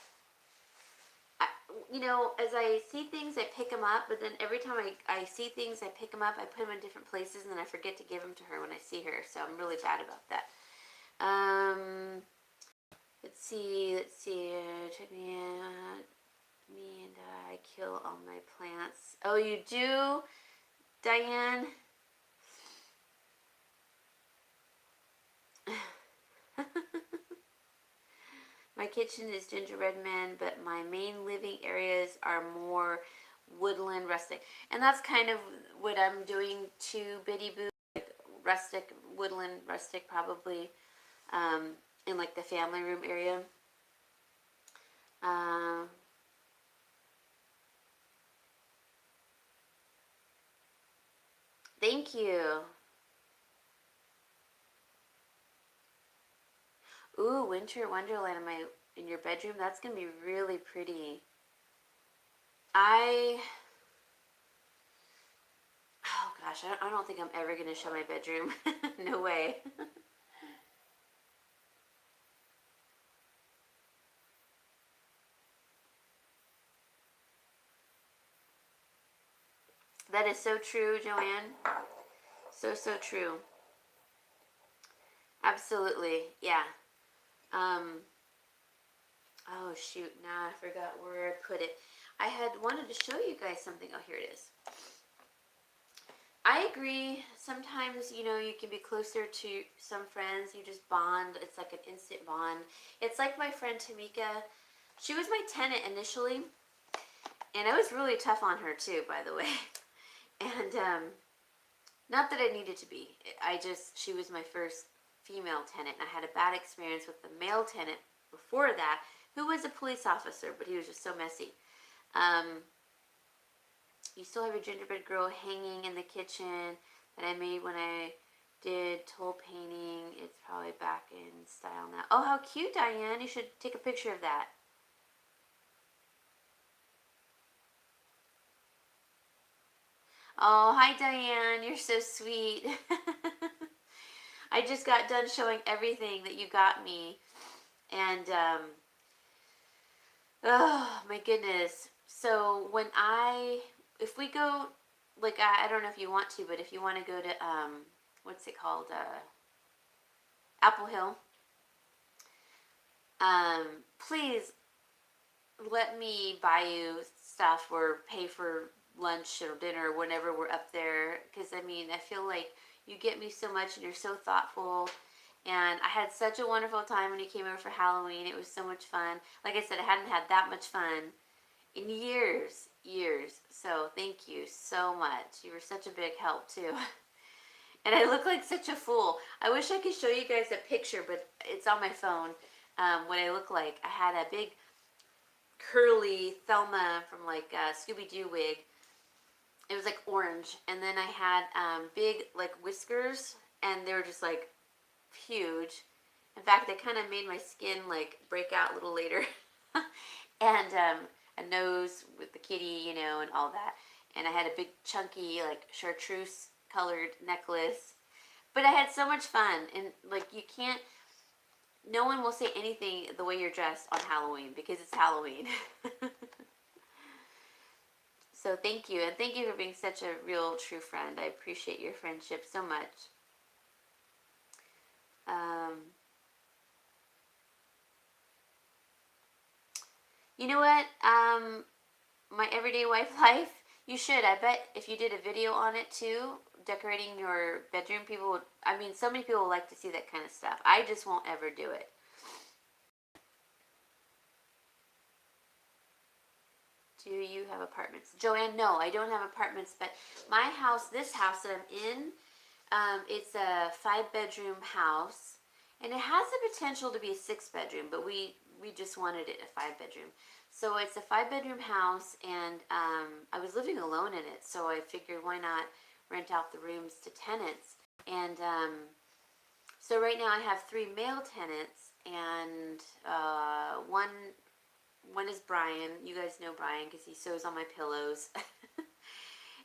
As I see things, I pick them up. But then every time I see things, I pick them up. I put them in different places, and then I forget to give them to her when I see her. So I'm really bad about that. Let's see. Check me out. Me and I kill all my plants. Oh, you do, Diane? My kitchen is gingerbread men, but my main living areas are more woodland, rustic. And that's kind of what I'm doing to Biddy Boo. Like rustic, woodland, rustic probably. In like the family room area. Thank you. Ooh, Winter Wonderland in your bedroom. That's gonna be really pretty. I Oh gosh, I don't think I'm ever gonna show my bedroom. No way. That is so true, Joanne. So true. Absolutely. Yeah. Um. Oh shoot! Now I forgot where I put it. I had wanted to show you guys something. Oh, here it is. I agree. Sometimes, you can be closer to some friends. You just bond. It's like an instant bond. It's like my friend Tamika. She was my tenant initially, and I was really tough on her too, by the way. And not that I needed to be. She was my first female tenant. And I had a bad experience with the male tenant before that, who was a police officer, but he was just so messy. Um, You still have your gingerbread girl hanging in the kitchen that I made when I did toll painting. It's probably back in style now. Oh, how cute, Diane. You should take a picture of that. Oh, hi, Diane. You're so sweet. I just got done showing everything that you got me. And, oh, my goodness. So if we go, like, I don't know if you want to, but if you want to go to, what's it called? Apple Hill. Please let me buy you stuff or pay for lunch or dinner whenever we're up there. Because, I feel like you get me so much and you're so thoughtful. And I had such a wonderful time when you came over for Halloween. It was so much fun. Like I said, I hadn't had that much fun in years. So thank you so much. You were such a big help, too. And I look like such a fool. I wish I could show you guys a picture, but it's on my phone. What I look like. I had a big curly Thelma from like Scooby-Doo wig. It was like orange, and then I had big like whiskers, and they were just like huge. In fact, they kind of made my skin like break out a little later. And a nose with the kitty, and all that. And I had a big chunky like chartreuse colored necklace. But I had so much fun, and like no one will say anything the way you're dressed on Halloween because it's Halloween. So thank you, and thank you for being such a real, true friend. I appreciate your friendship so much. You know what? My everyday wife life. You should. I bet if you did a video on it too, decorating your bedroom, people would. So many people like to see that kind of stuff. I just won't ever do it. Do you have apartments? Joanne, no, I don't have apartments, but my house, this house that I'm in, it's a 5-bedroom house, and it has the potential to be a 6-bedroom, but we just wanted it a 5-bedroom. So it's a 5-bedroom house, and I was living alone in it, so I figured why not rent out the rooms to tenants. And so right now I have 3 male tenants, and one is Brian. You guys know Brian because he sews on my pillows.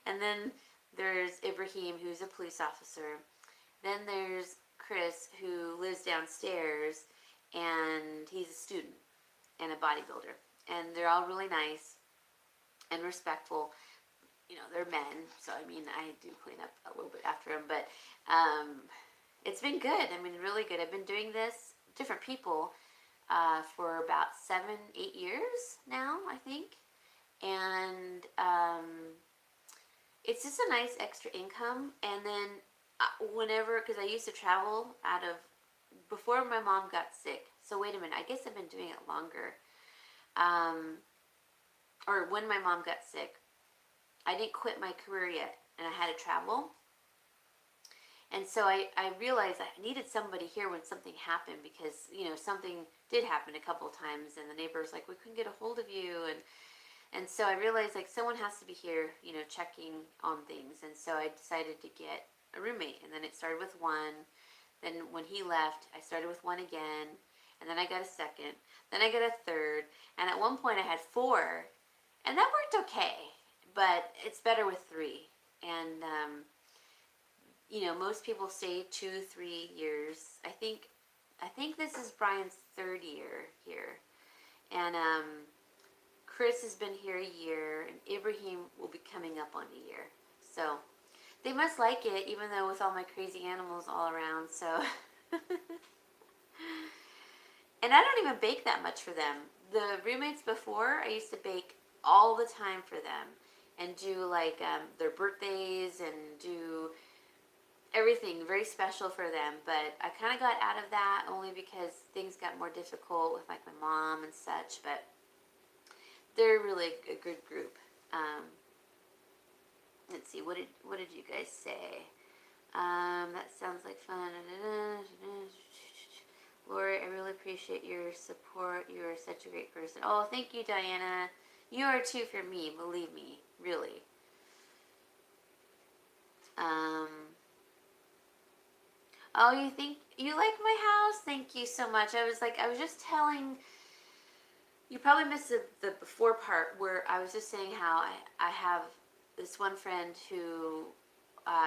And then there's Ibrahim, who's a police officer. Then there's Chris, who lives downstairs, and he's a student and a bodybuilder. And they're all really nice and respectful. They're men, so I do clean up a little bit after them. But it's been good. Really good. I've been doing this, different people, for about 7-8 years now, I think. And it's just a nice extra income. And then whenever, because I used to travel before my mom got sick. So wait a minute, I guess I've been doing it longer. Or when my mom got sick, I didn't quit my career yet, and I had to travel. And so I realized I needed somebody here when something happened because, something did happen a couple of times, and the neighbor was like, we couldn't get a hold of you. And And so I realized like someone has to be here, checking on things. And so I decided to get a roommate. And then it started with one. Then when he left, I started with one again. And then I got a second. Then I got a third. And at one point I had four. And that worked okay. But it's better with three. And, most people stay 2-3 years. I think this is Brian's third year here. And Chris has been here a year, and Ibrahim will be coming up on a year. So they must like it, even though with all my crazy animals all around. So, and I don't even bake that much for them. The roommates before, I used to bake all the time for them, and do like their birthdays and do everything very special for them. But I kind of got out of that only because things got more difficult with like my mom and such. But they're really a good group. Let's see, what did you guys say? That sounds like fun. Lori, I really appreciate your support. You are such a great person. Oh, thank you, Diana. You are too for me, believe me, really. Oh, you think you like my house? Thank you so much. I was just telling, you probably missed the before part where I was just saying how I have this one friend who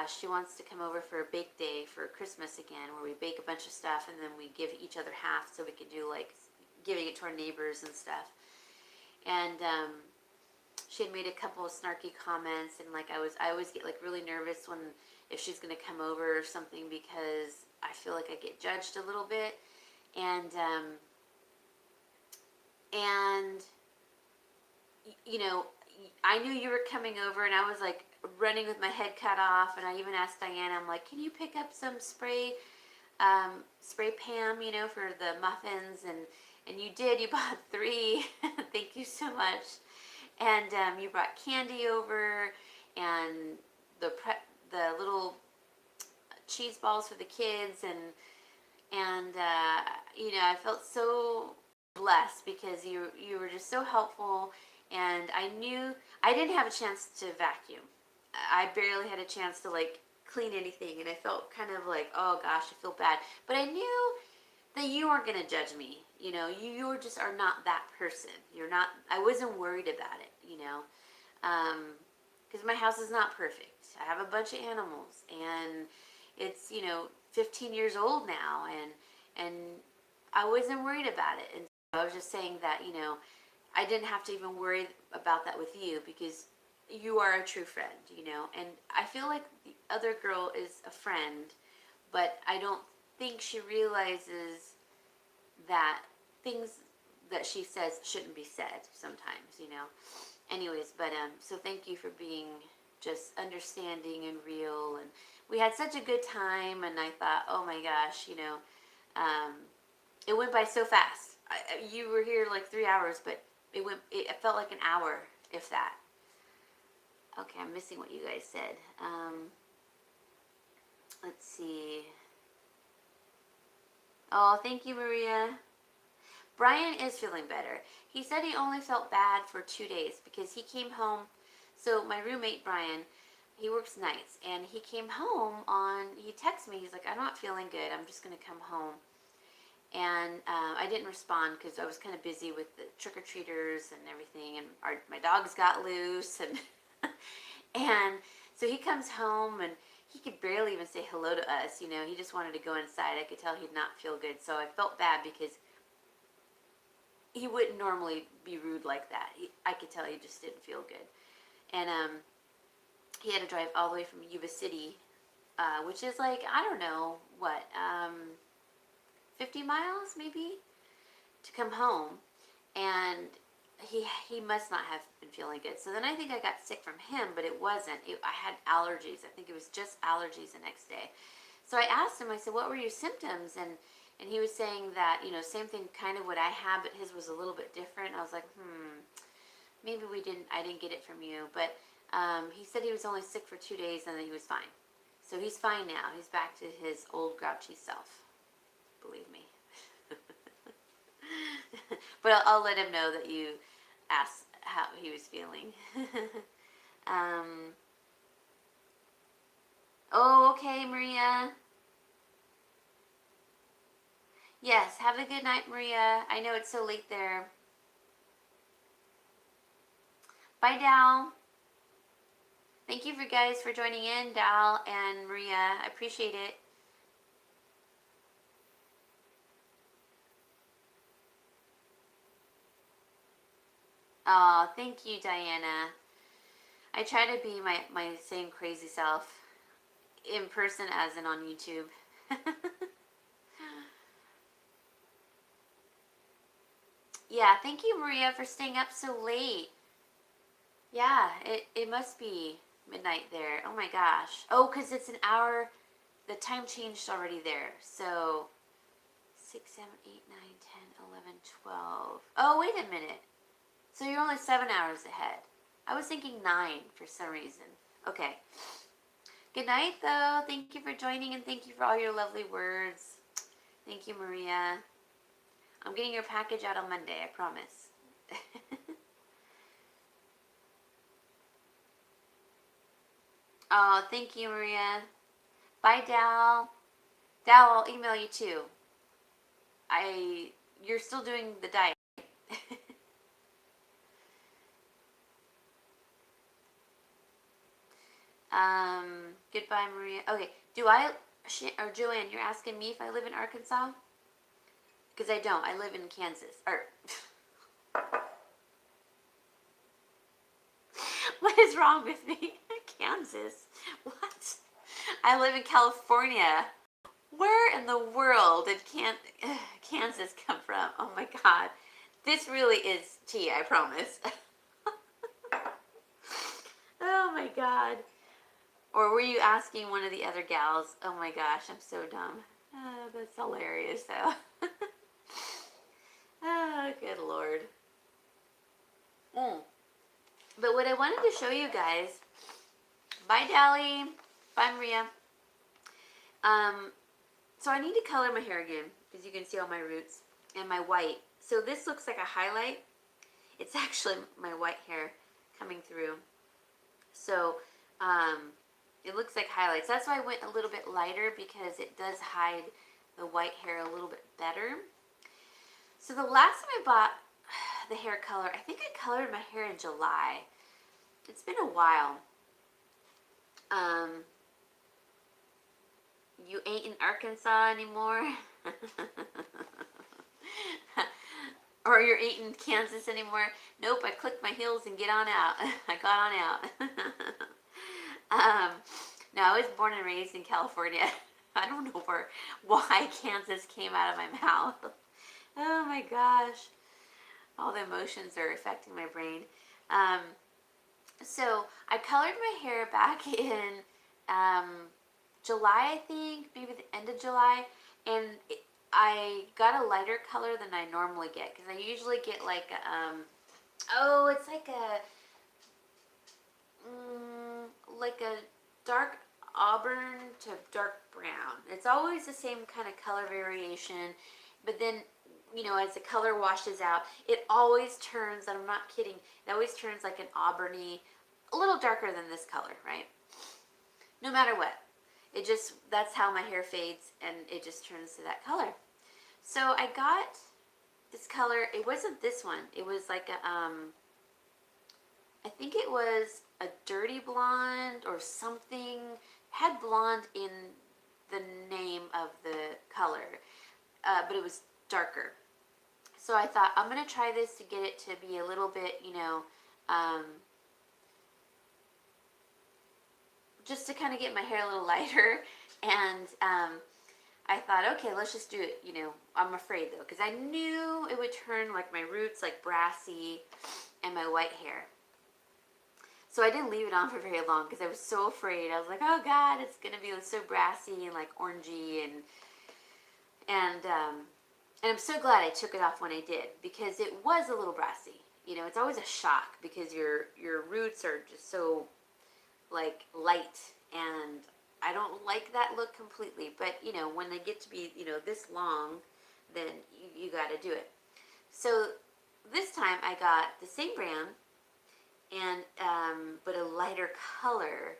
she wants to come over for a bake day for Christmas again, where we bake a bunch of stuff and then we give each other half so we can do like giving it to our neighbors and stuff. And she had made a couple of snarky comments, and like I always get like really nervous when if she's gonna come over or something, because I feel like I get judged a little bit. And I knew you were coming over, and I was like running with my head cut off, and I even asked Diana, I'm like, can you pick up some spray Pam, for the muffins, and you did. You bought 3. Thank you so much. And you brought candy over, and the little cheese balls for the kids, and I felt so blessed because you were just so helpful. And I knew I didn't have a chance to vacuum. I barely had a chance to like clean anything, and I felt kind of like, oh gosh, I feel bad. But I knew that you weren't going to judge me. You just are not that person. You're not. I wasn't worried about it. Because my house is not perfect. I have a bunch of animals, and it's 15 years old now, and I wasn't worried about it. And so I was just saying that I didn't have to even worry about that with you, because you are a true friend, and I feel like the other girl is a friend, but I don't think she realizes that things that she says shouldn't be said sometimes, Anyways, but so thank you for being just understanding and real, and we had such a good time, and I thought, oh my gosh, it went by so fast. You were here like 3 hours, but it felt like an hour, if that. Okay, I'm missing what you guys said. Let's see. Oh, thank you, Maria. Brian is feeling better. He said he only felt bad for 2 days because he came home. So my roommate, Brian, he works nights, and he came home he texted me, he's like, I'm not feeling good, I'm just going to come home. And I didn't respond because I was kind of busy with the trick-or-treaters and everything, and my dogs got loose, and and so he comes home, and he could barely even say hello to us, he just wanted to go inside. I could tell he'd not feel good, so I felt bad because he wouldn't normally be rude like that. I could tell he just didn't feel good. And he had to drive all the way from Yuba City, which is like, I don't know, 50 miles maybe, to come home. And he must not have been feeling good. So then I think I got sick from him, but it wasn't. I had allergies. I think it was just allergies the next day. So I asked him, I said, what were your symptoms? And he was saying that, same thing kind of what I had, but his was a little bit different. I was like, maybe I didn't get it from you. But he said he was only sick for 2 days, and then he was fine. So he's fine now. He's back to his old grouchy self. Believe me. But I'll let him know that you how he was feeling. um, oh, okay, Maria. Yes, have a good night, Maria. I know it's so late there. Bye, Dal. Thank you for guys for joining in, Dal and Maria. I appreciate it. Oh, thank you, Diana. I try to be my same crazy self in person as in on YouTube. Yeah, thank you, Maria, for staying up so late. Yeah, it must be midnight there. Oh my gosh. Oh, because it's an hour. The time changed already there. So 6, 7, 8, 9, 10, 11, 12. Oh, wait a minute. So you're only 7 hours ahead. I was thinking 9 for some reason. Okay. Good night, though. Thank you for joining and thank you for all your lovely words. Thank you, Maria. I'm getting your package out on Monday, I promise. Oh, thank you, Maria. Bye, Dal. Dal, I'll email you too. You're still doing the diet. Goodbye, Maria. Okay, or Joanne, you're asking me if I live in Arkansas? Because I don't. I live in Kansas. Or, what is wrong with me? Kansas? What? I live in California. Where in the world did Kansas come from? Oh my god. This really is tea, I promise. Oh my god. Or were you asking one of the other gals? Oh my gosh, I'm so dumb. That's hilarious though. Oh, good lord. Mm. But what I wanted to show you guys, bye Dally, bye Maria. So I need to color my hair again, because you can see all my roots, and my white. So this looks like a highlight. It's actually my white hair coming through. So, it looks like highlights. That's why I went a little bit lighter, because it does hide the white hair a little bit better. So the last time I bought the hair color, I think I colored my hair in July. It's been a while. You ain't in Arkansas anymore? Or you're ain't in Kansas anymore? Nope, I clicked my heels and get on out. I got on out. No, I was born and raised in California. I don't know why Kansas came out of my mouth. Oh my gosh. All the emotions are affecting my brain. So I colored my hair back in July, I think, maybe the end of July, and I got a lighter color than I normally get, because I usually get like it's like a dark auburn to dark brown. It's always the same kind of color variation, but then, as the color washes out, it always turns, and I'm not kidding, it always turns like an auburny, a little darker than this color, right? No matter what. That's how my hair fades, and it just turns to that color. So I got this color. It wasn't this one. It was like I think it was a dirty blonde or something. It had blonde in the name of the color, but it was darker. So I thought, I'm going to try this to get it to be a little bit, just to kind of get my hair a little lighter. And I thought, okay, let's just do it. I'm afraid though, because I knew it would turn like my roots like brassy and my white hair. So I didn't leave it on for very long, because I was so afraid. I was like, oh god, it's gonna be so brassy and like orangey, and I'm so glad I took it off when I did, because it was a little brassy. It's always a shock, because your roots are just so like light, and I don't like that look completely, but when they get to be this long, then you got to do it. So this time I got the same brand, and but a lighter color.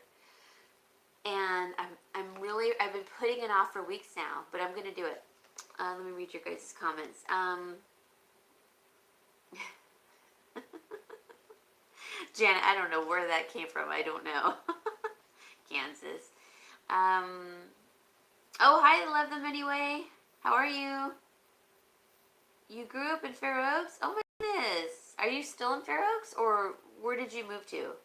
And I've been putting it off for weeks now, but I'm gonna do it. Let me read your guys' comments. Janet, I don't know where that came from. I don't know. Kansas. Oh, hi, I love them anyway. How are you? You grew up in Fair Oaks? Oh my goodness. Are you still in Fair Oaks, or where did you move to?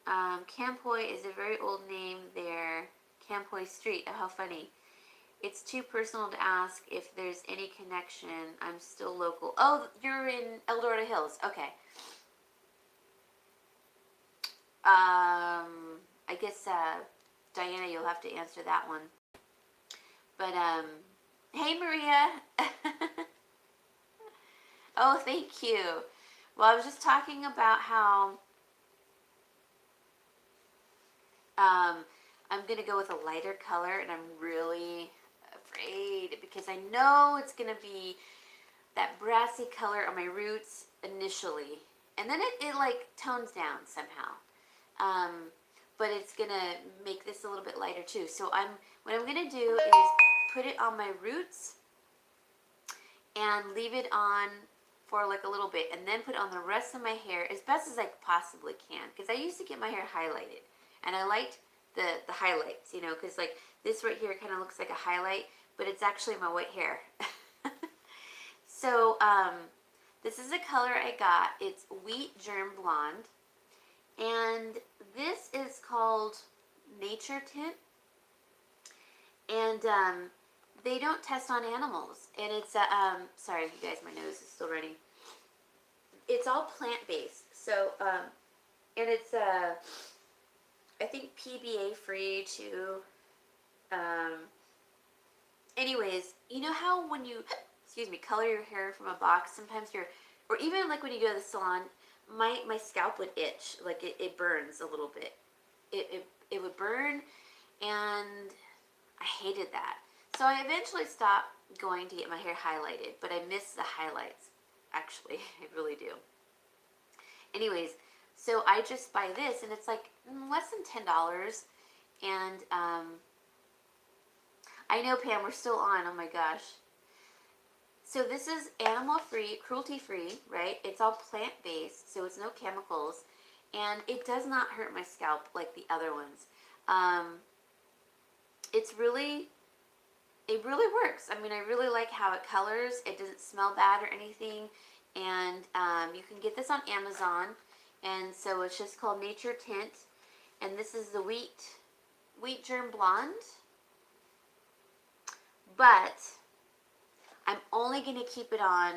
Campoy is a very old name there. Campoy Street. Oh, how funny. It's too personal to ask if there's any connection. I'm still local. Oh, you're in El Dorado Hills. Okay. I guess, Diana, you'll have to answer that one. But, hey, Maria. Oh, thank you. Well, I was just talking about how I'm going to go with a lighter color, and I'm really afraid because I know it's going to be that brassy color on my roots initially. And then it like tones down somehow. But it's going to make this a little bit lighter too. So what I'm going to do is put it on my roots and leave it on for like a little bit, and then put on the rest of my hair as best as I possibly can, because I used to get my hair highlighted, and I liked the highlights, you know, because like this right here kind of looks like a highlight, but it's actually my white hair. So this is a color I got. It's Wheat Germ Blonde, and this is called Nature Tint, and they don't test on animals, and it's sorry you guys, my nose is still running. It's all plant-based, so and it's I think PBA free too. Anyways, you know how when you excuse me, color your hair from a box, sometimes or even like when you go to the salon, my scalp would itch, like it burns a little bit. It would burn, and I hated that. So I eventually stopped going to get my hair highlighted, but I miss the highlights, actually. I really do. Anyways, so I just buy this, and it's like less than $10. And I know, Pam, we're still on. Oh my gosh. So this is animal-free, cruelty-free, right? It's all plant-based, so it's no chemicals. And it does not hurt my scalp like the other ones. It really works. I mean, I really like how it colors. It doesn't smell bad or anything. And you can get this on Amazon. And so it's just called Nature Tint. And this is the Wheat Germ Blonde. But I'm only going to keep it on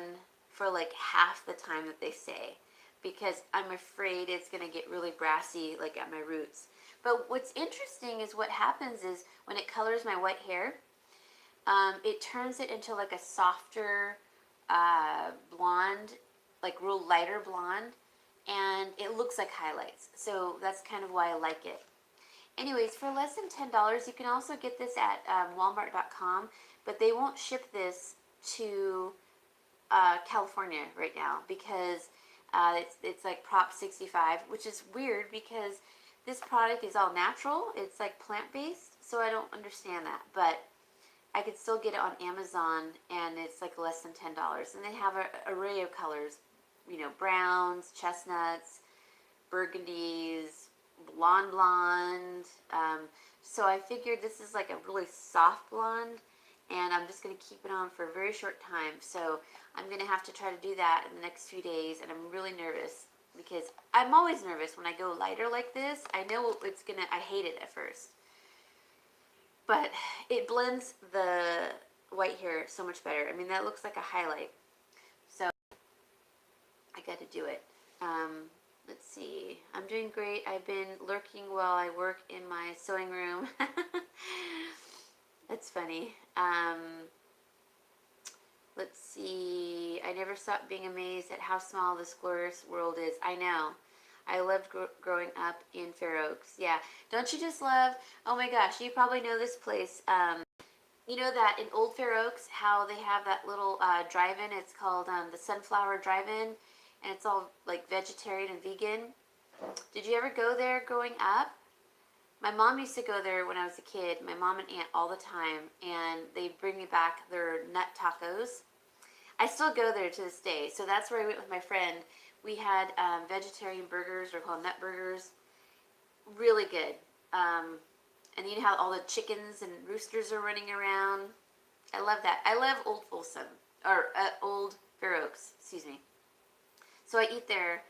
for like half the time that they say, because I'm afraid it's going to get really brassy like at my roots. But what's interesting is what happens is when it colors my white hair, it turns it into like a softer blonde, like real lighter blonde, and it looks like highlights. So that's kind of why I like it. Anyways, for less than $10, you can also get this at Walmart.com, but they won't ship this to California right now because it's like Prop 65, which is weird because this product is all natural. It's like plant-based, so I don't understand that. But I could still get it on Amazon, and it's like less than $10. And they have an array of colors, you know, browns, chestnuts, burgundies, blonde. So I figured this is like a really soft blonde, and I'm just going to keep it on for a very short time. So I'm going to have to try to do that in the next few days, and I'm really nervous because I'm always nervous when I go lighter like this. I know I hate it at first, but it blends the white hair so much better. I mean, that looks like a highlight. So I got to do it. Let's see. I'm doing great. I've been lurking while I work in my sewing room. That's funny. Let's see. I never stopped being amazed at how small this glorious world is. I know. I loved growing up in Fair Oaks. Yeah. Don't you just love, oh my gosh, you probably know this place. You know that in Old Fair Oaks, how they have that little drive-in? It's called the Sunflower Drive-In. and it's all like vegetarian and vegan. Did you ever go there growing up? My mom used to go there when I was a kid, my mom and aunt all the time, and they'd bring me back their nut tacos. I still go there to this day, so that's where I went with my friend. We had vegetarian burgers, they're called nut burgers. Really good. And you know how all the chickens and roosters are running around? I love that. I love Old Folsom, or Old Fair Oaks, excuse me. So I eat there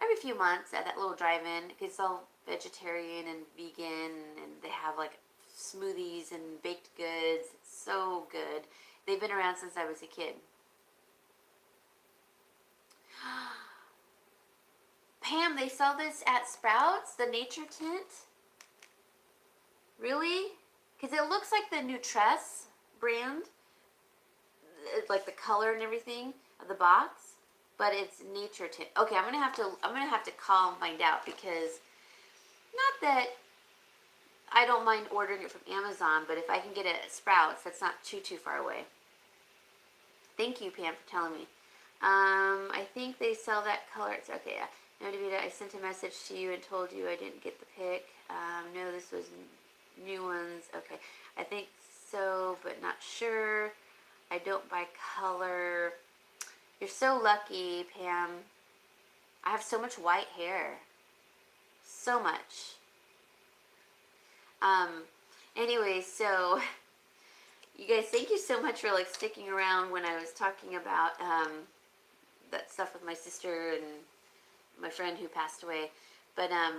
every few months at that little drive-in. It's all vegetarian and vegan, and they have like smoothies and baked goods. It's so good. They've been around since I was a kid. Pam, they sell this at Sprouts, the Nature Tint. Really? Because it looks like the Nutress brand, like the color and everything of the box, but it's Nature Tint. Okay, I'm gonna have to call and find out, because not that I don't mind ordering it from Amazon, but if I can get it at Sprouts, that's not too far away. Thank you, Pam, for telling me. I think they sell that color. It's okay. Yeah. No, Davida, I sent a message to you and told you I didn't get the pic. No, this was new ones. Okay, I think so, but not sure. I don't buy color. You're so lucky, Pam. I have so much white hair. So much. Anyway, so you guys, thank you so much for like sticking around when I was talking about that stuff with my sister and my friend who passed away. But I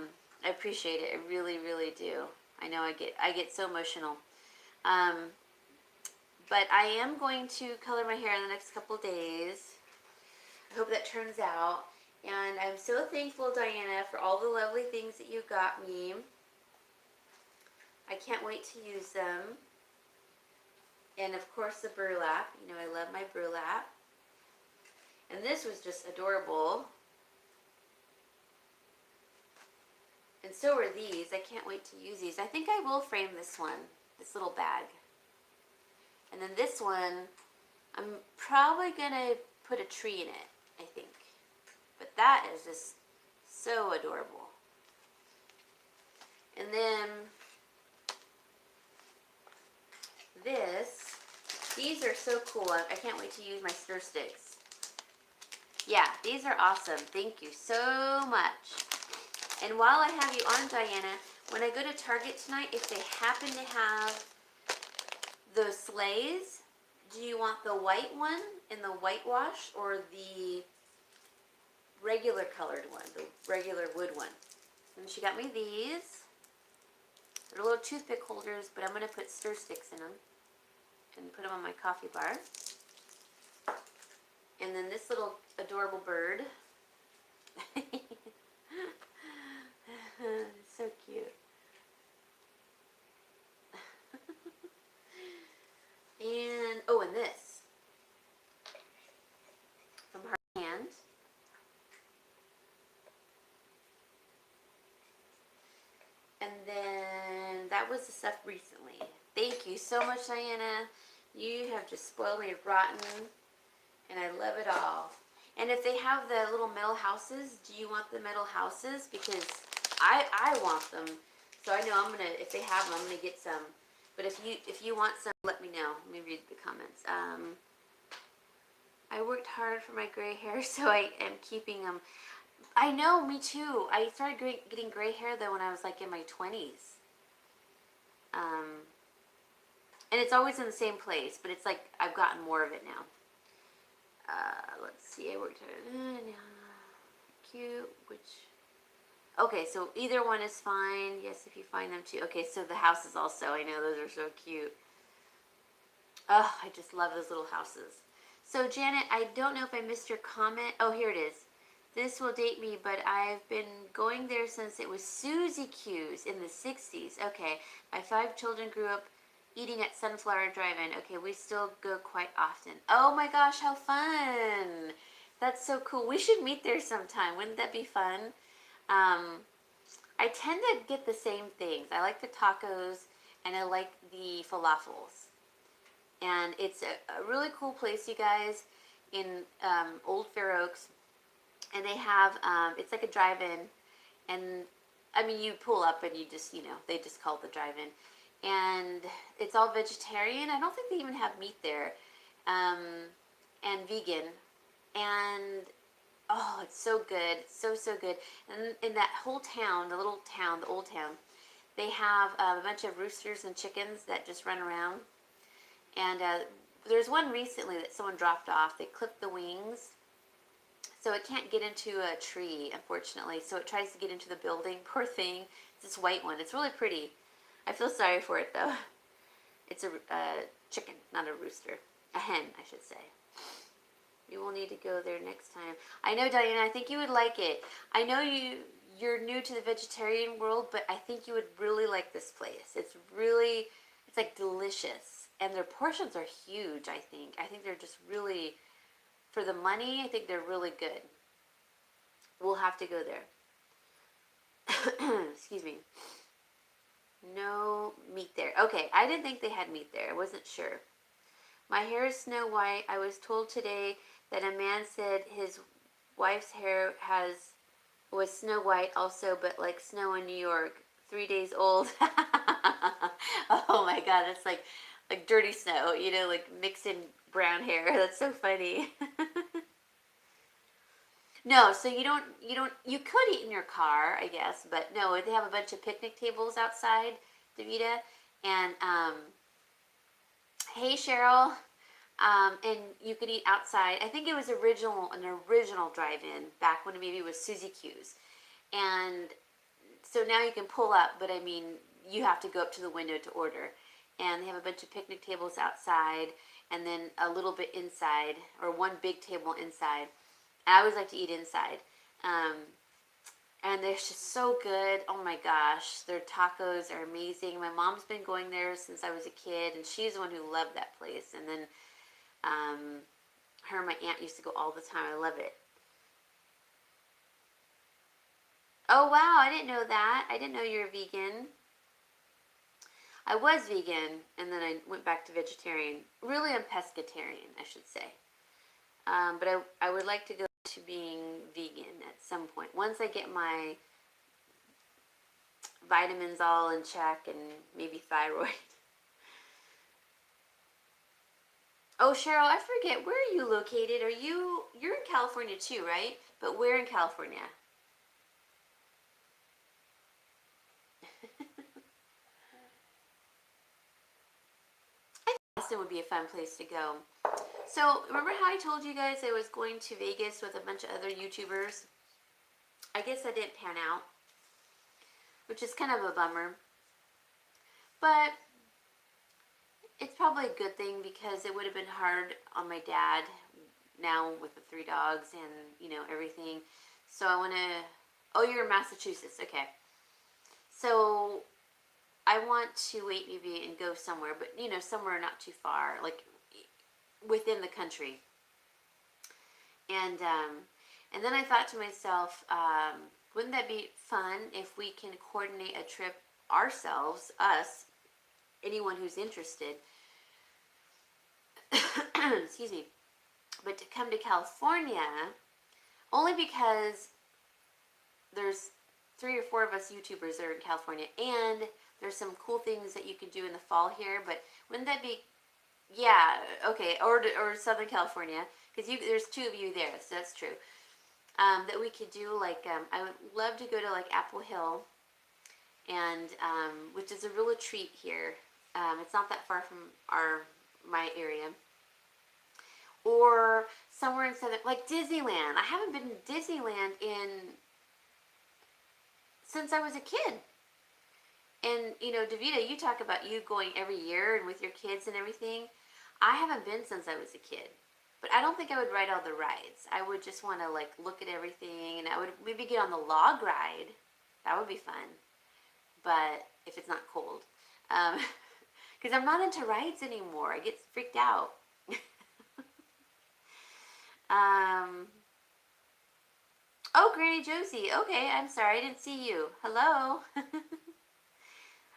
appreciate it. I really, really do. I know I get so emotional. But I am going to color my hair in the next couple of days. I hope that turns out. And I'm so thankful, Diana, for all the lovely things that you got me. I can't wait to use them. And of course the burlap. You know, I love my burlap. And this was just adorable. And so are these. I can't wait to use these. I think I will frame this one, this little bag. And then this one, I'm probably going to put a tree in it, I think. But that is just so adorable. And then these are so cool. I can't wait to use my stir sticks. Yeah, these are awesome. Thank you so much. And while I have you on, Diana, when I go to Target tonight, if they happen to have those sleighs, do you want the white one in the whitewash or the regular colored one, the regular wood one? And she got me these. They're little toothpick holders, but I'm going to put stir sticks in them and put them on my coffee bar. And then this little adorable bird. So cute. And, oh, and this. From her hand. And then that was the stuff recently. Thank you so much, Diana. You have just spoiled me rotten. And I love it all. And if they have the little metal houses, do you want the metal houses? Because I want them. So I know I'm gonna, if they have them, I'm gonna get some. But if you want some, let me know. Let me read the comments. I worked hard for my gray hair, so I am keeping them. I know, me too. I started getting gray hair though when I was like in my 20s. And it's always in the same place, but it's like I've gotten more of it now. Let's see, I worked hard. Cute, which... Okay, so either one is fine. Yes, if you find them too. Okay, so the houses also. I know those are so cute. Oh, I just love those little houses. So, Janet, I don't know if I missed your comment. Oh, here it is. This will date me, but I've been going there since it was Susie Q's in the 60s. Okay, my 5 children grew up eating at Sunflower Drive-In. Okay, we still go quite often. Oh my gosh, how fun. That's so cool. We should meet there sometime. Wouldn't that be fun? I tend to get the same things. I like the tacos and I like the falafels. And it's a really cool place, you guys, in Old Fair Oaks. and they have it's like a drive-in, and I mean you pull up and you just they just call it the drive-in, and it's all vegetarian. I don't think they even have meat there, um, and vegan, and oh, it's so good, so good. And in that whole town, the little town, the old town, they have a bunch of roosters and chickens that just run around. And there's one recently that someone dropped off. They clipped the wings, so it can't get into a tree, unfortunately. So it tries to get into the building. Poor thing. It's this white one. It's really pretty. I feel sorry for it, though. It's a chicken, not a rooster. A hen, I should say. You will need to go there next time. I know, Diana, I think you would like it. I know you're new to the vegetarian world, but I think you would really like this place. It's like delicious. And their portions are huge, I think. I think they're just really, for the money, I think they're really good. We'll have to go there. Excuse me. No meat there. Okay, I didn't think they had meat there. I wasn't sure. My hair is snow white. I was told today that a man said his wife's hair was snow white also, but like snow in New York, 3 days old. Oh my God, that's like dirty snow, like mixing brown hair. That's so funny. No, so you could eat in your car, I guess, but no, they have a bunch of picnic tables outside, Davita, and hey Cheryl, and you could eat outside. I think it was an original drive-in back when maybe it was Suzy Q's, and so now you can pull up, but I mean you have to go up to the window to order, and they have a bunch of picnic tables outside, and then a little bit inside, or one big table inside. I always like to eat inside. And they're just so good. Oh my gosh, their tacos are amazing. My mom's been going there since I was a kid, and she's the one who loved that place. And then her and my aunt used to go all the time. I love it. Oh wow, I didn't know that. I didn't know you were vegan. I was vegan, and then I went back to vegetarian. Really, I'm pescatarian, I should say. But I would like to go to being vegan at some point. Once I get my vitamins all in check and maybe thyroid. Oh, Cheryl, I forget, where are you located? You're in California too, right? But where in California? I think Austin would be a fun place to go. So, remember how I told you guys I was going to Vegas with a bunch of other YouTubers? I guess that didn't pan out, which is kind of a bummer. But it's probably a good thing because it would have been hard on my dad now with the 3 dogs and, everything. So I want to... Oh, you're in Massachusetts. Okay. So I want to wait maybe and go somewhere, but, somewhere not too far, like within the country. And then I thought to myself, wouldn't that be fun if we can coordinate a trip ourselves, us, anyone who's interested, excuse me, but to come to California, only because there's 3 or 4 of us YouTubers that are in California, and there's some cool things that you can do in the fall here, but wouldn't that be, yeah, okay, or Southern California, because there's 2 of you there, so that's true, that we could do, like, I would love to go to, like, Apple Hill, and, which is a real treat here. It's not that far from my area. Or somewhere in Southern, like Disneyland. I haven't been to Disneyland since I was a kid. And, Davita, you talk about you going every year and with your kids and everything. I haven't been since I was a kid. But I don't think I would ride all the rides. I would just want to, like, look at everything. And I would maybe get on the log ride. That would be fun. But if it's not cold. Because I'm not into rides anymore. I get freaked out. Oh, Granny Josie. Okay, I'm sorry. I didn't see you. Hello.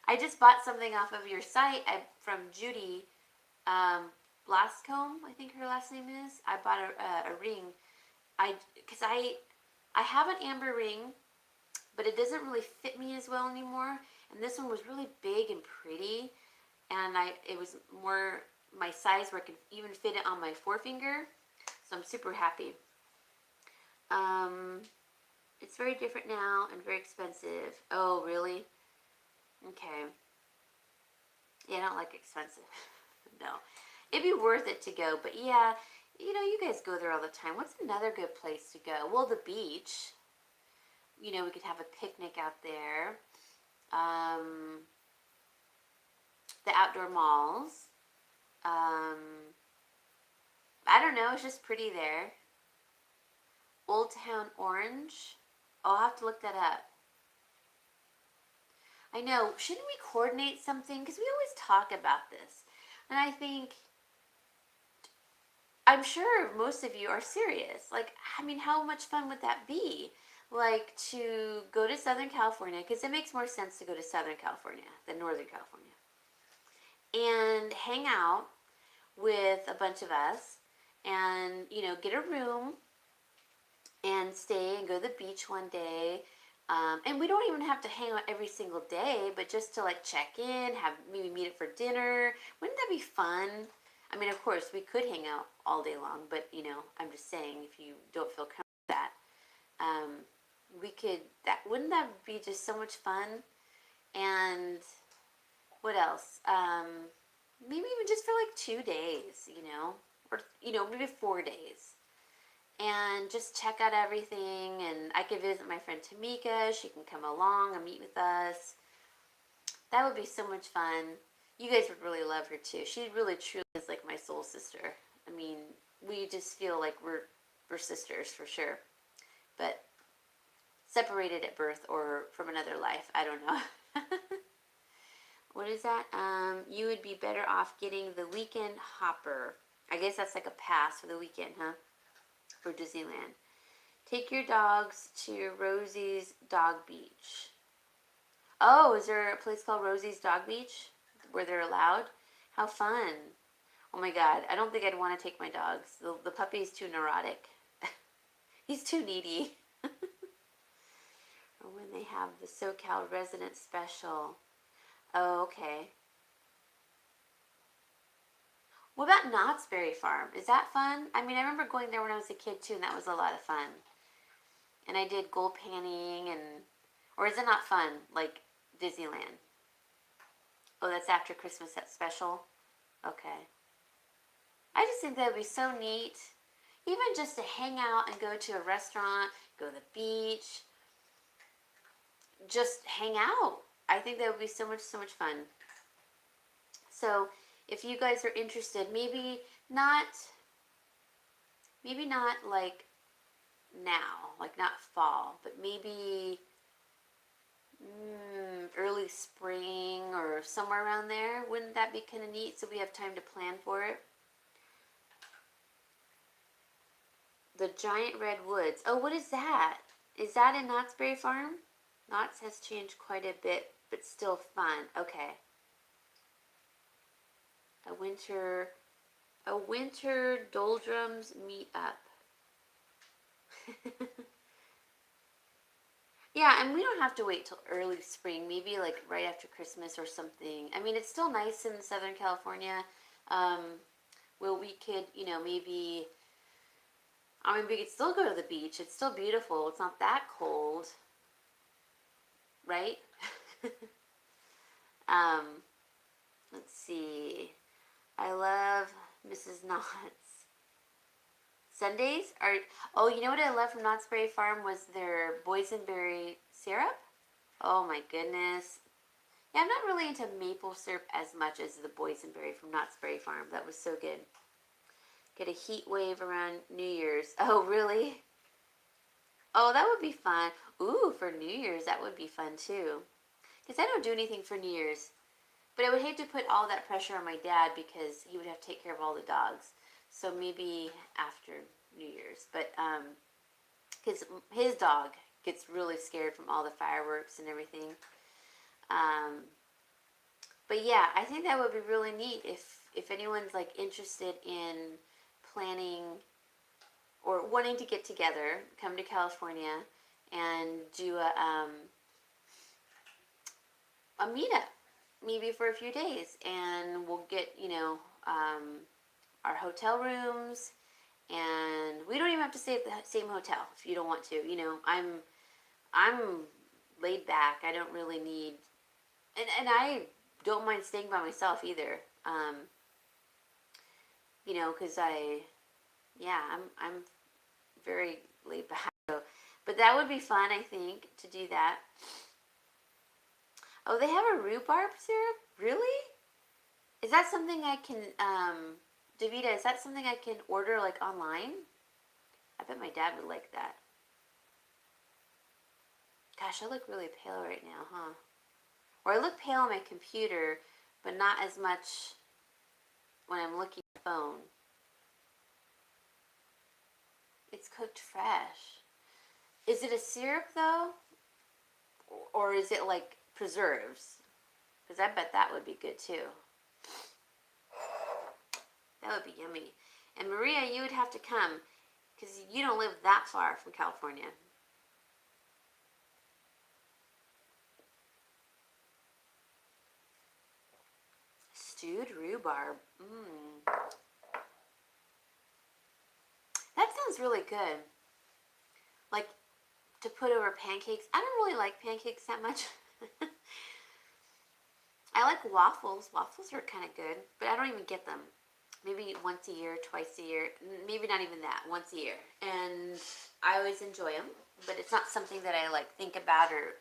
I just bought something off of your site from Judy Blascombe, I think her last name is. I bought a ring. Because I I have an amber ring, but it doesn't really fit me as well anymore. And this one was really big and pretty, and it was more my size where I could even fit it on my forefinger. So I'm super happy. Um, it's very different now and very expensive. Oh, really? Okay. Yeah, I don't like expensive. No. It'd be worth it to go, but yeah, you guys go there all the time. What's another good place to go? Well, the beach. We could have a picnic out there. Um, the outdoor malls. Um, I don't know. It's just pretty there. Old Town Orange. Oh, I'll have to look that up. I know. Shouldn't we coordinate something? Because we always talk about this. And I'm sure most of you are serious. Like, I mean, how much fun would that be? Like, to go to Southern California, because it makes more sense to go to Southern California than Northern California, and hang out with a bunch of us and, get a room and stay and go to the beach one day. And we don't even have to hang out every single day, but just to like check in, have maybe meet up for dinner. Wouldn't that be fun? I mean, of course, we could hang out all day long, but I'm just saying if you don't feel comfortable with that, um, we could. Wouldn't that be just so much fun? And what else? Maybe even just for like 2 days, or maybe 4 days, and just check out everything. And I could visit my friend Tamika. She can come along and meet with us. That would be so much fun. You guys would really love her too. She really truly is like my soul sister. I mean, we just feel like we're sisters for sure. But separated at birth or from another life, I don't know. What is that? You would be better off getting the weekend hopper. I guess that's like a pass for the weekend, huh? For Disneyland. Take your dogs to Rosie's Dog Beach. Oh, is there a place called Rosie's Dog Beach where they're allowed? How fun. Oh my god, I don't think I'd want to take my dogs. The puppy's too neurotic. He's too needy. Or when they have the SoCal Resident Special. Oh, okay. What about Knott's Berry Farm? Is that fun? I mean, I remember going there when I was a kid too, and that was a lot of fun. And I did gold panning or is it not fun like Disneyland? Oh, that's after Christmas, that special? Okay. I just think that would be so neat. Even just to hang out and go to a restaurant, go to the beach, just hang out. I think that would be so much, so much fun. So if you guys are interested, maybe not like now, like not fall, but maybe early spring or somewhere around there. Wouldn't that be kind of neat? So we have time to plan for it. The Giant Red Woods. Oh, what is that? Is that in Knott's Berry Farm? Knott's has changed quite a bit, but still fun. Okay. A winter doldrums meet up. Yeah, and we don't have to wait till early spring. Maybe like right after Christmas or something. I mean, it's still nice in Southern California. Um, well, we could, maybe. I mean, we could still go to the beach. It's still beautiful. It's not that cold, right? um, let's see. I love Mrs. Knott's. Sundays are. Oh, you know what I love from Knott's Berry Farm was their boysenberry syrup. Oh my goodness. Yeah, I'm not really into maple syrup as much as the boysenberry from Knott's Berry Farm. That was so good. Get a heat wave around New Year's. Oh, really? Oh, that would be fun. Ooh, for New Year's, that would be fun too. Because I don't do anything for New Year's. But I would hate to put all that pressure on my dad because he would have to take care of all the dogs. So maybe after New Year's. But, because his dog gets really scared from all the fireworks and everything. But yeah, I think that would be really neat if anyone's like interested in planning or wanting to get together, come to California and do a meetup, maybe for a few days, and we'll get our hotel rooms, and we don't even have to stay at the same hotel if you don't want to. I'm laid back. I don't really need, and I don't mind staying by myself either. Because I'm very laid back. So, but that would be fun, I think, to do that. Oh, they have a rhubarb syrup? Really? Is that something I can, Davita, is that something I can order like online? I bet my dad would like that. Gosh, I look really pale right now, huh? Or I look pale on my computer, but not as much when I'm looking at the phone. It's cooked fresh. Is it a syrup though? Or is it like preserves? Because I bet that would be good too. That would be yummy. And Maria, you would have to come because you don't live that far from California. Stewed rhubarb. That sounds really good. Like to put over pancakes. I don't really like pancakes that much. I like waffles. Waffles are kind of good, but I don't even get them. Maybe once a year, twice a year, maybe not even that, once a year. And I always enjoy them, but it's not something that I like think about or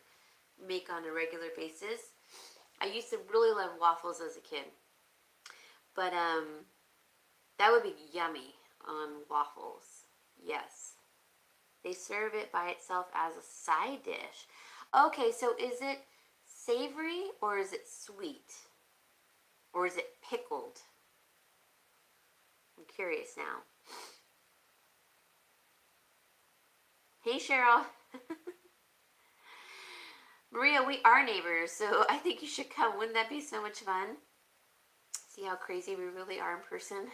make on a regular basis. I used to really love waffles as a kid, but that would be yummy on waffles. Yes. They serve it by itself as a side dish. Okay, so is it savory or is it sweet? Or is it pickled? I'm curious now. Hey, Cheryl. Maria, we are neighbors, so I think you should come. Wouldn't that be so much fun? See how crazy we really are in person?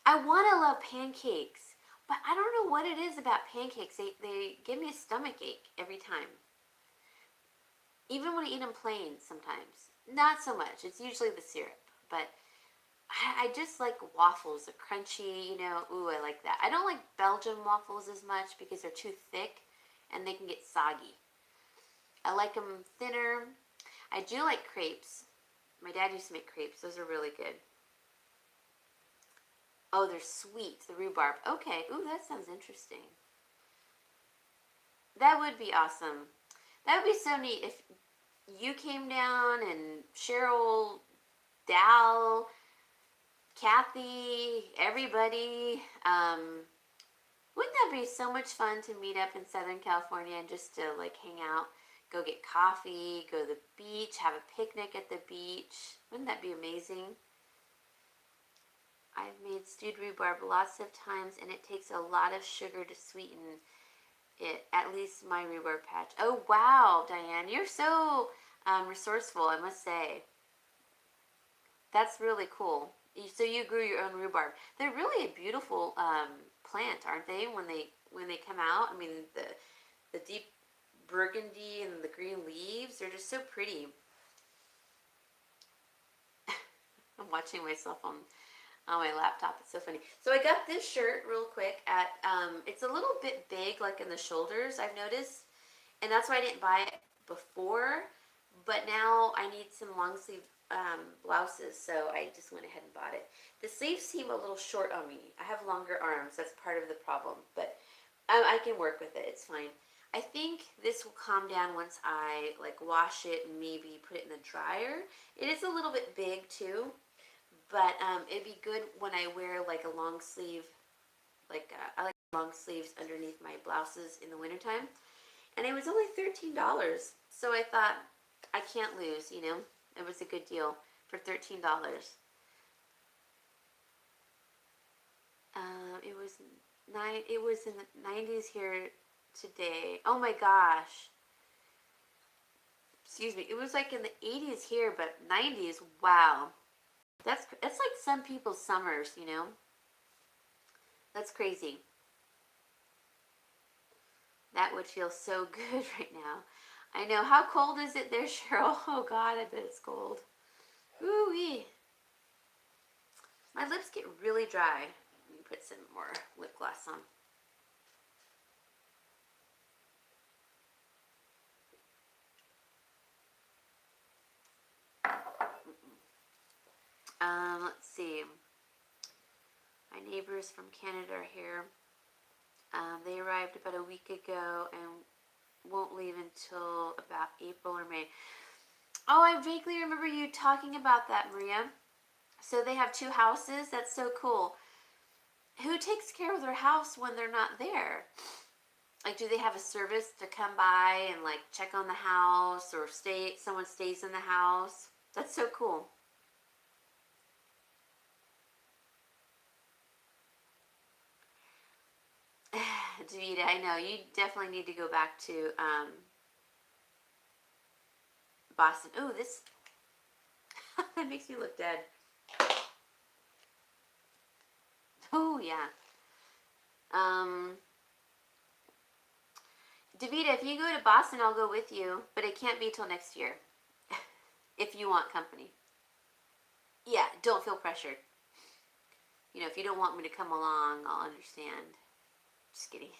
I want to love pancakes, but I don't know what it is about pancakes. They give me a stomach ache every time. Even when I eat them plain sometimes. Not so much. It's usually the syrup, but I just like waffles, the crunchy, ooh, I like that. I don't like Belgian waffles as much because they're too thick and they can get soggy. I like them thinner. I do like crepes. My dad used to make crepes. Those are really good. Oh, they're sweet, the rhubarb. Okay, ooh, that sounds interesting. That would be awesome. That would be so neat if you came down and Cheryl, Dal, Kathy, everybody. Wouldn't that be so much fun to meet up in Southern California and just to like hang out, go get coffee, go to the beach, have a picnic at the beach? Wouldn't that be amazing? I've made stewed rhubarb lots of times and it takes a lot of sugar to sweeten it, at least my rhubarb patch. Oh wow, Diane, you're so resourceful, I must say. That's really cool. So you grew your own rhubarb. They're really a beautiful plant, aren't they? When they come out, I mean the deep burgundy and the green leaves, they're just so pretty. I'm watching myself on my laptop. It's so funny. So I got this shirt real quick at it's a little bit big, like in the shoulders, I've noticed, and that's why I didn't buy it before. But now I need some long sleeve blouses, so I just went ahead and bought it. The sleeves seem a little short on me. I have longer arms. That's part of the problem, but I can work with it. It's fine. I think this will calm down once I like wash it and maybe put it in the dryer. It is a little bit big too, but it'd be good when I wear like a long sleeve, like I like long sleeves underneath my blouses in the wintertime. And it was only $13. So I thought, I can't lose, It was a good deal for $13. It was in the 90s here today. Oh my gosh. Excuse me. It was like in the 80s here, but 90s. Wow. That's like some people's summers, That's crazy. That would feel so good right now. I know. How cold is it there, Cheryl? Oh God, I bet it's cold. Ooh-wee. My lips get really dry. Let me put some more lip gloss on. Let's see. My neighbors from Canada are here. They arrived about a week ago and won't leave until about April or May. Oh, I vaguely remember you talking about that, Maria. So they have 2 houses? That's so cool. Who takes care of their house when they're not there? Like, do they have a service to come by and like check on the house, or someone stays in the house? That's so cool. Davida, I know you definitely need to go back to Boston. Oh, this that makes me look dead. Oh yeah. Davida, if you go to Boston, I'll go with you, but it can't be till next year. If you want company. Yeah, don't feel pressured. You know, if you don't want me to come along, I'll understand. Just kidding.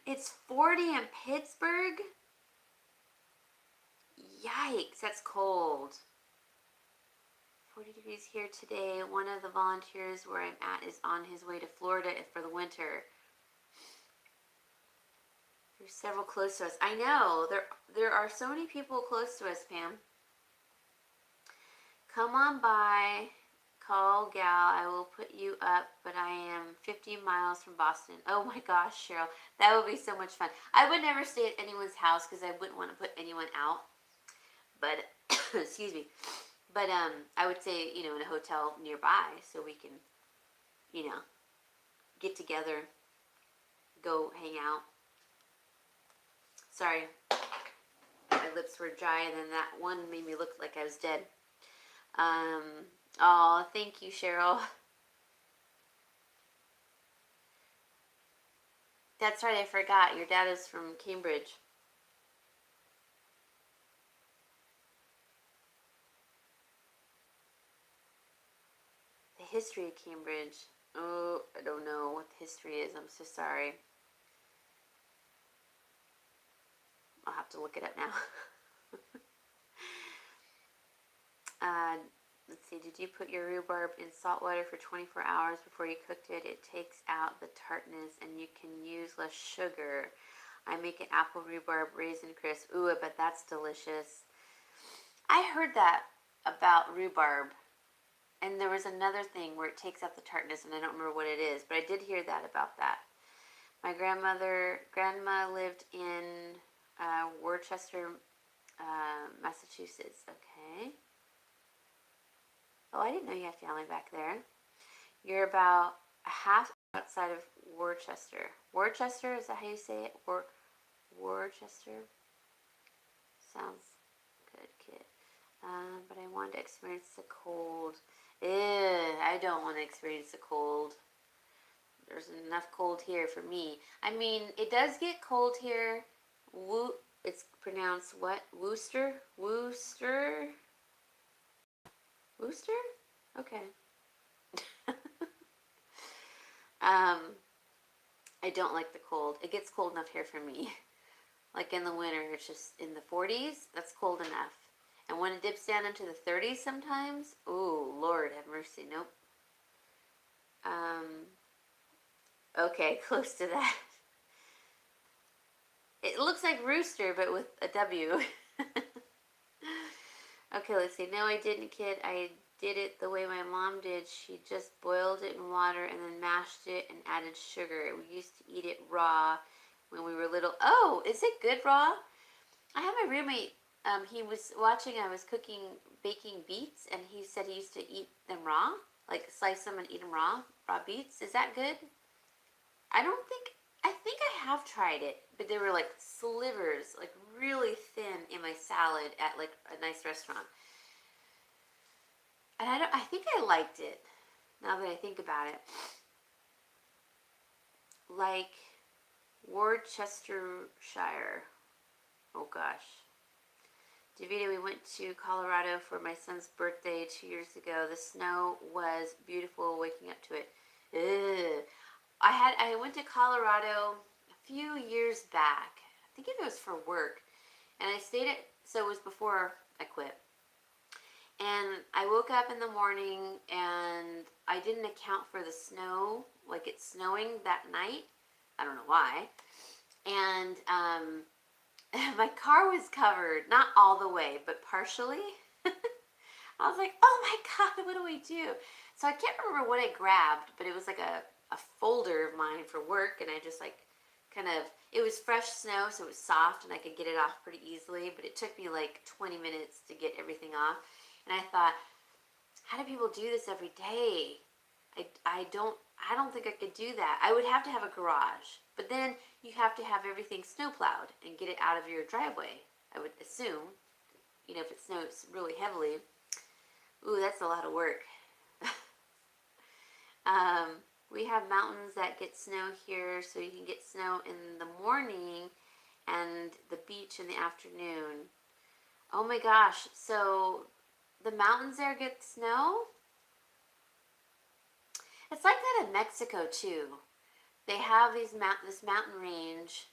It's 40 in Pittsburgh? Yikes, that's cold. 40 degrees here today. One of the volunteers where I'm at is on his way to Florida for the winter. There's several close to us. I know. There are so many people close to us, Pam. Come on by. Call Gal. I will put you up, but I am 50 miles from Boston. Oh my gosh, Cheryl. That would be so much fun. I would never stay at anyone's house because I wouldn't want to put anyone out. But, excuse me. But I would say, you know, in a hotel nearby so we can, you know, get together, go hang out. Sorry. My lips were dry, and then that one made me look like I was dead. Oh, thank you, Cheryl. That's right, I forgot. Your dad is from Cambridge. The history of Cambridge. Oh, I don't know what the history is. I'm so sorry. I'll have to look it up now. Let's see. Did you put your rhubarb in salt water for 24 hours before you cooked it? It takes out the tartness and you can use less sugar. I make an apple rhubarb raisin crisp. Ooh, I bet that's delicious. I heard that about rhubarb. And there was another thing where it takes out the tartness, and I don't remember what it is, but I did hear that about that. My grandma lived in Worcester, Massachusetts. Okay. Oh, I didn't know you had family back there. You're about a half outside of Worcester. Worcester, is that how you say it? Worcester? Sounds good, kid. But I want to experience the cold. I don't want to experience the cold. There's enough cold here for me. I mean, it does get cold here. It's pronounced what? Worcester? Worcester? Worcester? Okay. I don't like the cold. It gets cold enough here for me. Like in the winter, it's just in the 40s. That's cold enough. And when it dips down into the 30s sometimes, ooh, Lord have mercy. Nope. Okay, close to that. It looks like rooster, but with a W. Okay, let's see. No, I didn't, kid. I did it the way my mom did. She just boiled it in water and then mashed it and added sugar. We used to eat it raw when we were little. Oh, is it good raw? I have my roommate. He was watching. I was baking beets, and he said he used to eat them raw, like slice them and eat them raw beets. Is that good? I think I have tried it, but they were like slivers, like really thin in my salad at like a nice restaurant. And I think I liked it. now that I think about it. Like Worcestershire. Oh gosh. Davida, we went to Colorado for my son's birthday 2 years ago. The snow was beautiful waking up to it. Ugh. I went to Colorado a few years back. I think it was for work. And I stayed at, so it was before I quit. And I woke up in the morning and I didn't account for the snow, like it's snowing that night. I don't know why. And my car was covered, not all the way, but partially. I was like, oh my God, what do I do? So I can't remember what I grabbed, but it was like a folder of mine for work, and I just like kind of, it was fresh snow, so it was soft, and I could get it off pretty easily, but it took me like 20 minutes to get everything off. And I thought, how do people do this every day? I don't think I could do that. I would have to have a garage, but then you have to have everything snow plowed and get it out of your driveway, I would assume, if it snows really heavily. Ooh, that's a lot of work. We have mountains that get snow here, so you can get snow in the morning and the beach in the afternoon. Oh my gosh, so the mountains there get snow? It's like that in Mexico too. They have this mountain range,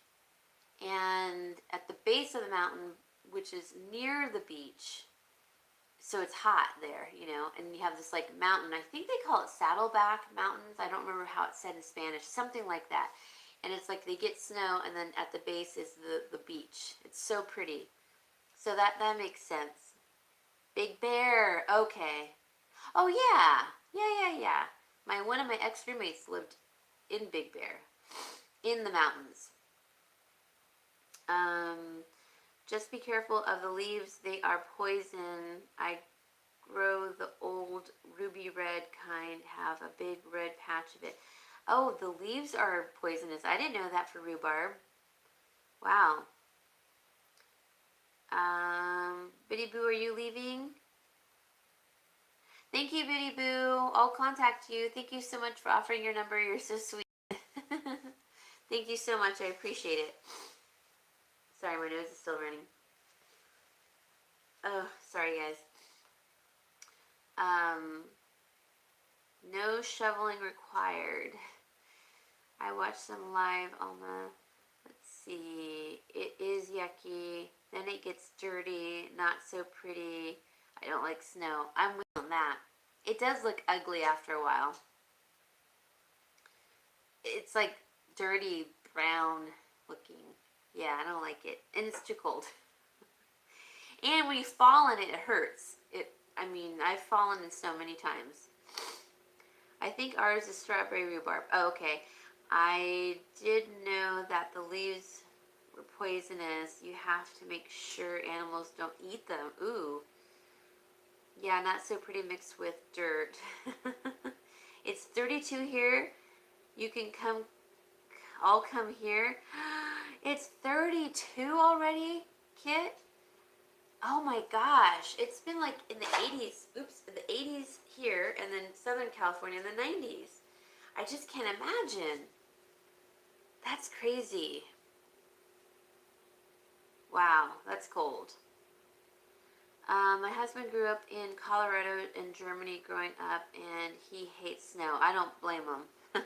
and at the base of the mountain, which is near the beach, so it's hot there, and you have this like mountain. I think they call it Saddleback Mountains. I don't remember how it's said in Spanish, something like that. And it's like they get snow, and then at the base is the beach. It's so pretty. So that makes sense. Big Bear, okay. Oh yeah, yeah. One of my ex-roommates lived in Big Bear, in the mountains. Just be careful of the leaves. They are poison. I grow the old ruby red kind, have a big red patch of it. Oh, the leaves are poisonous. I didn't know that for rhubarb. Wow. Biddy Boo, are you leaving? Thank you, Biddy Boo. I'll contact you. Thank you so much for offering your number. You're so sweet. Thank you so much. I appreciate it. Sorry, my nose is still running. Oh, sorry, guys. No shoveling required. I watched them live on the, let's see, it is yucky, then it gets dirty, not so pretty. I don't like snow. I'm with on that. It does look ugly after a while. It's like dirty, brown looking. Yeah, I don't like it. And it's too cold. And when you fall in it, it hurts. I've fallen in snow many times. I think ours is strawberry rhubarb. Oh, okay. I did know that the leaves were poisonous. You have to make sure animals don't eat them. Ooh. Yeah, not so pretty mixed with dirt. It's 32 here. You can all come here. It's 32 already, Kit? Oh my gosh. It's been like in the 80s. Oops, in the 80s here, and then Southern California in the 90s. I just can't imagine. That's crazy. Wow, that's cold. My husband grew up in Colorado and Germany growing up, and he hates snow. I don't blame him.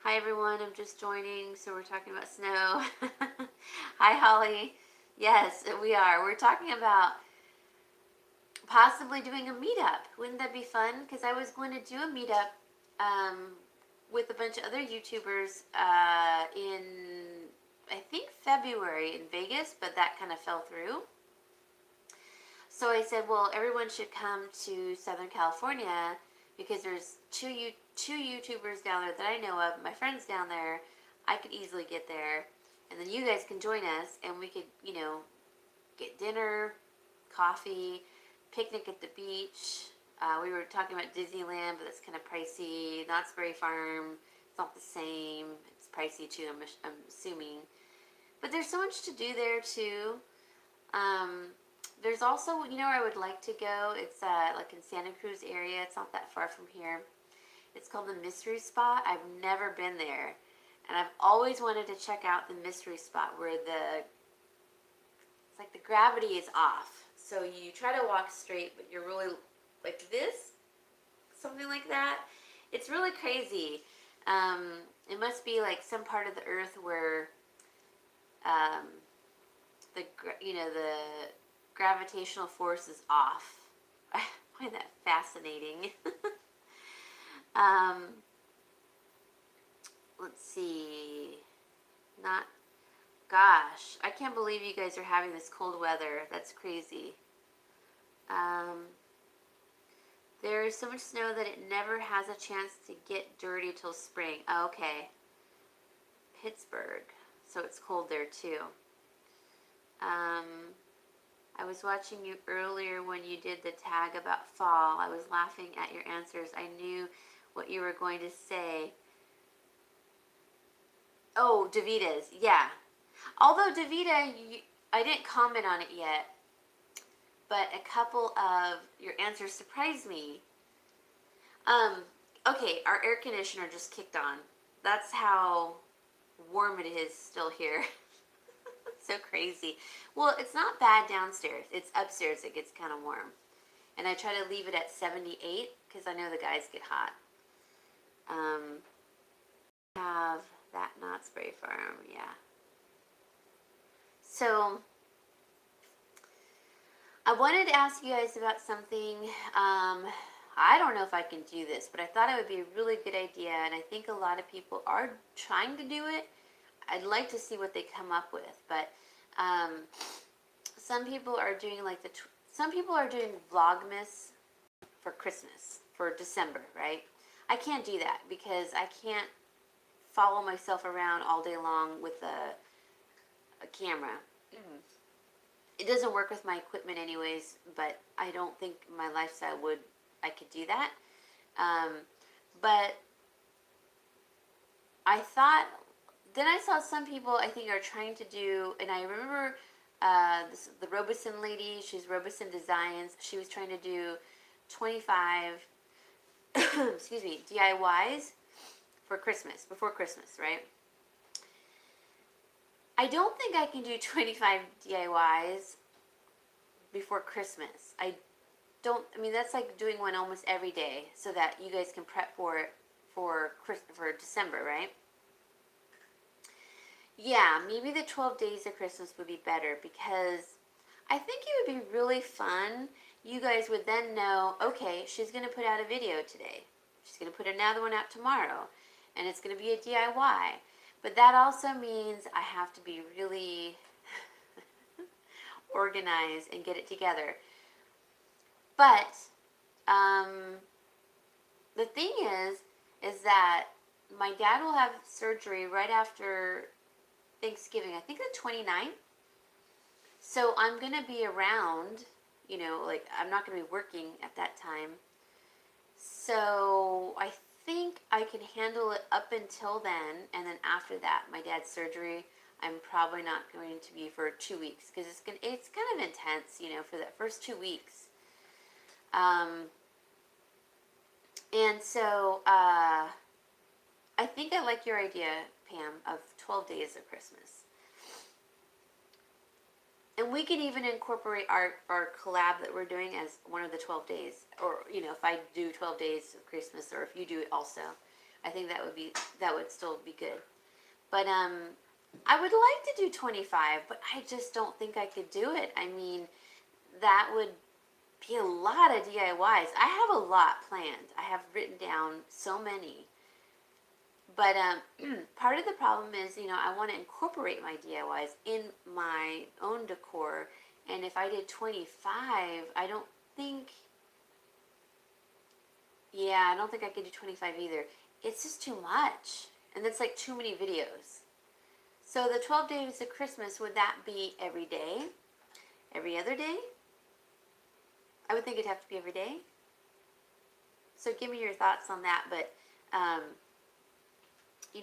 Hi everyone, I'm just joining, so we're talking about snow. Hi Holly. Yes, we are. We're talking about possibly doing a meetup. Wouldn't that be fun? Because I was going to do a meetup with a bunch of other YouTubers in, I think, February in Vegas, but that kind of fell through. So I said, well, everyone should come to Southern California because there's two YouTubers down there that I know of, my friends down there. I could easily get there. And then you guys can join us, and we could, get dinner, coffee, picnic at the beach. We were talking about Disneyland, but that's kind of pricey. Knott's Berry Farm, it's not the same. It's pricey too, I'm assuming. But there's so much to do there too. There's also, you know where I would like to go? It's like in Santa Cruz area. It's not that far from here. It's called the Mystery Spot. I've never been there. And I've always wanted to check out the Mystery Spot where it's like the gravity is off. So you try to walk straight, but you're really like this, something like that. It's really crazy. It must be like some part of the earth where um, the gravitational force is off. I find that fascinating. um, let's see. Not Gosh, I can't believe you guys are having this cold weather. That's crazy. There is so much snow that it never has a chance to get dirty till spring. Oh, okay. Pittsburgh. So it's cold there too. I was watching you earlier when you did the tag about fall. I was laughing at your answers. I knew what you were going to say. Oh, Davita's. Yeah. Although Davita, I didn't comment on it yet, but a couple of your answers surprised me. Okay, our air conditioner just kicked on. That's how warm it is still here. So crazy. Well, it's not bad downstairs. It's upstairs that gets kind of warm. And I try to leave it at 78 because I know the guys get hot. Have that Knott's Berry Farm, yeah. So, I wanted to ask you guys about something. I don't know if I can do this, but I thought it would be a really good idea, and I think a lot of people are trying to do it. I'd like to see what they come up with, but some people are doing some people are doing Vlogmas for Christmas, for December, right? I can't do that because I can't follow myself around all day long with a camera. It doesn't work with my equipment anyways, but I don't think my lifestyle I could do that. But I thought, then I saw some people I think are trying to do, and I remember the Robeson lady, she's Robeson Designs, she was trying to do 25, excuse me, DIYs for Christmas, before Christmas, right? I don't think I can do 25 DIYs before Christmas. I mean, that's like doing one almost every day so that you guys can prep for it for December, right? Yeah, maybe the 12 days of Christmas would be better because I think it would be really fun. You guys would then know, okay, she's going to put out a video today. She's going to put another one out tomorrow. And it's going to be a DIY. But that also means I have to be really organized and get it together. But the thing is that my dad will have surgery right after Thanksgiving. I think the 29th. So I'm going to be around, like I'm not going to be working at that time. So I think I can handle it up until then, and then after that, my dad's surgery, I'm probably not going to be for 2 weeks because it's kind of intense, for that first 2 weeks. And so I think I like your idea, Pam, of 12 days of Christmas. And we can even incorporate our collab that we're doing as one of the 12 days. Or, if I do 12 days of Christmas, or if you do it also, I think that would still be good. But I would like to do 25, but I just don't think I could do it. I mean, that would be a lot of DIYs. I have a lot planned. I have written down so many. But part of the problem is, I want to incorporate my DIYs in my own decor. And if I did 25, I don't think I could do 25 either. It's just too much. And that's like too many videos. So the 12 days of Christmas, would that be every day? Every other day? I would think it'd have to be every day. So give me your thoughts on that. But,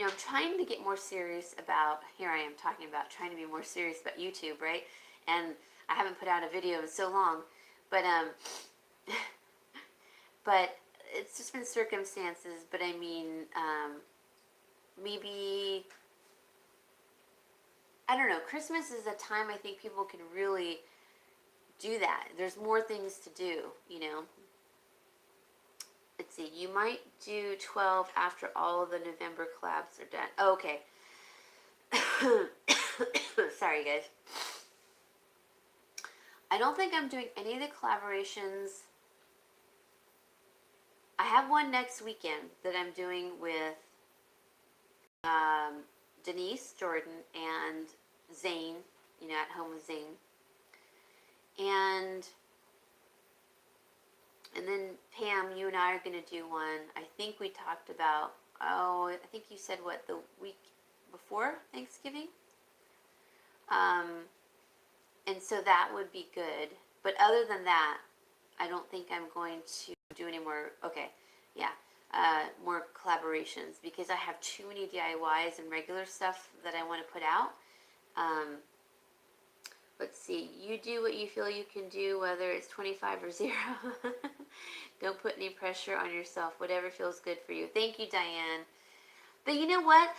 I'm trying to get more serious about, here I am talking about trying to be more serious about YouTube, right? And I haven't put out a video in so long, but but it's just been circumstances. But I mean, maybe, I don't know. Christmas is a time I think people can really do that. There's more things to do, you know. Let's see. You might do 12 after all of the November collabs are done. Oh, okay. Sorry, guys. I don't think I'm doing any of the collaborations. I have one next weekend that I'm doing with Denise Jordan and Zane, you know, at home with Zane. And then Pam, you and I are going to do one. I think we talked about, I think you said what, the week before Thanksgiving? And so that would be good. But other than that, I don't think I'm going to do any more, more collaborations, because I have too many DIYs and regular stuff that I want to put out. Let's see, you do what you feel you can do, whether it's 25 or 0. Don't put any pressure on yourself, whatever feels good for you. Thank you, Diane. But you know what?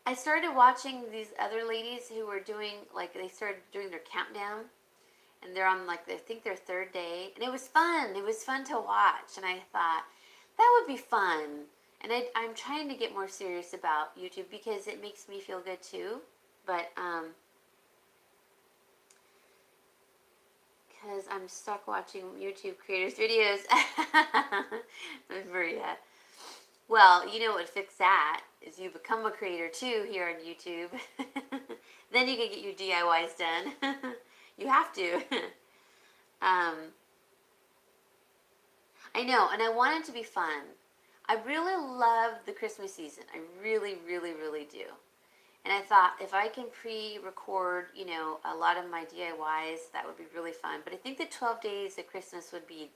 I started watching these other ladies who were doing, like, they started doing their countdown, and they're on, like, I think their 3rd day, and it was fun. It was fun to watch, and I thought, that would be fun. And I'm trying to get more serious about YouTube because it makes me feel good too, but, because I'm stuck watching YouTube creators' videos. Maria. Well, you know what would fix that is you become a creator too here on YouTube. Then you can get your DIYs done. You have to. I know, and I want it to be fun. I really love the Christmas season. I really, really, really do. And I thought if I can pre-record, you know, a lot of my DIYs, that would be really fun. But I think the 12 days of Christmas would be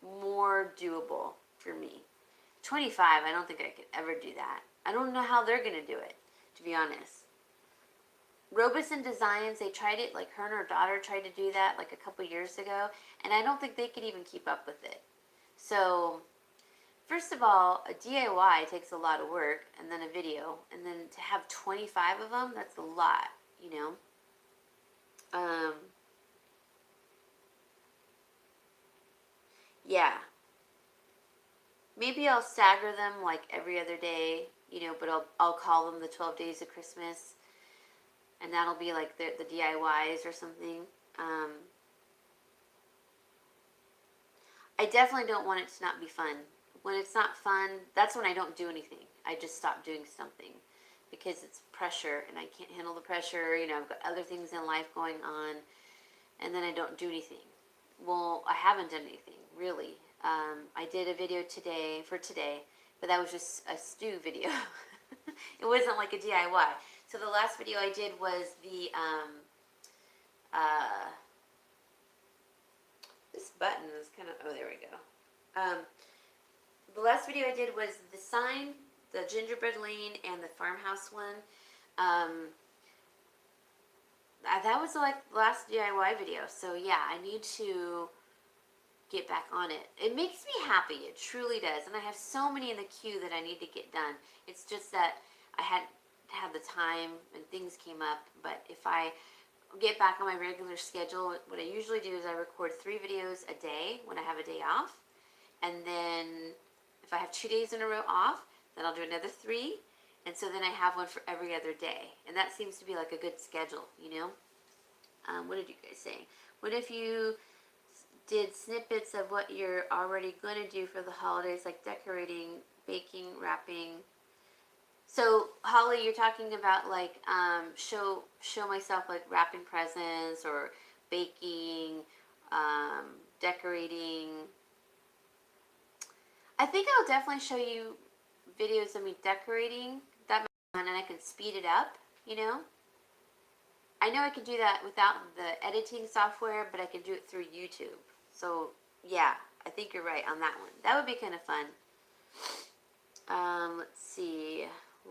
more doable for me. 25, I don't think I could ever do that. I don't know how they're going to do it, to be honest. Robeson Designs, they tried it, like her and her daughter tried to do that like a couple years ago, and I don't think they could even keep up with it. So, first of all, a DIY takes a lot of work, and then a video, and then to have 25 of them, that's a lot, you know. Yeah. Maybe I'll stagger them like every other day, you know, but I'll call them the 12 days of Christmas, and that'll be like the DIYs or something. I definitely don't want it to not be fun. When it's not fun, that's when I don't do anything. I just stop doing something because it's pressure and I can't handle the pressure. You know, I've got other things in life going on, and then I don't do anything. Well, I haven't done anything, really. I did a video today, but that was just a stew video. It wasn't like a DIY. So the last video I did was the, this button is kind of, oh, there we go. The last video I did was the sign, the gingerbread lane, and the farmhouse one. That was like the last DIY video. So yeah, I need to get back on it. It makes me happy. It truly does. And I have so many in the queue that I need to get done. It's just that I hadn't had the time and things came up. But if I get back on my regular schedule, what I usually do is I record 3 videos a day when I have a day off. And then if I have 2 days in a row off, then I'll do another 3. And so then I have one for every other day. And that seems to be like a good schedule, you know? What did you guys say? What if you did snippets of what you're already going to do for the holidays, like decorating, baking, wrapping? So, Holly, you're talking about like show myself like wrapping presents or baking, decorating. I think I'll definitely show you videos of me decorating. That might be fun, and I can speed it up, you know. I know I can do that without the editing software, but I can do it through YouTube. So, yeah, I think you're right on that one. That would be kind of fun. Let's see.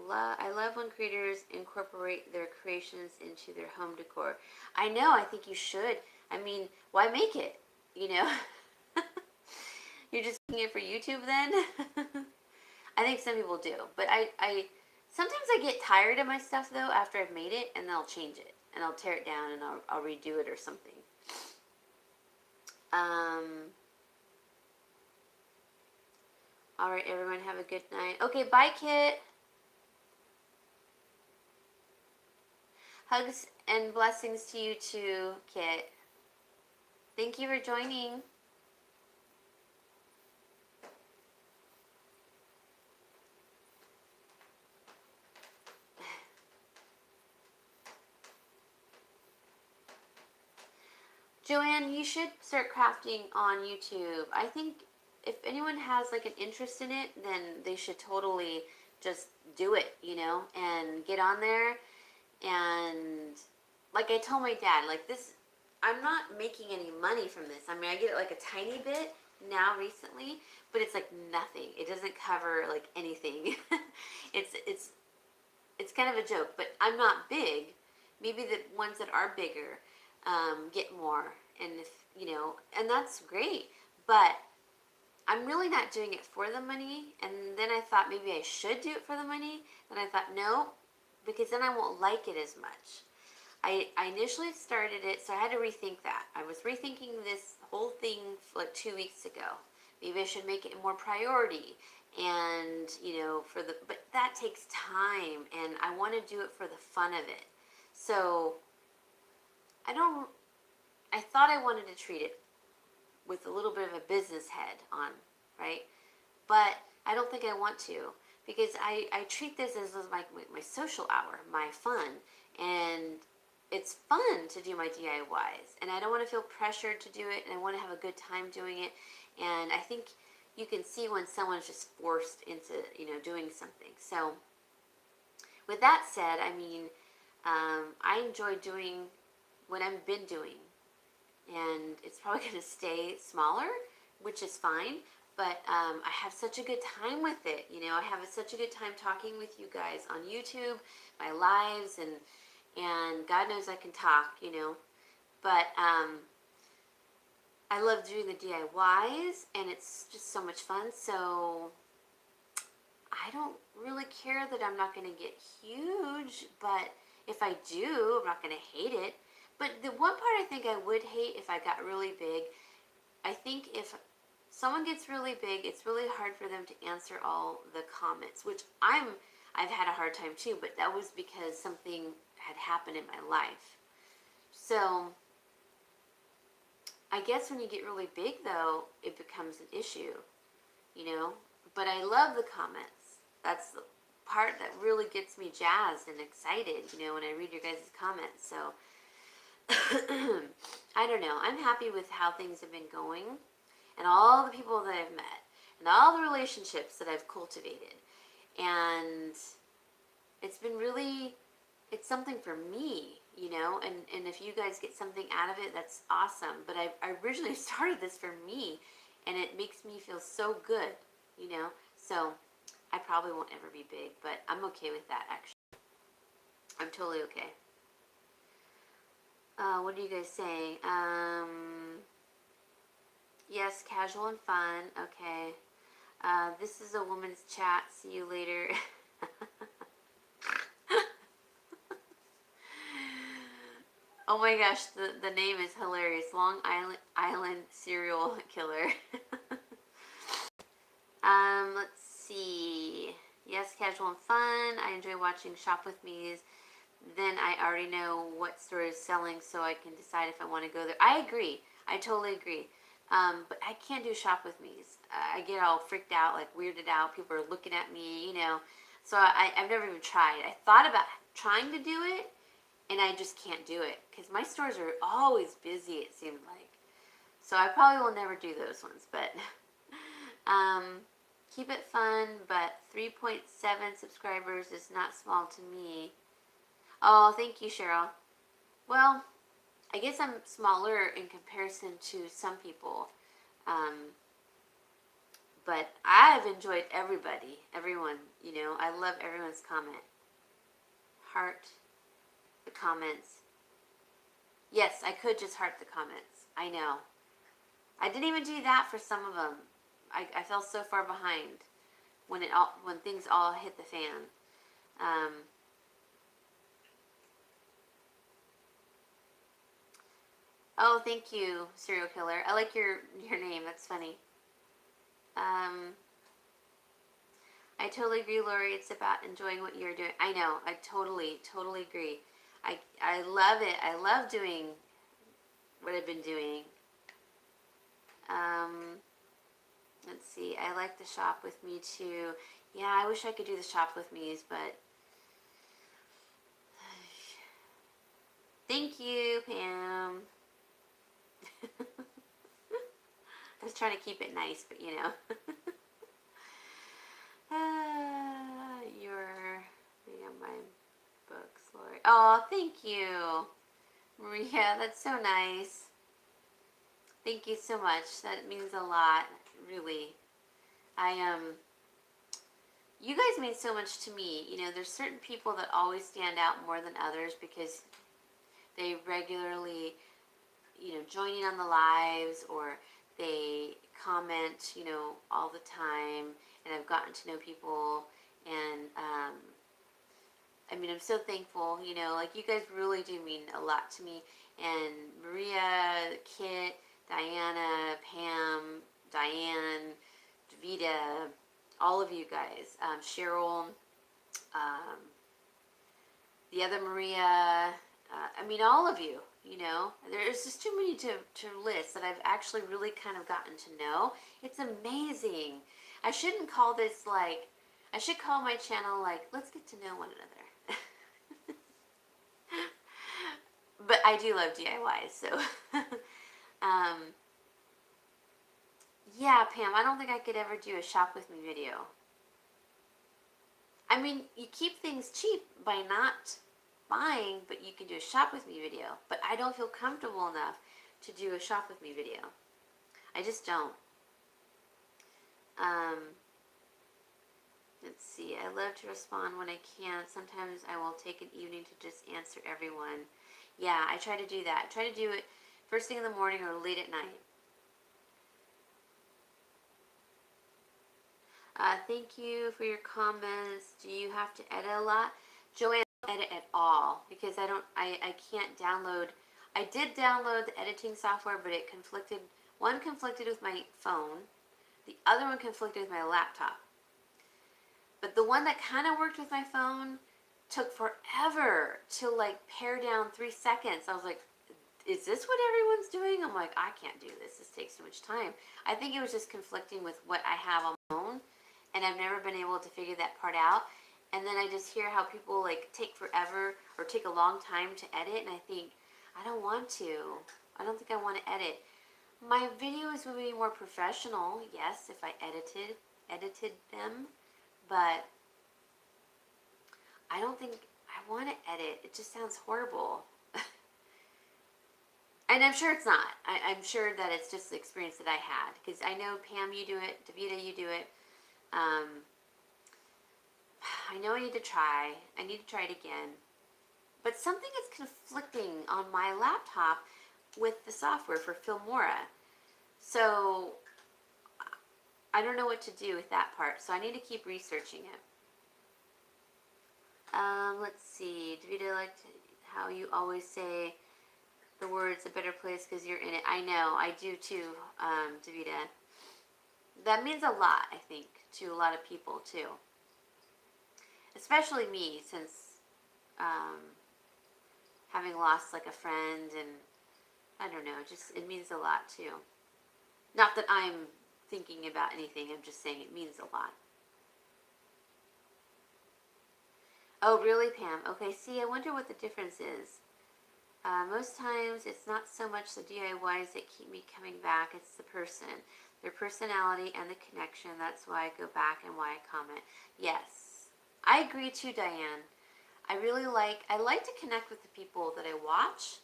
I love when creators incorporate their creations into their home decor. I know, I think you should. I mean, why make it? You know? You're just making it for YouTube then? I think some people do. But I sometimes I get tired of my stuff though after I've made it, and then I'll change it. And I'll tear it down and I'll redo it or something. Um, all right, everyone, have a good night. Okay, bye, Kit. Hugs and blessings to you too, Kit. Thank you for joining. Joanne, you should start crafting on YouTube. I think if anyone has like an interest in it, then they should totally just do it, and get on there. And like I told my dad, like this, I'm not making any money from this. I mean, I get like a tiny bit now recently, but it's like nothing. It doesn't cover like anything. it's kind of a joke, but I'm not big. Maybe the ones that are bigger get more, and if and that's great. But I'm really not doing it for the money. And then I thought maybe I should do it for the money. Then I thought no, because then I won't like it as much. I initially started it, so I had to rethink that. I was rethinking this whole thing like 2 weeks ago. Maybe I should make it more priority, and but that takes time, and I want to do it for the fun of it. So I thought I wanted to treat it with a little bit of a business head on, right? But I don't think I want to, because I treat this as my social hour, my fun, and it's fun to do my DIYs, and I don't want to feel pressured to do it, and I want to have a good time doing it. And I think you can see when someone's just forced into doing something. So with that said, I mean, I enjoy doing what I've been doing, and it's probably going to stay smaller, which is fine. But I have such a good time with it. I have such a good time talking with you guys on YouTube, my lives, and God knows I can talk, But I love doing the DIYs, and it's just so much fun. So I don't really care that I'm not going to get huge, but if I do, I'm not going to hate it. But the one part I think I would hate if I got really big, I think if someone gets really big, it's really hard for them to answer all the comments, which I've had a hard time too, but that was because something had happened in my life. So I guess when you get really big though, it becomes an issue, but I love the comments. That's the part that really gets me jazzed and excited, when I read your guys' comments. So I don't know. I'm happy with how things have been going, and all the people that I've met, and all the relationships that I've cultivated. And it's been really, it's something for me, and if you guys get something out of it, that's awesome. But I originally started this for me, and it makes me feel so good, So I probably won't ever be big, but I'm okay with that, actually. I'm totally okay. What are you guys saying? Yes, casual and fun. Okay. This is a woman's chat. See you later. Oh my gosh, the name is hilarious. Long Island serial killer. Let's see. Yes, casual and fun. I enjoy watching Shop With Me's. Then I already know what store is selling, so I can decide if I want to go there. I agree. I totally agree. But I can't do Shop With Me's. I get all freaked out, like weirded out. People are looking at me, So I've never even tried. I thought about trying to do it, and I just can't do it because my stores are always busy, it seems like. So I probably will never do those ones, but keep it fun. But 3.7 subscribers is not small to me. Oh, thank you, Cheryl. Well, I guess I'm smaller in comparison to some people. But I've enjoyed everyone, I love everyone's comment. Heart the comments. Yes, I could just heart the comments. I know. I didn't even do that for some of them. I fell so far behind when things all hit the fan. Oh, thank you, serial killer. I like your name. That's funny. I totally agree, Lori. It's about enjoying what you're doing. I know. I totally agree. I love it. I love doing what I've been doing. Let's see. I like the shop with me too. Yeah, I wish I could do the shop with me's, but thank you, Pam. I was trying to keep it nice, but you're reading my books, Lori. Oh, thank you, Maria. That's so nice. Thank you so much. That means a lot, really. You guys mean so much to me. There's certain people that always stand out more than others because they regularly, join in on the lives, or they comment, all the time, and I've gotten to know people, and I'm so thankful, like you guys really do mean a lot to me, and Maria, Kit, Diana, Pam, Diane, Davida, all of you guys, Cheryl, the other Maria, all of you, there's just too many to list that I've actually really kind of gotten to know. It's amazing. I shouldn't call this I should call my channel let's get to know one another. But I do love DIY, so. Yeah, Pam, I don't think I could ever do a shop with me video. You keep things cheap by not buying, but you can do a shop with me video. But I don't feel comfortable enough to do a shop with me video. I just don't. Let's see. I love to respond when I can. Sometimes I will take an evening to just answer everyone. Yeah, I try to do that. I try to do it first thing in the morning or late at night. Thank you for your comments. Do you have to edit a lot? Joanne, I don't edit at all because I can't download. I did download the editing software, but it conflicted. One conflicted with my phone. The other one conflicted with my laptop. But the one that kind of worked with my phone took forever to pare down 3 seconds. I was like, is this what everyone's doing? I'm like, I can't do this. This takes too much time. I think it was just conflicting with what I have on my phone, and I've never been able to figure that part out. And then I just hear how people take forever or take a long time to edit, and I think, I don't want to. I don't think I want to edit. My videos would be more professional, yes, if I edited them, but I don't think I want to edit. It just sounds horrible. And I'm sure it's not. I'm sure that it's just the experience that I had. Because I know, Pam, you do it. Davida, you do it. I know I need to try. I need to try it again. But something is conflicting on my laptop with the software for Filmora. So I don't know what to do with that part. So I need to keep researching it. Let's see. Davida, how you always say the words "a better place" because you're in it. I know, I do too, Davida. That means a lot, I think, to a lot of people too. Especially me, since having lost a friend, and I don't know, just it means a lot too. Not that I'm thinking about anything, I'm just saying it means a lot. Oh, really, Pam? Okay, see, I wonder what the difference is. Most times, it's not so much the DIYs that keep me coming back, it's the person, their personality, and the connection. That's why I go back and why I comment. Yes, I agree too, Diane. I like to connect with the people that I watch,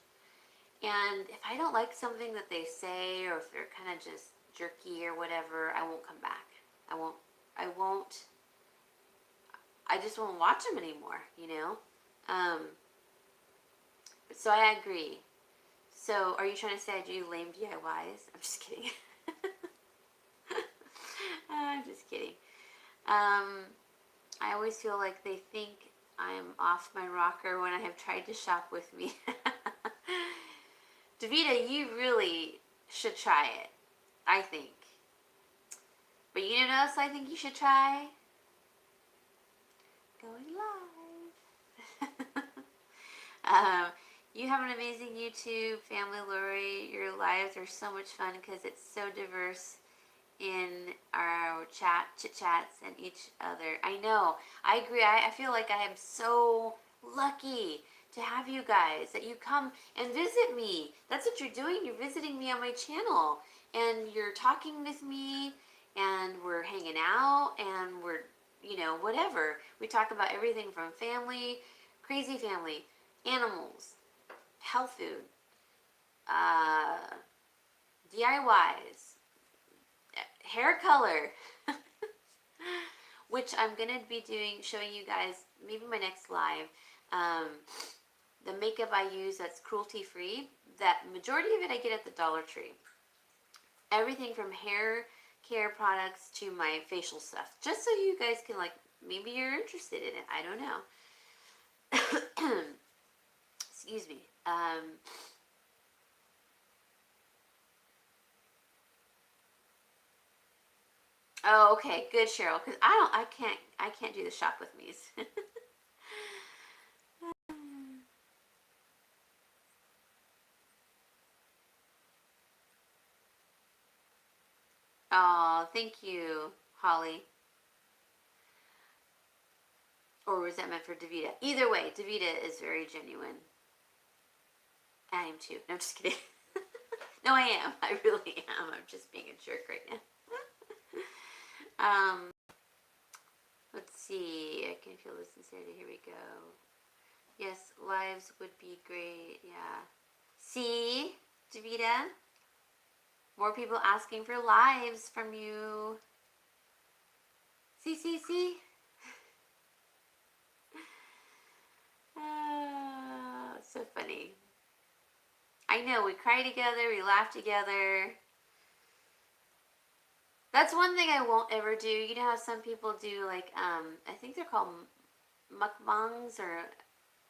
and if I don't like something that they say, or if they're kind of just jerky or whatever, I won't come back. I won't. I won't. I just won't watch them anymore. Um, so I agree. So are you trying to say I do lame DIYs? I'm just kidding. I'm just kidding. Um, I always feel like they think I'm off my rocker when I have tried to shop with me. Davita, you really should try it, I think. But you know what else I think you should try? Going live. um, you have an amazing YouTube family, Lori. Your lives are so much fun because it's so diverse in our chit chats and each other. I know. I agree. I feel like I am so lucky to have you guys, that you come and visit me. That's what you're doing. You're visiting me on my channel and you're talking with me and we're hanging out and we're, whatever. We talk about everything from family, crazy family, animals, health food, uh, DIYs, hair color, which I'm gonna be showing you guys maybe my next live. Um, the makeup I use that's cruelty free. That majority of it I get at the Dollar Tree. Everything from hair care products to my facial stuff, just so you guys can maybe you're interested in it. I don't know. Excuse me. Oh, okay, good, Cheryl. Because I can't do the shop with me's. Oh, thank you, Holly. Or was that meant for Davita? Either way, Davita is very genuine. I am too. No, I'm just kidding. No, I am. I really am. I'm just being a jerk right now. Let's see. I can feel the sincerity. Here we go. Yes, lives would be great. Yeah. See, Davita? More people asking for lives from you. See? So funny. I know, we cry together, we laugh together. That's one thing I won't ever do. You know how some people do I think they're called mukbangs or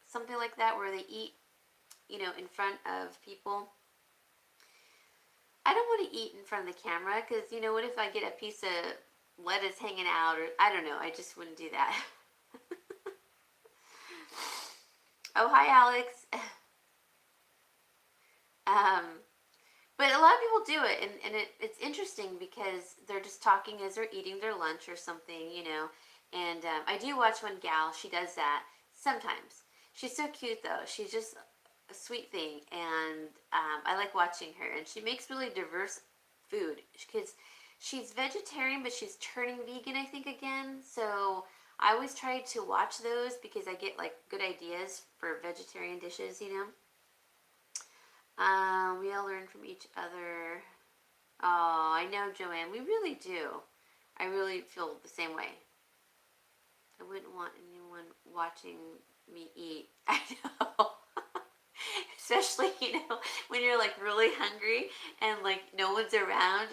something like that, where they eat, in front of people. I don't want to eat in front of the camera because, what if I get a piece of lettuce hanging out, or I don't know, I just wouldn't do that. Oh, hi, Alex. But a lot of people do it, and it's interesting because they're just talking as they're eating their lunch or something, And I do watch one gal, she does that sometimes. She's so cute, though. She's just a sweet thing, and I like watching her. And she makes really diverse food because she's vegetarian, but she's turning vegan, I think, again. So I always try to watch those because I get good ideas for vegetarian dishes. We all learn from each other. Oh, I know, Joanne. We really do. I really feel the same way. I wouldn't want anyone watching me eat. I know. Especially, when you're really hungry and no one's around.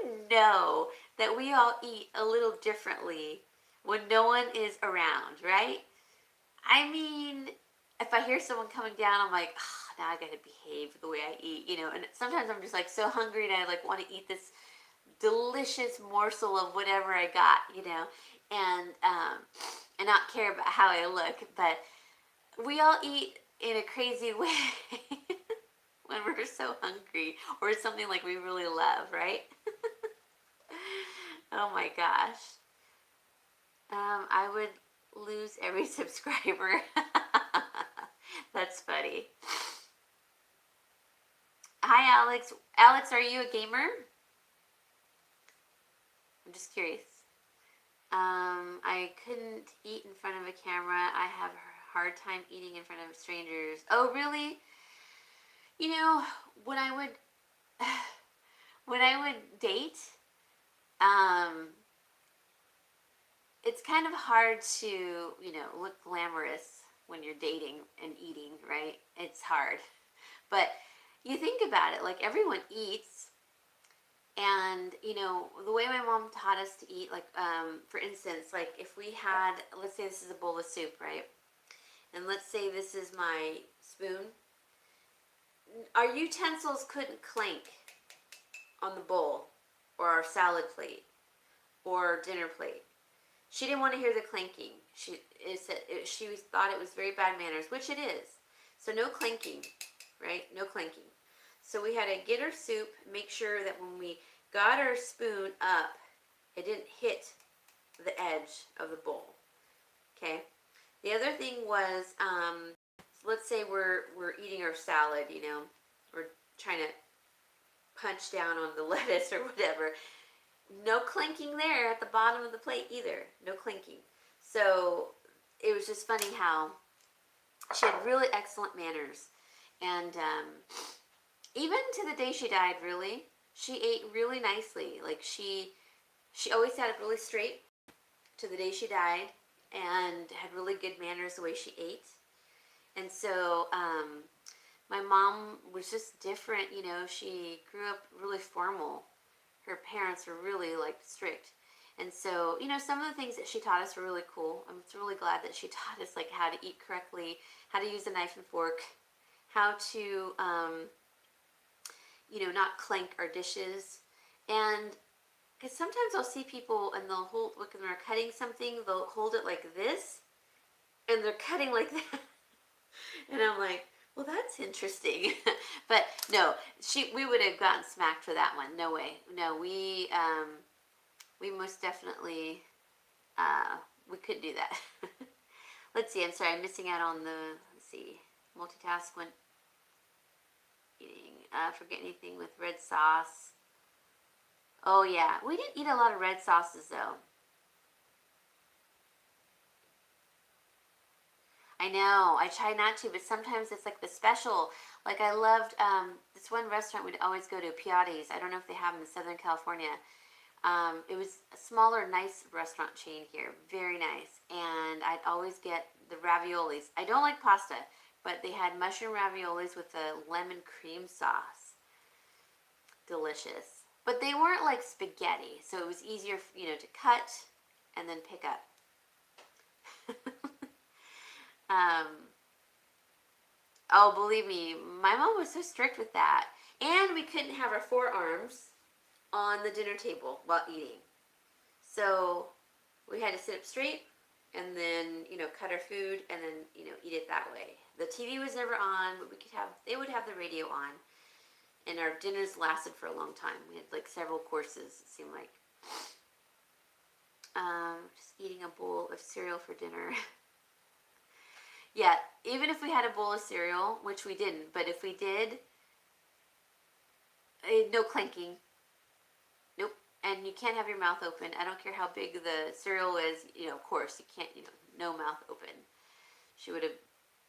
You know that we all eat a little differently when no one is around, right? I mean, if I hear someone coming down, I'm like, oh, now I gotta behave the way I eat, And sometimes I'm just so hungry and I want to eat this delicious morsel of whatever I got, and not care about how I look. But we all eat in a crazy way when we're so hungry, or it's something we really love, right? Oh my gosh. I would lose every subscriber. That's funny. Hi, Alex. Alex, are you a gamer? I'm just curious. I couldn't eat in front of a camera. I have a hard time eating in front of strangers. Oh, really? When I would when I would date, kind of hard to, look glamorous when you're dating and eating, right? It's hard. But you think about it, like everyone eats, and the way my mom taught us to eat, like for instance, like if we had, let's say this is a bowl of soup, right? And let's say this is my spoon. Our utensils couldn't clink on the bowl or our salad plate or dinner plate. She didn't want to hear the clanking. She thought it was very bad manners, which it is. So no clanking, right? No clanking. So we had to get our soup, make sure that when we got our spoon up, it didn't hit the edge of the bowl. Okay. The other thing was, let's say we're eating our salad, we're trying to punch down on the lettuce or whatever. No clinking there at the bottom of the plate either. No clinking. So it was just funny how she had really excellent manners. And even to the day she died, really, she ate really nicely. Like she always sat up really straight to the day she died and had really good manners the way she ate. And so my mom was just different, she grew up really formal. Her parents were really like strict. And so, some of the things that she taught us were really cool. I'm really glad that she taught us like how to eat correctly, how to use a knife and fork, how to, not clank our dishes. And because sometimes I'll see people and they'll hold, look, and they're cutting something, they'll hold it like this, and they're cutting like that. And I'm like, well, that's interesting. But no, we would have gotten smacked for that one. No way. No, we most definitely, we couldn't do that. Let's see, I'm sorry, I'm missing out on let's see, multitask when eating, forget anything with red sauce. Oh yeah, we didn't eat a lot of red sauces though. I know, I try not to, but sometimes it's like the special. Like I loved this one restaurant we'd always go to, Piatti's. I don't know if they have them in Southern California. It was a smaller, nice restaurant chain here, very nice. And I'd always get the raviolis. I don't like pasta, but they had mushroom raviolis with a lemon cream sauce. Delicious. But they weren't like spaghetti, so it was easier, to cut and then pick up. Oh, believe me, my mom was so strict with that. And we couldn't have our forearms on the dinner table while eating. So we had to sit up straight and then, cut our food and then, eat it that way. The TV was never on, but they would have the radio on. And our dinners lasted for a long time. We had like several courses, it seemed like. Just eating a bowl of cereal for dinner. Yeah, even if we had a bowl of cereal, which we didn't, but if we did, no clanking. Nope. And you can't have your mouth open. I don't care how big the cereal is, of course, you can't, no mouth open. She would have,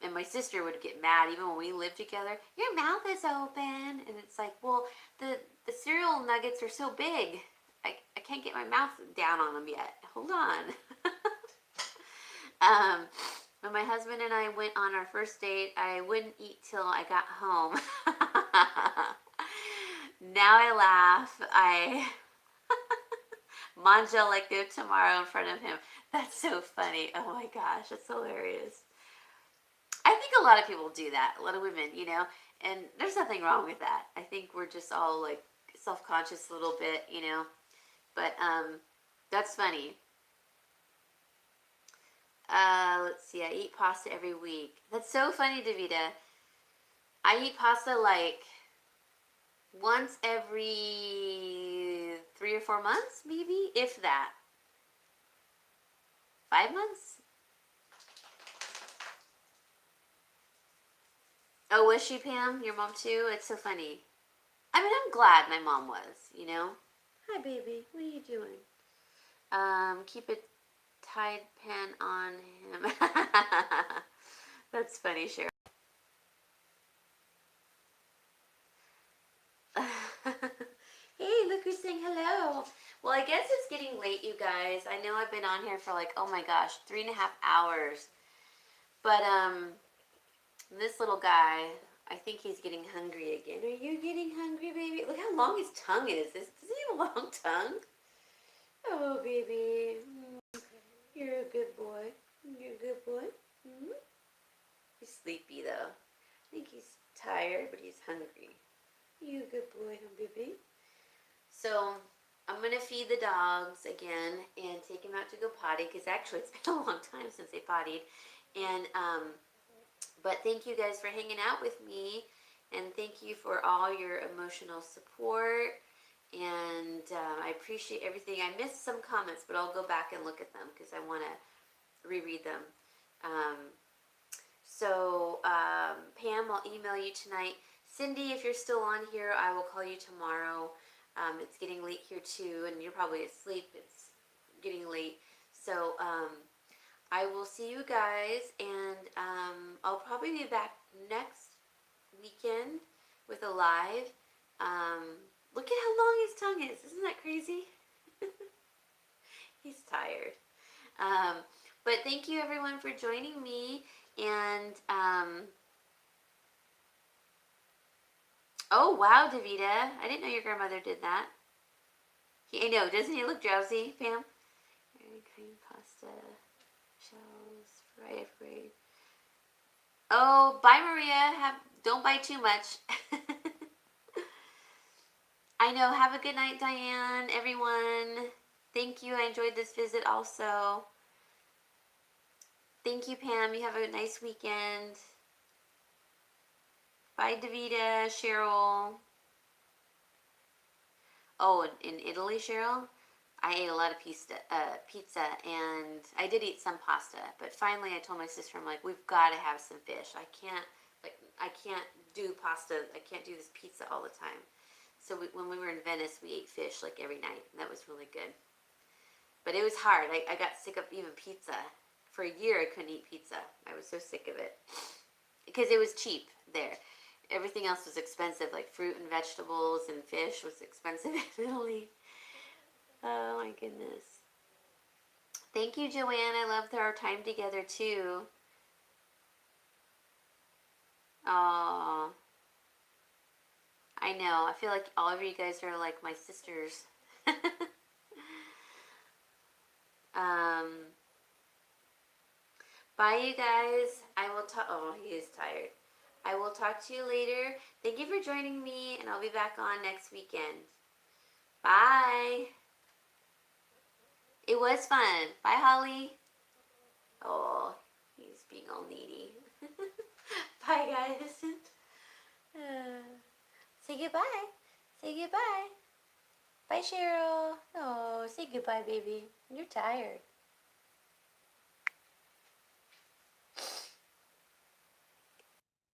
and my sister would get mad even when we lived together. Your mouth is open. And it's like, well, the cereal nuggets are so big. I can't get my mouth down on them yet. Hold on. When my husband and I went on our first date, I wouldn't eat till I got home. Now I laugh. Manja like no tomorrow in front of him. That's so funny. Oh my gosh, that's hilarious. I think a lot of people do that. A lot of women, and there's nothing wrong with that. I think we're just all like self-conscious a little bit, But that's funny. Let's see, I eat pasta every week. That's so funny, Davida. I eat pasta like once every 3 or 4 months, maybe, if that. 5 months? Oh, was she, Pam? Your mom too? It's so funny. I mean, I'm glad my mom was, Hi, baby. What are you doing? Keep it Tide pen on him. That's funny, Cheryl. Hey, look who's saying hello. Well, I guess it's getting late, you guys. I know I've been on here for like, oh my gosh, 3.5 hours. But this little guy, I think he's getting hungry again. Are you getting hungry, baby? Look how long his tongue is. Does he have a long tongue? Oh, baby. You're a good boy. You're a good boy. Mm-hmm. He's sleepy though. I think he's tired, but he's hungry. You a good boy, huh, baby? So I'm gonna feed the dogs again and take him out to go potty because actually it's been a long time since they pottied. And but thank you guys for hanging out with me, and thank you for all your emotional support. And I appreciate everything. I missed some comments, but I'll go back and look at them because I want to reread them. Um, Pam, I'll email you tonight. Cindy, if you're still on here, I will call you tomorrow. It's getting late here too, and you're probably asleep. It's getting late. So I will see you guys, and I'll probably be back next weekend with a live. Look at how long his tongue is. Isn't that crazy? He's tired. But thank you everyone for joining me. And oh wow, Davita, I didn't know your grandmother did that. I know, doesn't he look drowsy, Pam? Cream pasta, shells, fried bread. Oh, bye, Maria. Don't bite too much. I know. Have a good night, Diane. Everyone. Thank you. I enjoyed this visit also. Thank you, Pam. You have a nice weekend. Bye, Davita, Cheryl. Oh, in Italy, Cheryl, I ate a lot of pizza, and I did eat some pasta. But finally, I told my sister, I'm like, we've got to have some fish. I can't do pasta. I can't do this pizza all the time. So when we were in Venice, we ate fish like every night, and that was really good. But it was hard. I got sick of even pizza. For a year, I couldn't eat pizza. I was so sick of it because it was cheap there. Everything else was expensive, like fruit and vegetables and fish was expensive in Italy. Oh my goodness. Thank you, Joanne. I loved our time together too. Oh, I know. I feel like all of you guys are like my sisters. um, Bye, you guys. I will talk. Oh, he is tired. I will talk to you later. Thank you for joining me, and I'll be back on next weekend. Bye. It was fun. Bye, Holly. Oh, he's being all needy. Bye, guys. Say goodbye. Say goodbye. Bye, Cheryl. Oh, say goodbye, baby. You're tired.